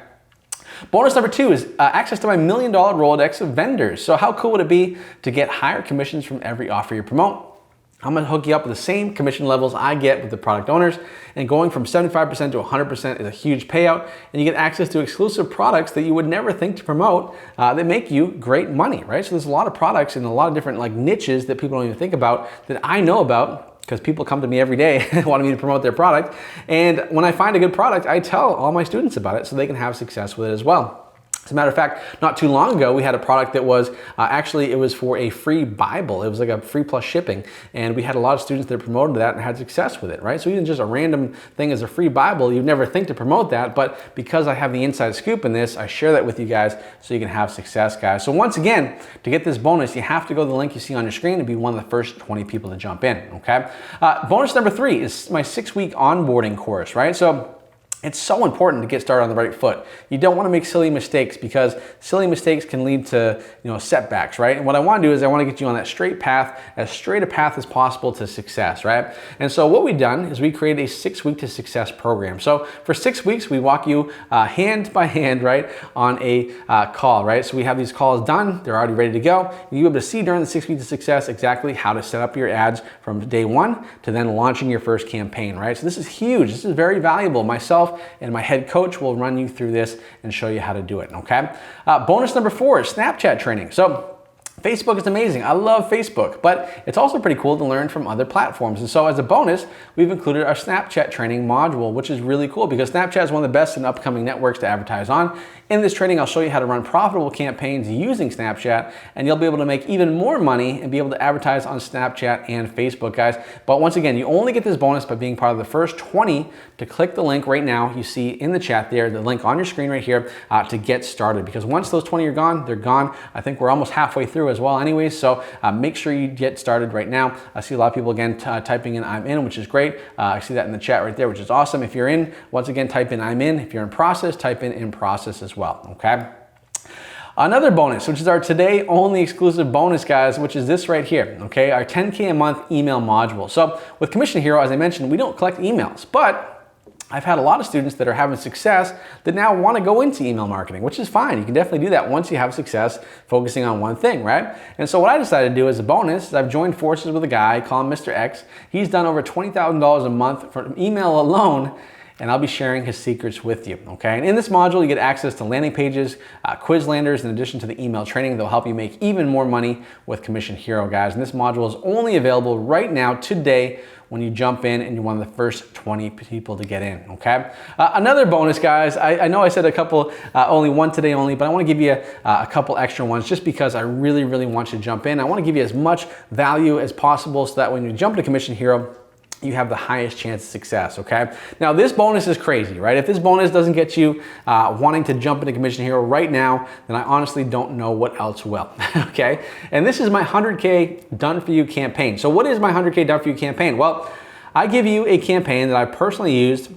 Bonus number 2 is access to my $1 Million Rolodex of vendors. So how cool would it be to get higher commissions from every offer you promote? I'm gonna hook you up with the same commission levels I get with the product owners, and going from 75% to 100% is a huge payout, and you get access to exclusive products that you would never think to promote that make you great money, right? So there's a lot of products and a lot of different like niches that people don't even think about that I know about, because people come to me every day wanting me to promote their product. And when I find a good product, I tell all my students about it so they can have success with it as well. As a matter of fact, not too long ago, we had a product that was, actually it was for a free Bible. It was like a free plus shipping. And we had a lot of students that promoted that and had success with it, right? So even just a random thing as a free Bible, you'd never think to promote that, but because I have the inside scoop in this, I share that with you guys so you can have success, guys. So once again, to get this bonus, you have to go to the link you see on your screen and be one of the first 20 people to jump in, okay? Bonus number 3 is my 6-week onboarding course, right? So it's so important to get started on the right foot. You don't want to make silly mistakes because silly mistakes can lead to, setbacks, right? And what I want to do is I want to get you on that straight path, as straight a path as possible to success, right? And so what we've done is we created a 6-week to success program. So for 6 weeks, we walk you hand by hand, right, on a call, right? So we have these calls done. They're already ready to go. You'll be able to see during the 6 weeks to success exactly how to set up your ads from day one to then launching your first campaign, right? So this is huge. This is very valuable. Myself and my head coach will run you through this and show you how to do it, okay? Bonus number 4 is Snapchat training. So Facebook is amazing. I love Facebook, but it's also pretty cool to learn from other platforms. And so as a bonus, we've included our Snapchat training module, which is really cool because Snapchat is one of the best and upcoming networks to advertise on. In this training, I'll show you how to run profitable campaigns using Snapchat, and you'll be able to make even more money and be able to advertise on Snapchat and Facebook, guys. But once again, you only get this bonus by being part of the first 20 to click the link right now. You see in the chat there, the link on your screen right here to get started. Because once those 20 are gone, they're gone. I think we're almost halfway through as well anyways, so make sure you get started right now. I see a lot of people again typing in I'm in, which is great. I see that in the chat right there, which is awesome. If you're in, once again, type in I'm in. If you're in process, type in process as well, okay? Another bonus, which is our today only exclusive bonus, guys, which is this right here, okay? Our 10K a month email module. So with Commission Hero, as I mentioned, we don't collect emails, but I've had a lot of students that are having success that now want to go into email marketing, which is fine. You can definitely do that once you have success focusing on one thing, right? And so what I decided to do as a bonus is I've joined forces with a guy, I call him Mr. X. He's done over $20,000 a month from email alone, and I'll be sharing his secrets with you, okay? And in this module, you get access to landing pages, quiz landers, in addition to the email training that'll help you make even more money with Commission Hero, guys. And this module is only available right now, today, when you jump in and you're one of the first 20 people to get in, okay? Another bonus, guys, I know I said a couple, only one today only, but I wanna give you a couple extra ones just because I really, really want you to jump in. I wanna give you as much value as possible so that when you jump into Commission Hero, you have the highest chance of success, okay? Now this bonus is crazy, right? If this bonus doesn't get you wanting to jump into Commission Hero right now, then I honestly don't know what else will, okay? And this is my 100K done for you campaign. So what is my 100K done for you campaign? Well, I give you a campaign that I personally used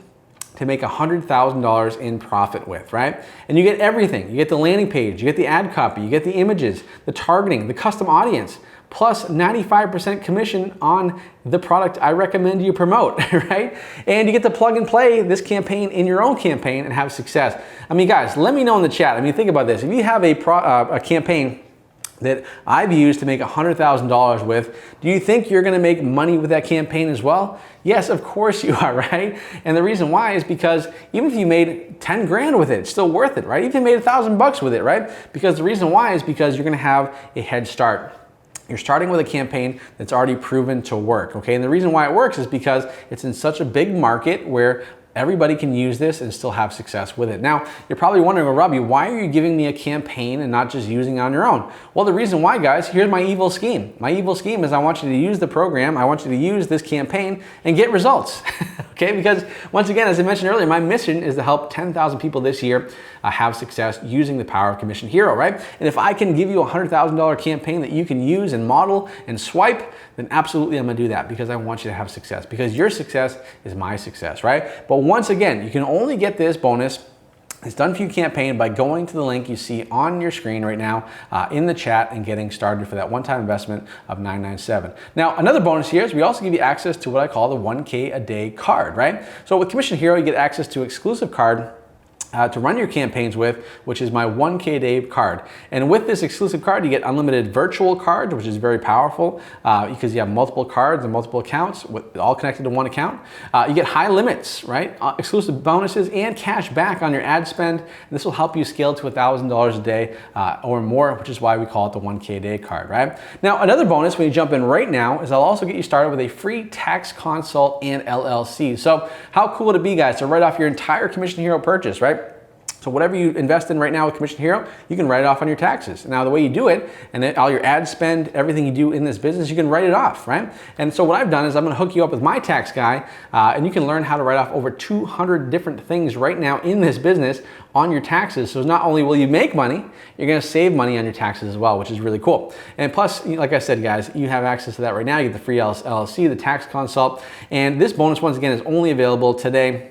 to make $100,000 in profit with, right? And you get everything. You get the landing page, you get the ad copy, you get the images, the targeting, the custom audience, plus 95% commission on the product I recommend you promote, right? And you get to plug and play this campaign in your own campaign and have success. I mean, guys, let me know in the chat. I mean, think about this. If you have a campaign that I've used to make $100,000 with, do you think you're gonna make money with that campaign as well? Yes, of course you are, right? And the reason why is because even if you made 10 grand with it, it's still worth it, right? Even if you made $1,000 with it, right? Because the reason why is because you're gonna have a head start. You're starting with a campaign that's already proven to work, okay? And the reason why it works is because it's in such a big market where everybody can use this and still have success with it. Now, you're probably wondering, well, Robbie, why are you giving me a campaign and not just using it on your own? Well, the reason why, guys, here's my evil scheme. My evil scheme is I want you to use the program, I want you to use this campaign and get results, okay? Because once again, as I mentioned earlier, my mission is to help 10,000 people this year have success using the power of Commission Hero, right? And if I can give you a $100,000 campaign that you can use and model and swipe, then absolutely I'm gonna do that because I want you to have success, because your success is my success, right? But once again, you can only get this bonus, it's done for you campaign, by going to the link you see on your screen right now in the chat and getting started for that one-time investment of $997. Now, another bonus here is we also give you access to what I call the 1K a day card, right? So with Commission Hero, you get access to exclusive card to run your campaigns with, which is my 1K day card. And with this exclusive card, you get unlimited virtual cards, which is very powerful because you have multiple cards and multiple accounts, all connected to one account. You get high limits, right? Exclusive bonuses and cash back on your ad spend. And this will help you scale to $1,000 a day or more, which is why we call it the 1K day card, right? Now, another bonus when you jump in right now is I'll also get you started with a free tax consult and LLC. So how cool would it be, guys, to write off your entire Commission Hero purchase, right? So whatever you invest in right now with Commission Hero, you can write it off on your taxes. Now the way you do it, and then all your ad spend, everything you do in this business, you can write it off, right? And so what I've done is I'm gonna hook you up with my tax guy, and you can learn how to write off over 200 different things right now in this business on your taxes. So not only will you make money, you're gonna save money on your taxes as well, which is really cool. And plus, like I said, guys, you have access to that right now. You get the free LLC, the tax consult, and this bonus, once again, is only available today.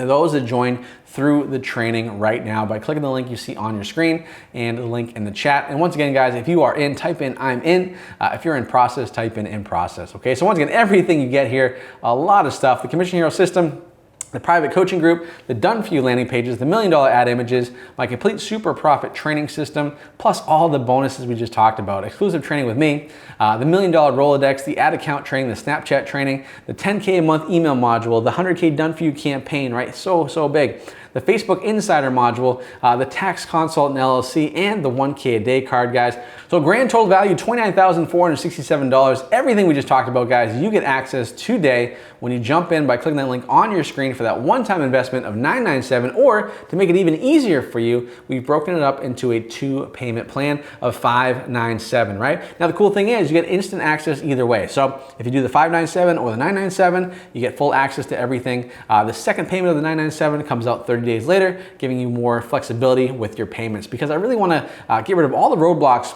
those that join through the training right now by clicking the link you see on your screen and the link in the chat. And once again, guys, if you are in, type in I'm in. If you're in process, type in process. Okay, so once again, everything you get here, a lot of stuff. The Commission Hero system, the private coaching group, the done for you landing pages, the $1 Million ad images, my complete super profit training system, plus all the bonuses we just talked about. Exclusive training with me, the $1 Million Rolodex, the ad account training, the Snapchat training, the 10K a month email module, the 100K done for you campaign, right? So big. The Facebook Insider module, the Tax Consultant LLC, and the 1K a day card, guys. So grand total value, $29,467. Everything we just talked about, guys, you get access today when you jump in by clicking that link on your screen for that one-time investment of $997, or to make it even easier for you, we've broken it up into a 2-payment plan of $597, right? Now, the cool thing is you get instant access either way. So if you do the $597 or the $997, you get full access to everything. The second payment of the $997 comes out 30 days later, giving you more flexibility with your payments, because I really want to get rid of all the roadblocks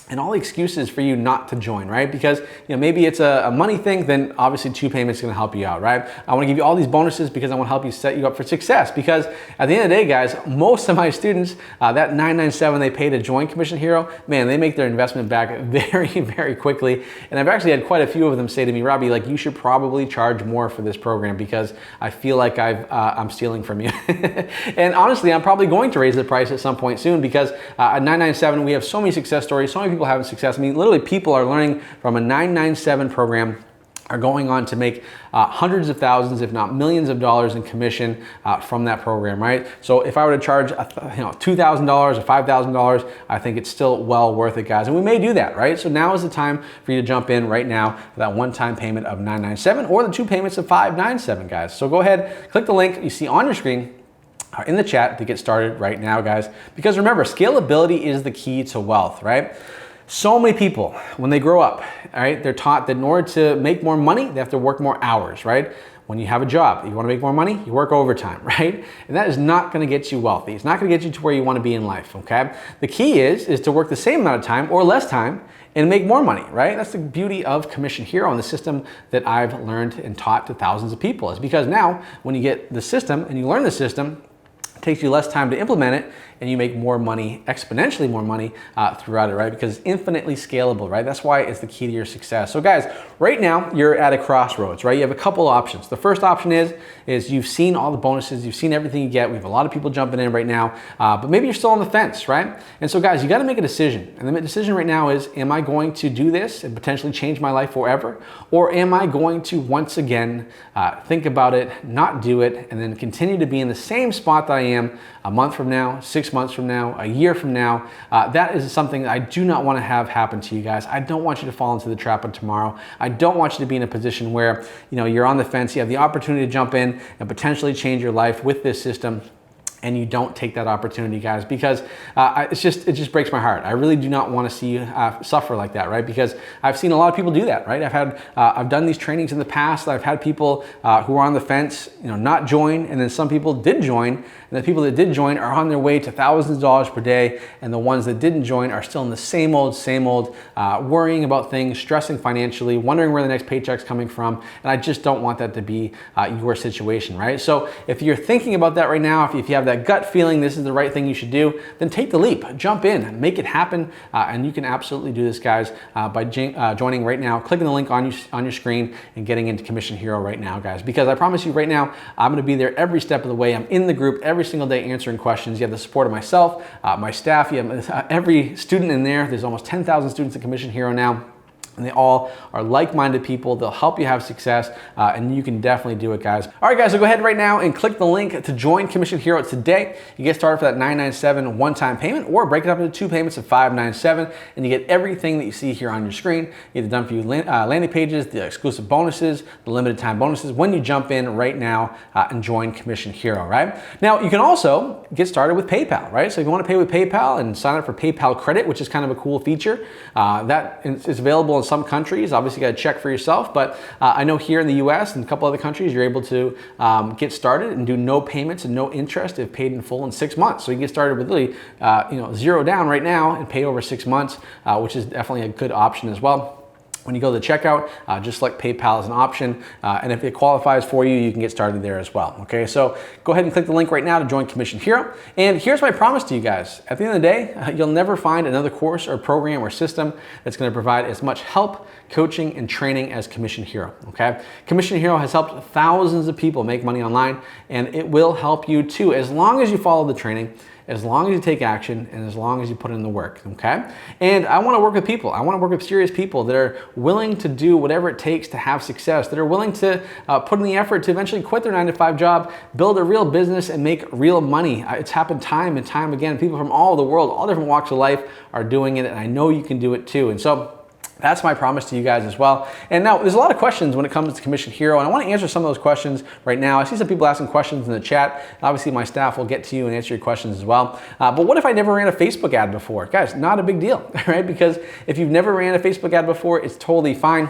and all the excuses for you not to join, right? Because maybe it's a money thing, then obviously 2 payments is gonna help you out, right? I wanna give you all these bonuses because I wanna help you set you up for success, because at the end of the day, guys, most of my students, that $997 they pay to join Commission Hero, man, they make their investment back very, very quickly. And I've actually had quite a few of them say to me, Robbie, like, you should probably charge more for this program because I feel like I'm stealing from you. And honestly, I'm probably going to raise the price at some point soon, because at $997, we have so many success stories, so many people having success. I mean, literally people are learning from a $997 program, are going on to make hundreds of thousands, if not millions of dollars in commission from that program, right? So if I were to charge $2,000 or $5,000, I think it's still well worth it, guys. And we may do that, right? So now is the time for you to jump in right now for that one-time payment of $997 or the 2 payments of $597, guys. So go ahead, click the link you see on your screen in the chat to get started right now, guys. Because remember, scalability is the key to wealth, right? So many people, when they grow up, right, they're taught that in order to make more money, they have to work more hours, right? When you have a job, you want to make more money, you work overtime, right? And that is not going to get you wealthy. It's not going to get you to where you want to be in life, okay? The key is to work the same amount of time or less time and make more money, right? That's the beauty of Commission Hero and the system that I've learned and taught to thousands of people, is because now when you get the system and you learn the system, it takes you less time to implement it, and you make more money, exponentially more money throughout it, right? Because it's infinitely scalable, right? That's why it's the key to your success. So guys, right now you're at a crossroads, right? You have a couple options. The first option is you've seen all the bonuses, you've seen everything you get. We have a lot of people jumping in right now, but maybe you're still on the fence, right? And so guys, you got to make a decision. And the decision right now is, am I going to do this and potentially change my life forever? Or am I going to once again think about it, not do it, and then continue to be in the same spot that I am a month from now, 6 months from now, a year from now? That is something that I do not want to have happen to you guys. I don't want you to fall into the trap of tomorrow. I don't want you to be in a position where you're on the fence, you have the opportunity to jump in and potentially change your life with this system, and you don't take that opportunity, guys, because it just breaks my heart. I really do not want to see you suffer like that, right? Because I've seen a lot of people do that, right? I've done these trainings in the past. I've had people who are on the fence, not join, and then some people did join, and the people that did join are on their way to thousands of dollars per day, and the ones that didn't join are still in the same old, worrying about things, stressing financially, wondering where the next paycheck's coming from, and I just don't want that to be your situation, right? So if you're thinking about that right now, if you have that gut feeling this is the right thing you should do, then take the leap, jump in, make it happen, and you can absolutely do this, guys, by joining right now, clicking the link on your screen and getting into Commission Hero right now, guys, because I promise you right now, I'm going to be there every step of the way. I'm in the group every single day answering questions. You have the support of myself, my staff, you have every student in there. There's almost 10,000 students in Commission Hero now. And they all are like-minded people. They'll help you have success, and you can definitely do it, guys. All right, guys, so go ahead right now and click the link to join Commission Hero today. You get started for that $997 one-time payment, or break it up into 2 payments of $597, and you get everything that you see here on your screen. You get the done for you landing pages, the exclusive bonuses, the limited time bonuses when you jump in right now and join Commission Hero, right? Now, you can also get started with PayPal, right? So if you want to pay with PayPal and sign up for PayPal credit, which is kind of a cool feature, that is available in some countries. Obviously, you got to check for yourself, but I know here in the US and a couple other countries, you're able to get started and do no payments and no interest if paid in full in 6 months. So you get started with really, $0 down right now and pay over 6 months, which is definitely a good option as well. When you go to the checkout, just select PayPal as an option, and if it qualifies for you, you can get started there as well, okay? So go ahead and click the link right now to join Commission Hero, and here's my promise to you guys. At the end of the day, you'll never find another course or program or system that's gonna provide as much help, coaching, and training as Commission Hero, okay? Commission Hero has helped thousands of people make money online, and it will help you too, as long as you follow the training, as long as you take action, and as long as you put in the work, okay? And I wanna work with people. I wanna work with serious people that are willing to do whatever it takes to have success, that are willing to put in the effort to eventually quit their 9-to-5 job, build a real business, and make real money. It's happened time and time again. People from all over the world, all different walks of life are doing it, and I know you can do it too. And so, that's my promise to you guys as well. And now there's a lot of questions when it comes to Commission Hero, and I want to answer some of those questions right now. I see some people asking questions in the chat. Obviously, my staff will get to you and answer your questions as well. But what if I never ran a Facebook ad before? Guys, not a big deal, right? Because if you've never ran a Facebook ad before, it's totally fine,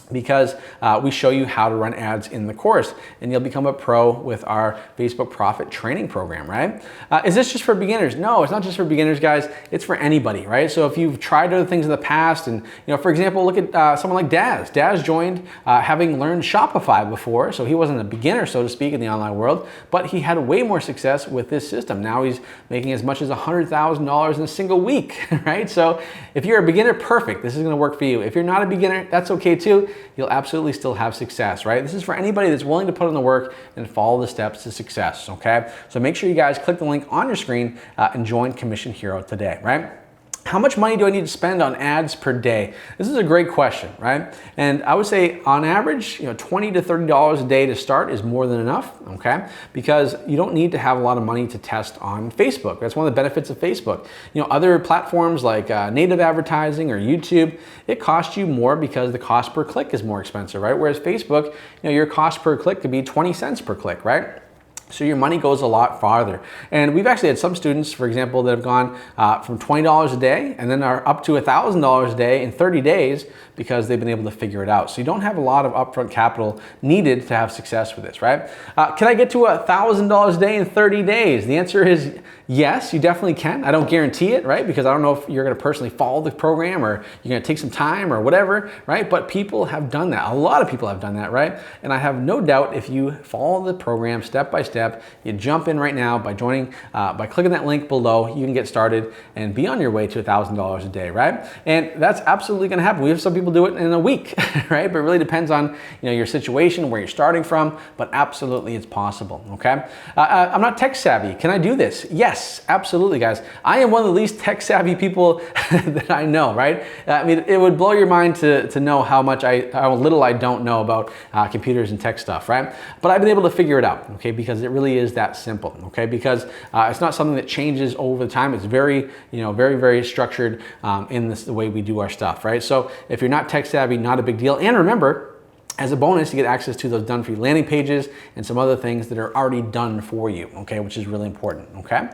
because we show you how to run ads in the course, and you'll become a pro with our Facebook Profit Training Program, right? Is this just for beginners? No, it's not just for beginners, guys. It's for anybody, right? So if you've tried other things in the past, and for example, look at someone like Daz. Daz joined having learned Shopify before, so he wasn't a beginner, so to speak, in the online world, but he had way more success with this system. Now he's making as much as $100,000 in a single week, right? So if you're a beginner, perfect. This is gonna work for you. If you're not a beginner, that's okay too. You'll absolutely still have success, right? This is for anybody that's willing to put in the work and follow the steps to success, okay? So make sure you guys click the link on your screen and join Commission Hero today, right? How much money do I need to spend on ads per day? This is a great question, right? And I would say on average, $20 to $30 a day to start is more than enough, okay? Because you don't need to have a lot of money to test on Facebook. That's one of the benefits of Facebook. Other platforms like native advertising or YouTube, it costs you more because the cost per click is more expensive, right? Whereas Facebook, your cost per click could be 20 cents per click, right? So your money goes a lot farther. And we've actually had some students, for example, that have gone from $20 a day and then are up to $1,000 a day in 30 days because they've been able to figure it out. So you don't have a lot of upfront capital needed to have success with this, right? Can I get to $1,000 a day in 30 days? The answer is yes, you definitely can. I don't guarantee it, right? Because I don't know if you're gonna personally follow the program or you're gonna take some time or whatever, right? But people have done that. A lot of people have done that, right? And I have no doubt if you follow the program step by step, you jump in right now by joining, by clicking that link below, you can get started and be on your way to $1,000 a day, right? And that's absolutely gonna happen. We have some people do it in a week, right? But it really depends on your situation, where you're starting from, but absolutely it's possible, okay? I'm not tech savvy. Can I do this? Yes, absolutely, guys. I am one of the least tech savvy people that I know, right? I mean, it would blow your mind to know how little I don't know about computers and tech stuff, right? But I've been able to figure it out, okay? Because it really is that simple, okay? Because it's not something that changes over the time. It's very, very structured in the way we do our stuff, right? So if you're not tech savvy, not a big deal. And remember, as a bonus, you get access to those done for you landing pages and some other things that are already done for you, okay, which is really important, okay?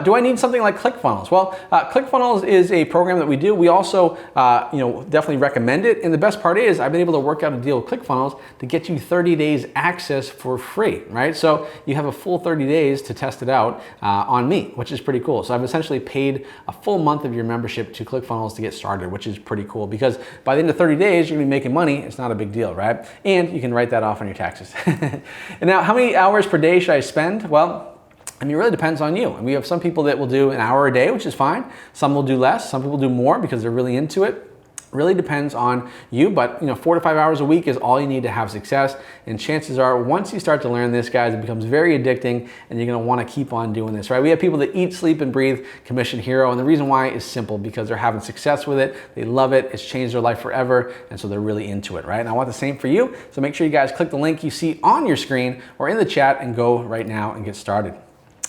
Do I need something like ClickFunnels? Well, ClickFunnels is a program that we do. We also, definitely recommend it. And the best part is I've been able to work out a deal with ClickFunnels to get you 30 days access for free, right? So you have a full 30 days to test it out on me, which is pretty cool. So I've essentially paid a full month of your membership to ClickFunnels to get started, which is pretty cool because by the end of 30 days, you're gonna be making money. It's not a big deal, right? And you can write that off on your taxes. And now, how many hours per day should I spend? Well, I mean, it really depends on you. And we have some people that will do an hour a day, which is fine. Some will do less. Some people do more because they're really into it. Really depends on you, but 4 to 5 hours a week is all you need to have success. And chances are, once you start to learn this, guys, it becomes very addicting and you're gonna wanna keep on doing this, right? We have people that eat, sleep, and breathe Commission Hero, and the reason why is simple, because they're having success with it, they love it, it's changed their life forever, and so they're really into it, right? And I want the same for you, so make sure you guys click the link you see on your screen or in the chat and go right now and get started.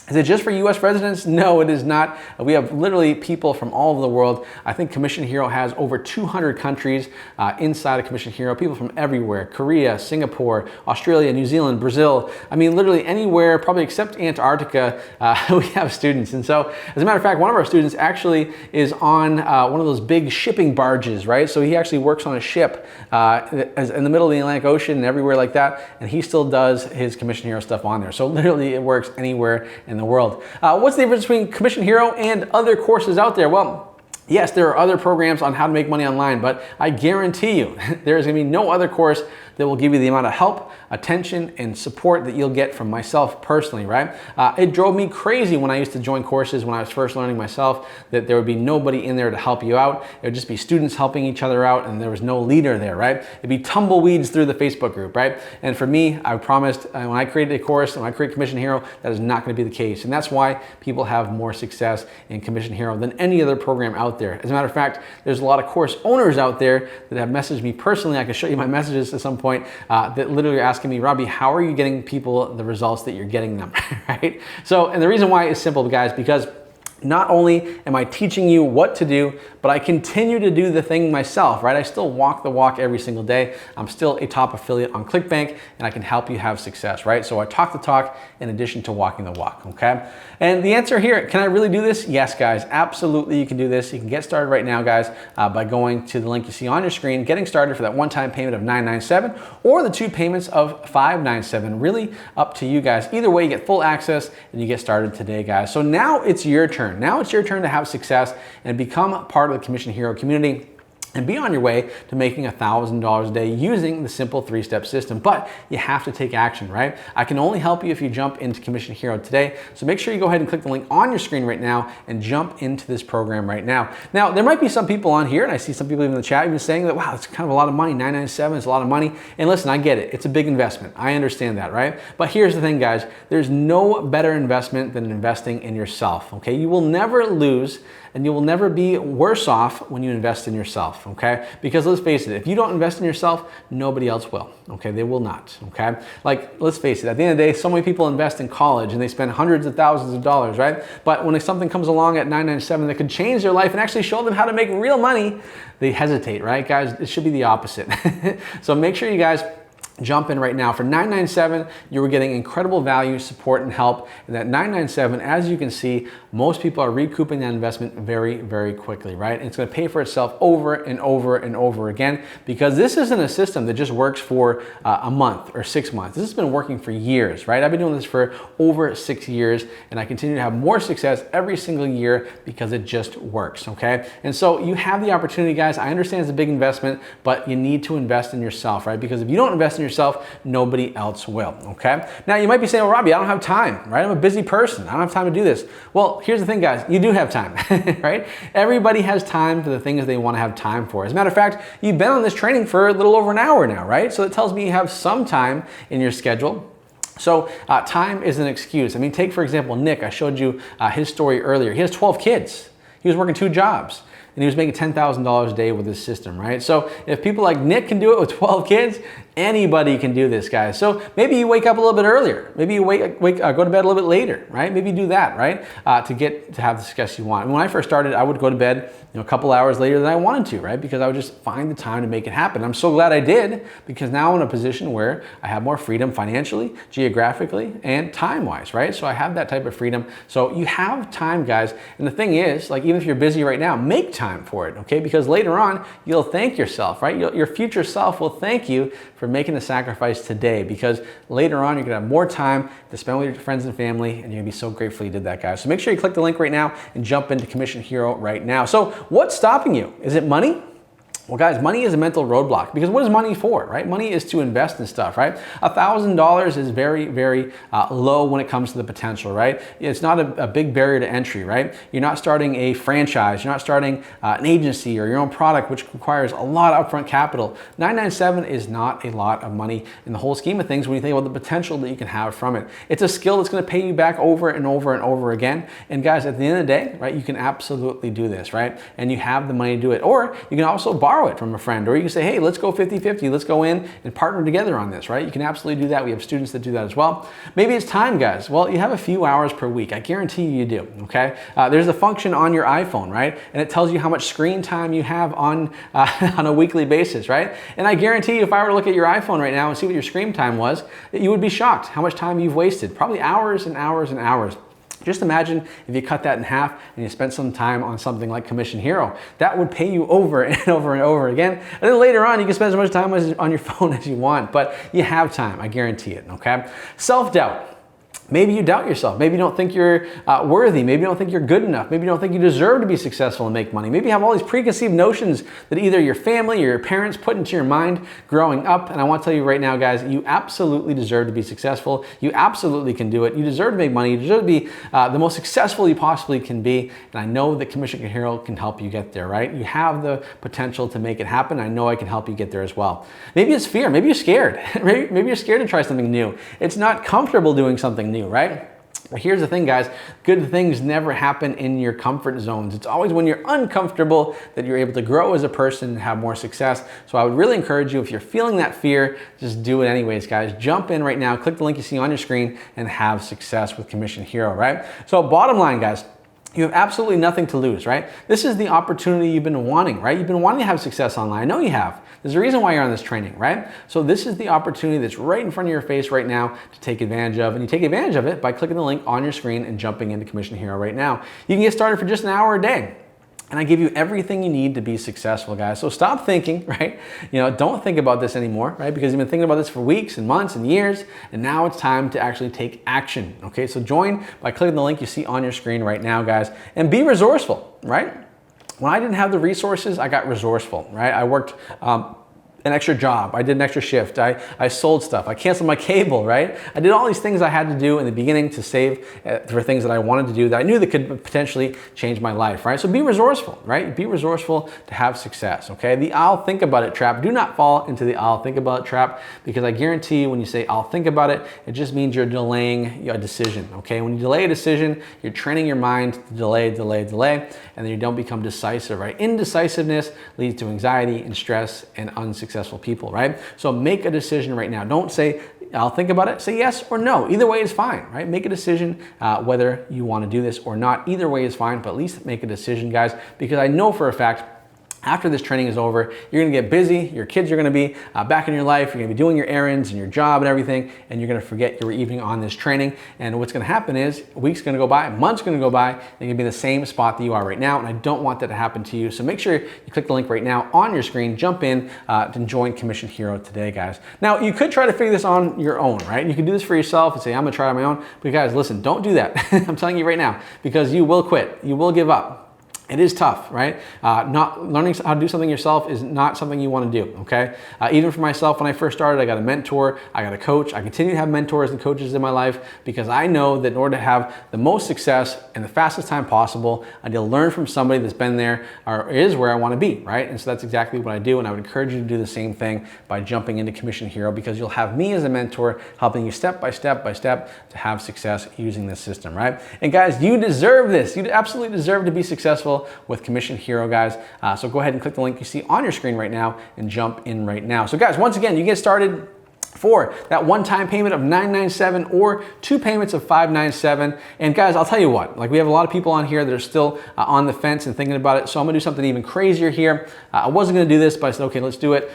Is it just for US residents? No, it is not. We have literally people from all over the world. I think Commission Hero has over 200 countries inside of Commission Hero, people from everywhere, Korea, Singapore, Australia, New Zealand, Brazil. I mean, literally anywhere, probably except Antarctica, we have students. And so, as a matter of fact, one of our students actually is on one of those big shipping barges, right? So he actually works on a ship in the middle of the Atlantic Ocean and everywhere like that, and he still does his Commission Hero stuff on there. So literally it works anywhere in the world. What's the difference between Commission Hero and other courses out there? Well, Yes, there are other programs on how to make money online, but I guarantee you there is going to be no other course that will give you the amount of help, attention, and support that you'll get from myself personally, right? It drove me crazy when I used to join courses when I was first learning myself that there would be nobody in there to help you out. It would just be students helping each other out and there was no leader there, right? It'd be tumbleweeds through the Facebook group, right? And for me, I promised when I created a course, when I create Commission Hero, that is not going to be the case. And that's why people have more success in Commission Hero than any other program out there. As a matter of fact, there's a lot of course owners out there that have messaged me personally. I can show you my messages at some point that literally are asking me, Robbie, how are you getting people the results that you're getting them, right? So, and the reason why is simple, guys, because not only am I teaching you what to do, but I continue to do the thing myself, right? I still walk the walk every single day. I'm still a top affiliate on Clickbank and I can help you have success, right? So I talk the talk in addition to walking the walk, okay? And the answer here, can I really do this? Yes, guys, absolutely you can do this. You can get started right now, guys, by going to the link you see on your screen, getting started for that one-time payment of $997 or the 2 payments of $597, really up to you guys. Either way, you get full access and you get started today, guys. So now it's your turn. Now it's your turn to have success and become part of the Commission Hero community and be on your way to making $1,000 a day using the simple 3-step system. But you have to take action, right? I can only help you if you jump into Commission Hero today. So make sure you go ahead and click the link on your screen right now and jump into this program right now. Now, there might be some people on here, and I see some people even in the chat even saying that, wow, it's kind of a lot of money, $997 is a lot of money. And listen, I get it. It's a big investment. I understand that, right? But here's the thing, guys. There's no better investment than investing in yourself, okay? You will never lose and you will never be worse off when you invest in yourself, okay? Because let's face it, if you don't invest in yourself, nobody else will, okay? They will not, okay? Like, let's face it, at the end of the day, so many people invest in college and they spend hundreds of thousands of dollars, right? But when something comes along at $997 that could change their life and actually show them how to make real money, they hesitate, right? Guys, it should be the opposite. So make sure you guys jump in right now. For $997, you were getting incredible value, support, and help. And that $997, as you can see, most people are recouping that investment very, very quickly, right? And it's going to pay for itself over and over and over again because this isn't a system that just works for a month or 6 months. This has been working for years, right? I've been doing this for over 6 years and I continue to have more success every single year because it just works, okay? And so you have the opportunity, guys. I understand it's a big investment, but you need to invest in yourself, right? Because if you don't invest in yourself, nobody else will, okay? Now you might be saying, well, Robbie, I don't have time, right? I'm a busy person. I don't have time to do this. Well, here's the thing, guys. You do have time, right? Everybody has time for the things they want to have time for. As a matter of fact, you've been on this training for a little over an hour now, right? So it tells me you have some time in your schedule. So time is an excuse. I mean, take for example, Nick. I showed you his story earlier. He has 12 kids. He was working 2 jobs. And he was making $10,000 a day with this system, right? So if people like Nick can do it with 12 kids, anybody can do this, guys. So maybe you wake up a little bit earlier. Maybe you go to bed a little bit later, right? Maybe you do that, right? To have the success you want. And when I first started, I would go to bed, a couple hours later than I wanted to, right? Because I would just find the time to make it happen. I'm so glad I did because now I'm in a position where I have more freedom financially, geographically, and time-wise, right? So I have that type of freedom. So you have time, guys. And the thing is, like, even if you're busy right now, make time for it, okay? Because later on, you'll thank yourself, right? Your future self will thank you for making the sacrifice today because later on, you're gonna have more time to spend with your friends and family, and you're gonna be so grateful you did that, guys. So make sure you click the link right now and jump into Commission Hero right now. So what's stopping you? Is it money? Well, guys, money is a mental roadblock because what is money for, right? Money is to invest in stuff, right? $1,000 is very, very low when it comes to the potential, right? It's not a big barrier to entry, right? You're not starting a franchise. You're not starting an agency or your own product, which requires a lot of upfront capital. $997 is not a lot of money in the whole scheme of things when you think about the potential that you can have from it. It's a skill that's going to pay you back over and over and over again. And guys, at the end of the day, right, you can absolutely do this, right? And you have the money to do it. Or you can also borrow it from a friend, or you can say, hey, let's go 50-50, let's go in and partner together on this, right? You can absolutely do that. We have students that do that as well. Maybe it's time, guys. Well, you have a few hours per week. I guarantee you do, okay? There's a function on your iPhone, right? And it tells you how much screen time you have on a weekly basis, right? And I guarantee you, if I were to look at your iPhone right now and see what your screen time was, you would be shocked how much time you've wasted. Probably hours and hours and hours. Just imagine if you cut that in half and you spent some time on something like Commission Hero. That would pay you over and over and over again. And then later on, you can spend as much time on your phone as you want, but you have time, I guarantee it, okay? Self-doubt. Maybe you doubt yourself. Maybe you don't think you're worthy. Maybe you don't think you're good enough. Maybe you don't think you deserve to be successful and make money. Maybe you have all these preconceived notions that either your family or your parents put into your mind growing up. And I want to tell you right now, guys, you absolutely deserve to be successful. You absolutely can do it. You deserve to make money. You deserve to be the most successful you possibly can be. And I know that Commission Hero can help you get there, right? You have the potential to make it happen. I know I can help you get there as well. Maybe it's fear. Maybe you're scared. Maybe you're scared to try something new. It's not comfortable doing something new, right? But here's the thing, guys, good things never happen in your comfort zones. It's always when you're uncomfortable that you're able to grow as a person and have more success. So I would really encourage you, if you're feeling that fear, just do it anyways, guys. Jump in right now, click the link you see on your screen and have success with Commission Hero, right? So bottom line, guys, you have absolutely nothing to lose, right? This is the opportunity you've been wanting, right? You've been wanting to have success online. I know you have. There's a reason why you're on this training, right? So this is the opportunity that's right in front of your face right now to take advantage of. And you take advantage of it by clicking the link on your screen and jumping into Commission Hero right now. You can get started for just an hour a day. And I give you everything you need to be successful, guys. So stop thinking, right? Don't think about this anymore, right? Because you've been thinking about this for weeks and months and years, and now it's time to actually take action, okay? So join by clicking the link you see on your screen right now, guys, and be resourceful, right? When I didn't have the resources, I got resourceful, right? I worked an extra job. I did an extra shift. I sold stuff. I canceled my cable, right? I did all these things I had to do in the beginning to save for things that I wanted to do that I knew that could potentially change my life, right? So be resourceful, right? Be resourceful to have success, okay? The I'll think about it trap. Do not fall into the I'll think about it trap, because I guarantee you when you say I'll think about it, it just means you're delaying a decision, okay? When you delay a decision, you're training your mind to delay, and then you don't become decisive, right? Indecisiveness leads to anxiety and stress and unsuccessful people, right? So make a decision right now. Don't say, I'll think about it. Say yes or no. Either way is fine, right? Make a decision whether you want to do this or not. Either way is fine, but at least make a decision, guys, because I know for a fact after this training is over, you're gonna get busy, your kids are gonna be back in your life, you're gonna be doing your errands and your job and everything, and you're gonna forget you were even on this training. And what's gonna happen is, a week's gonna go by, a month's gonna go by, and you're gonna be in the same spot that you are right now, and I don't want that to happen to you. So make sure you click the link right now on your screen, jump in to join Commission Hero today, guys. Now, you could try to figure this on your own, right? You can do this for yourself and say, I'm gonna try it on my own, but guys, listen, don't do that. I'm telling you right now, because you will quit, you will give up. It is tough, right? Not learning how to do something yourself is not something you want to do, okay? Even for myself, when I first started, I got a mentor, I got a coach. I continue to have mentors and coaches in my life because I know that in order to have the most success in the fastest time possible, I need to learn from somebody that's been there or is where I want to be, right? And so that's exactly what I do, and I would encourage you to do the same thing by jumping into Commission Hero, because you'll have me as a mentor helping you step by step to have success using this system, right? And guys, you deserve this. You absolutely deserve to be successful with Commission Hero, guys. So go ahead and click the link you see on your screen right now and jump in right now. So guys, once again, you get started for that one-time payment of $997 or 2 payments of $597. And guys, I'll tell you what, like, we have a lot of people on here that are still on the fence and thinking about it. So I'm gonna do something even crazier here. I wasn't gonna do this, but I said, okay, let's do it.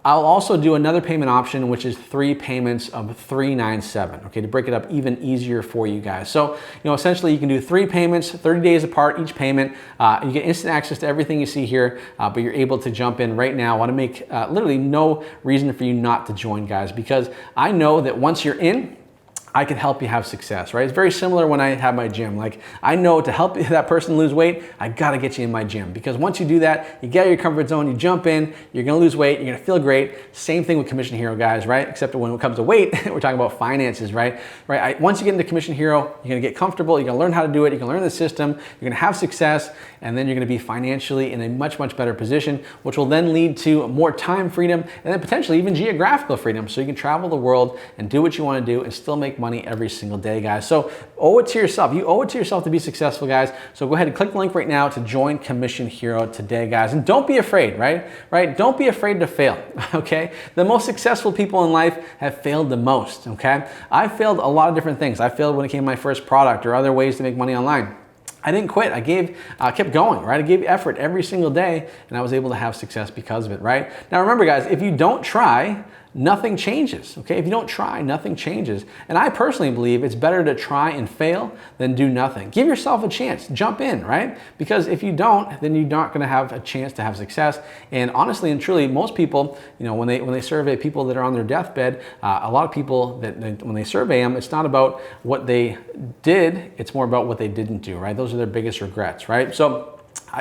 I'll also do another payment option, which is 3 payments of $397, okay, to break it up even easier for you guys. So, essentially you can do 3 payments, 30 days apart, each payment. You get instant access to everything you see here, but you're able to jump in right now. I want to make literally no reason for you not to join, guys, because I know that once you're in, I can help you have success, right? It's very similar when I have my gym. Like, I know to help that person lose weight, I gotta get you in my gym, because once you do that, you get out of your comfort zone, you jump in, you're gonna lose weight, you're gonna feel great. Same thing with Commission Hero, guys, right? Except when it comes to weight, we're talking about finances, right? Once you get into Commission Hero, you're gonna get comfortable, you're gonna learn how to do it, you're gonna learn the system, you're gonna have success, and then you're gonna be financially in a much, much better position, which will then lead to more time freedom, and then potentially even geographical freedom, so you can travel the world and do what you wanna do and still make money every single day, guys. So owe it to yourself. You owe it to yourself to be successful, guys. So go ahead and click the link right now to join Commission Hero today, guys. And don't be afraid, right? Don't be afraid to fail, okay? The most successful people in life have failed the most, okay? I failed a lot of different things. I failed when it came to my first product or other ways to make money online. I didn't quit. I kept going, right? I gave effort every single day, and I was able to have success because of it, right? Now remember, guys, if you don't try, nothing changes, okay? If you don't try, nothing changes. And I personally believe it's better to try and fail than do nothing. Give yourself a chance, jump in, right? Because if you don't, then you're not gonna have a chance to have success. And honestly and truly, most people, when they survey people that are on their deathbed, a lot of people when they survey them, it's not about what they did, it's more about what they didn't do, right? Those are their biggest regrets, right? So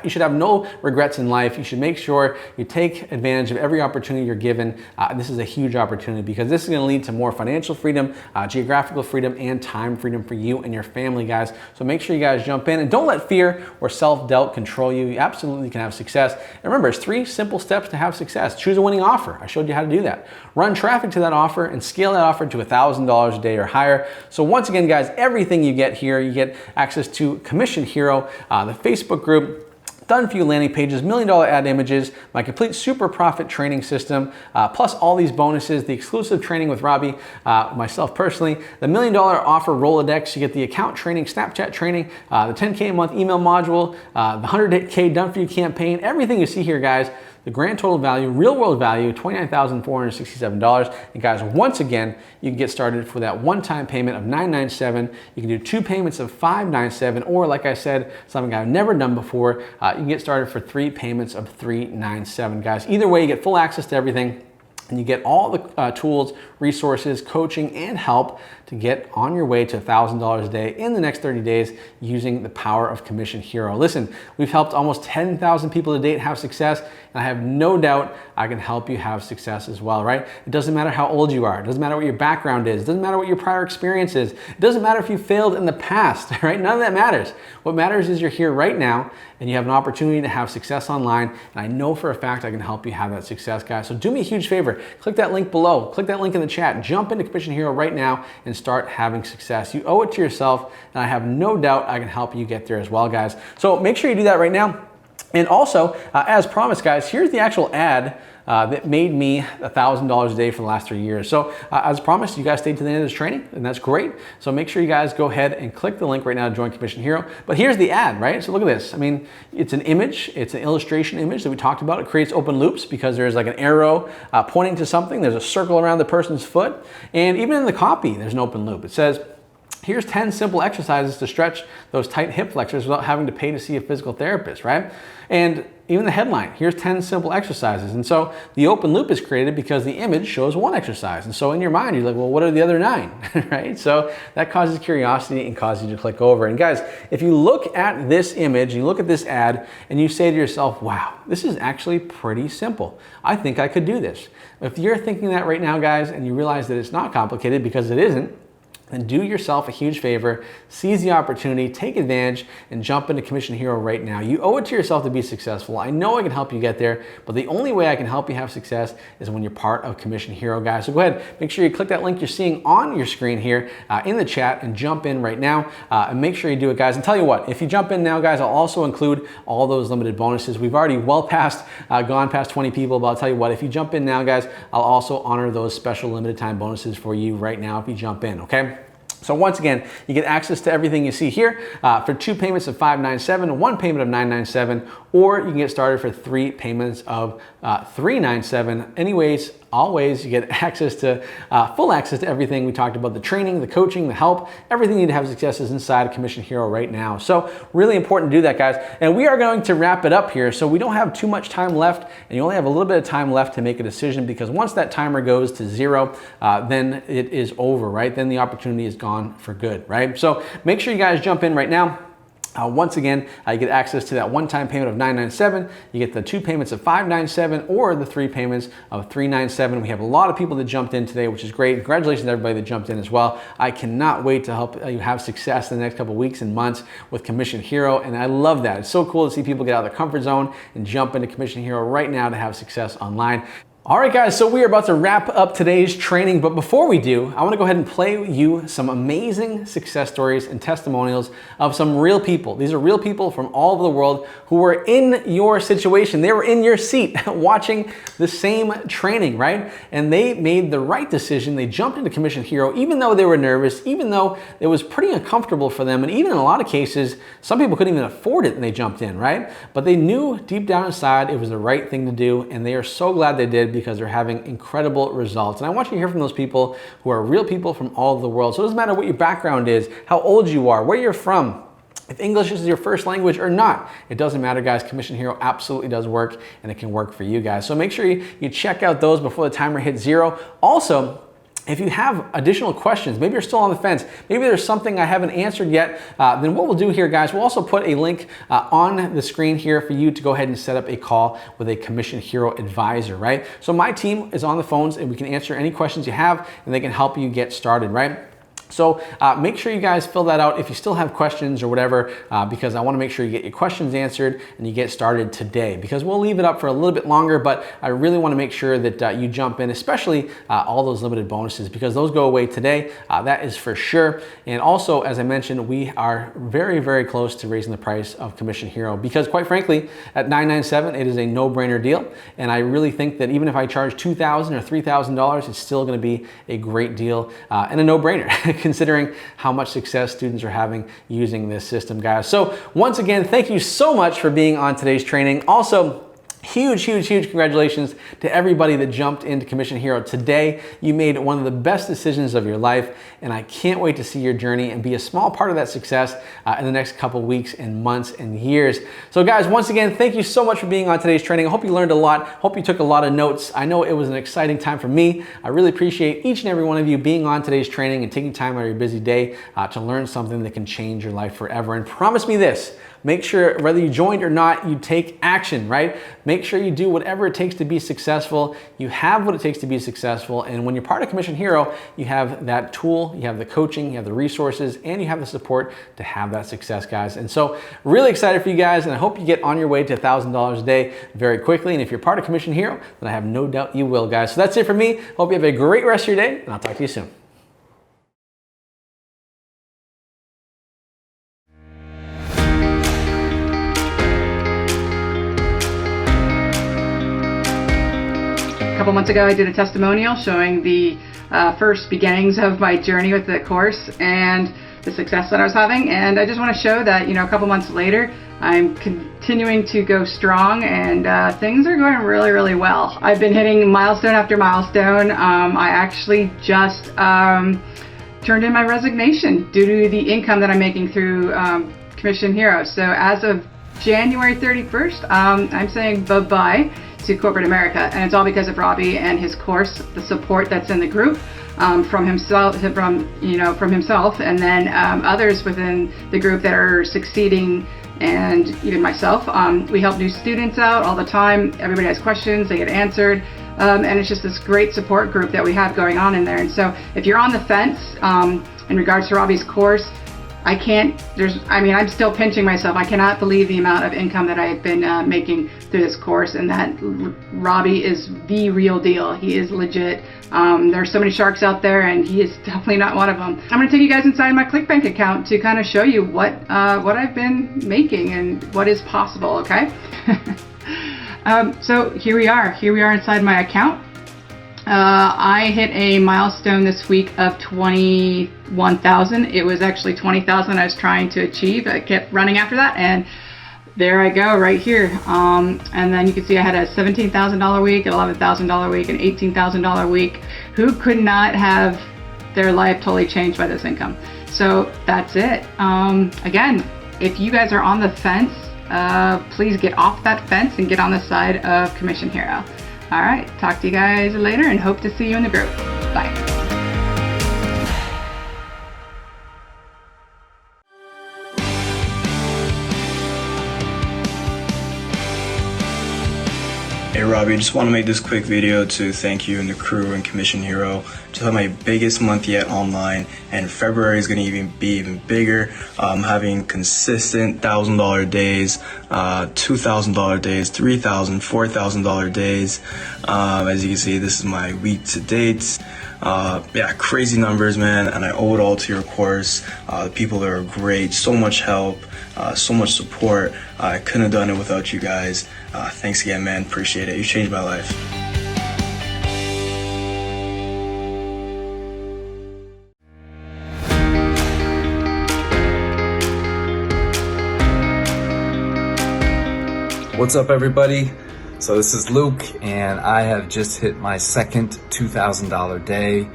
you should have no regrets in life. You should make sure you take advantage of every opportunity you're given. This is a huge opportunity because this is going to lead to more financial freedom, geographical freedom, and time freedom for you and your family, guys. So make sure you guys jump in and don't let fear or self-doubt control you. You absolutely can have success. And remember, it's 3 simple steps to have success. Choose a winning offer. I showed you how to do that. Run traffic to that offer and scale that offer to $1,000 a day or higher. So once again, guys, everything you get here, you get access to Commission Hero, the Facebook group, done for you landing pages, $1 million ad images, my complete super profit training system, plus all these bonuses, the exclusive training with Robbie, myself personally, the $1 million offer Rolodex, you get the account training, Snapchat training, the 10K a month email module, the 100K done for you campaign, everything you see here, guys. The grand total value, real world value, $29,467. And guys, once again, you can get started for that one-time payment of $997. You can do 2 payments of $597, or like I said, something I've never done before, you can get started for 3 payments of $397, guys. Either way, you get full access to everything. And you get all the tools, resources, coaching, and help to get on your way to $1,000 a day in the next 30 days using the power of Commission Hero. Listen, we've helped almost 10,000 people to date have success, and I have no doubt I can help you have success as well, right? It doesn't matter how old you are. It doesn't matter what your background is. It doesn't matter what your prior experience is. It doesn't matter if you failed in the past, right? None of that matters. What matters is you're here right now, and you have an opportunity to have success online, and I know for a fact I can help you have that success, guys. So do me a huge favor. Click that link below. Click that link in the chat. Jump into Commission Hero right now and start having success. You owe it to yourself, and I have no doubt I can help you get there as well, guys. So make sure you do that right now. And also, as promised, guys, here's the actual ad that made me $1,000 a day for the last 3 years. So as promised, you guys stayed to the end of this training, and that's great. So make sure you guys go ahead and click the link right now to join Commission Hero. But here's the ad, right? So look at this. I mean, it's an image. It's an illustration image that we talked about. It creates open loops because there's like an arrow pointing to something. There's a circle around the person's foot. And even in the copy, there's an open loop. It says, here's 10 simple exercises to stretch those tight hip flexors without having to pay to see a physical therapist, right? And even the headline, here's 10 simple exercises. And so the open loop is created because the image shows one exercise. And so in your mind, you're like, well, what are the other 9, right? So that causes curiosity and causes you to click over. And guys, if you look at this image, you look at this ad, and you say to yourself, wow, this is actually pretty simple. I think I could do this. If you're thinking that right now, guys, and you realize that it's not complicated because it isn't, then do yourself a huge favor, seize the opportunity, take advantage, and jump into Commission Hero right now. You owe it to yourself to be successful. I know I can help you get there, but the only way I can help you have success is when you're part of Commission Hero, guys. So go ahead, make sure you click that link you're seeing on your screen here in the chat and jump in right now, and make sure you do it, guys. And tell you what, if you jump in now, guys, I'll also include all those limited bonuses. We've already gone past 20 people, but I'll tell you what, if you jump in now, guys, I'll also honor those special limited time bonuses for you right now if you jump in, okay? So once again, you get access to everything you see here for 2 payments of $597, 1 payment of $997, or you can get started for 3 payments of $397. Anyways, always you get access to full access to everything. We talked about the training, the coaching, the help, everything you need to have success is inside Commission Hero right now. So really important to do that, guys. And we are going to wrap it up here. So we don't have too much time left, and you only have a little bit of time left to make a decision, because once that timer goes to 0, then it is over, right? Then the opportunity is gone for good, right? So make sure you guys jump in right now. Once again, you get access to that one-time payment of $997. You get the 2 payments of $597 or the 3 payments of $397. We have a lot of people that jumped in today, which is great. Congratulations to everybody that jumped in as well. I cannot wait to help you have success in the next couple of weeks and months with Commission Hero, and I love that. It's so cool to see people get out of their comfort zone and jump into Commission Hero right now to have success online. All right, guys, so we are about to wrap up today's training, but before we do, I want to go ahead and play you some amazing success stories and testimonials of some real people. These are real people from all over the world who were in your situation. They were in your seat watching the same training, right? And they made the right decision. They jumped into Commission Hero, even though they were nervous, even though it was pretty uncomfortable for them. And even in a lot of cases, some people couldn't even afford it and they jumped in, right? But they knew deep down inside it was the right thing to do, and they are so glad they did, because they're having incredible results. And I want you to hear from those people who are real people from all over the world. So it doesn't matter what your background is, how old you are, where you're from, if English is your first language or not, it doesn't matter, guys. Commission Hero absolutely does work, and it can work for you guys. So make sure you check out those before the timer hits 0. Also, if you have additional questions, maybe you're still on the fence, maybe there's something I haven't answered yet, then what we'll do here, guys, we'll also put a link on the screen here for you to go ahead and set up a call with a Commission Hero advisor, right? So my team is on the phones, and we can answer any questions you have, and they can help you get started, right? So make sure you guys fill that out if you still have questions or whatever, because I want to make sure you get your questions answered and you get started today, because we'll leave it up for a little bit longer, but I really want to make sure that you jump in, especially all those limited bonuses, because those go away today. That is for sure. And also, as I mentioned, we are very, very close to raising the price of Commission Hero, because quite frankly, at $997, it is a no-brainer deal. And I really think that even if I charge $2,000 or $3,000, it's still going to be a great deal and a no-brainer, considering how much success students are having using this system, guys. So once again, thank you so much for being on today's training. Also, huge congratulations to everybody that jumped into Commission Hero today. You made one of the best decisions of your life, and I can't wait to see your journey and be a small part of that success in the next couple weeks and months and years. So guys, once again, thank you so much for being on today's training. I hope you learned a lot. Hope you took a lot of notes. I know it was an exciting time for me. I really appreciate each and every one of you being on today's training and taking time out of your busy day to learn something that can change your life forever. And promise me this, make sure whether you joined or not, you take action, right? Make sure you do whatever it takes to be successful. You have what it takes to be successful. And when you're part of Commission Hero, you have that tool, you have the coaching, you have the resources, and you have the support to have that success, guys. And so really excited for you guys, and I hope you get on your way to $1,000 a day very quickly. And if you're part of Commission Hero, then I have no doubt you will, guys. So that's it for me. Hope you have a great rest of your day, and I'll talk to you soon. A couple months ago, I did a testimonial showing the first beginnings of my journey with the course and the success that I was having. And I just want to show that, a couple months later, I'm continuing to go strong, and things are going really well. I've been hitting milestone after milestone. I actually just turned in my resignation due to the income that I'm making through Commission Hero. So as of January 31st, I'm saying bye-bye to corporate America, and it's all because of Robbie and his course, the support that's in the group from himself, and then others within the group that are succeeding, and even myself. We help new students out all the time. Everybody has questions, they get answered, and it's just this great support group that we have going on in there. And so if you're on the fence in regards to Robbie's course, I'm still pinching myself. I cannot believe the amount of income that I have been making through this course, and that Robbie is the real deal. He is legit. There's so many sharks out there, and he is definitely not one of them. I'm going to take you guys inside my Clickbank account to kind of show you what I've been making and what is possible, okay? So here we are inside my account. I hit a milestone this week of 21,000. It was actually 20,000 I was trying to achieve. I kept running after that, and there I go right here. And then you can see I had a $17,000 week, an $11,000 week, an $18,000 week. Who could not have their life totally changed by this income? So that's it. Again, if you guys are on the fence, please get off that fence and get on the side of Commission Hero. All right, talk to you guys later, and hope to see you in the group. Bye. Hey Robbie, just want to make this quick video to thank you and the crew and Commission Hero. Just had my biggest month yet online, and February is going to be even bigger. I'm having consistent $1,000 days, $2,000 days, $3,000, $4,000 days. As you can see, this is my week to date. Yeah, crazy numbers, man, and I owe it all to your course. The people there are great, so much help, so much support. I couldn't have done it without you guys. Thanks again, man. Appreciate it. You changed my life. What's up, everybody? So this is Luke, and I have just hit my second $2,000 day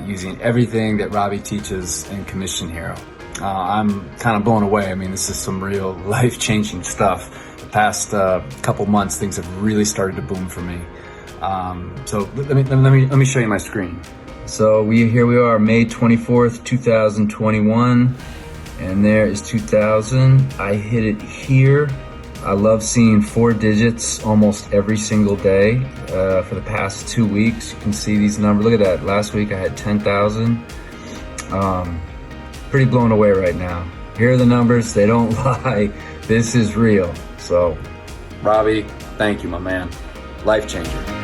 using everything that Robbie teaches in Commission Hero. I'm kind of blown away. I mean, this is some real life-changing stuff. The past couple months, things have really started to boom for me. So let me show you my screen. So here we are, May 24th, 2021, and there is 2,000. I hit it here. I love seeing 4 digits almost every single day for the past 2 weeks. You can see these numbers. Look at that. Last week I had 10,000. Pretty blown away right now. Here are the numbers. They don't lie. This is real. So, Robbie, thank you, my man. Life changer.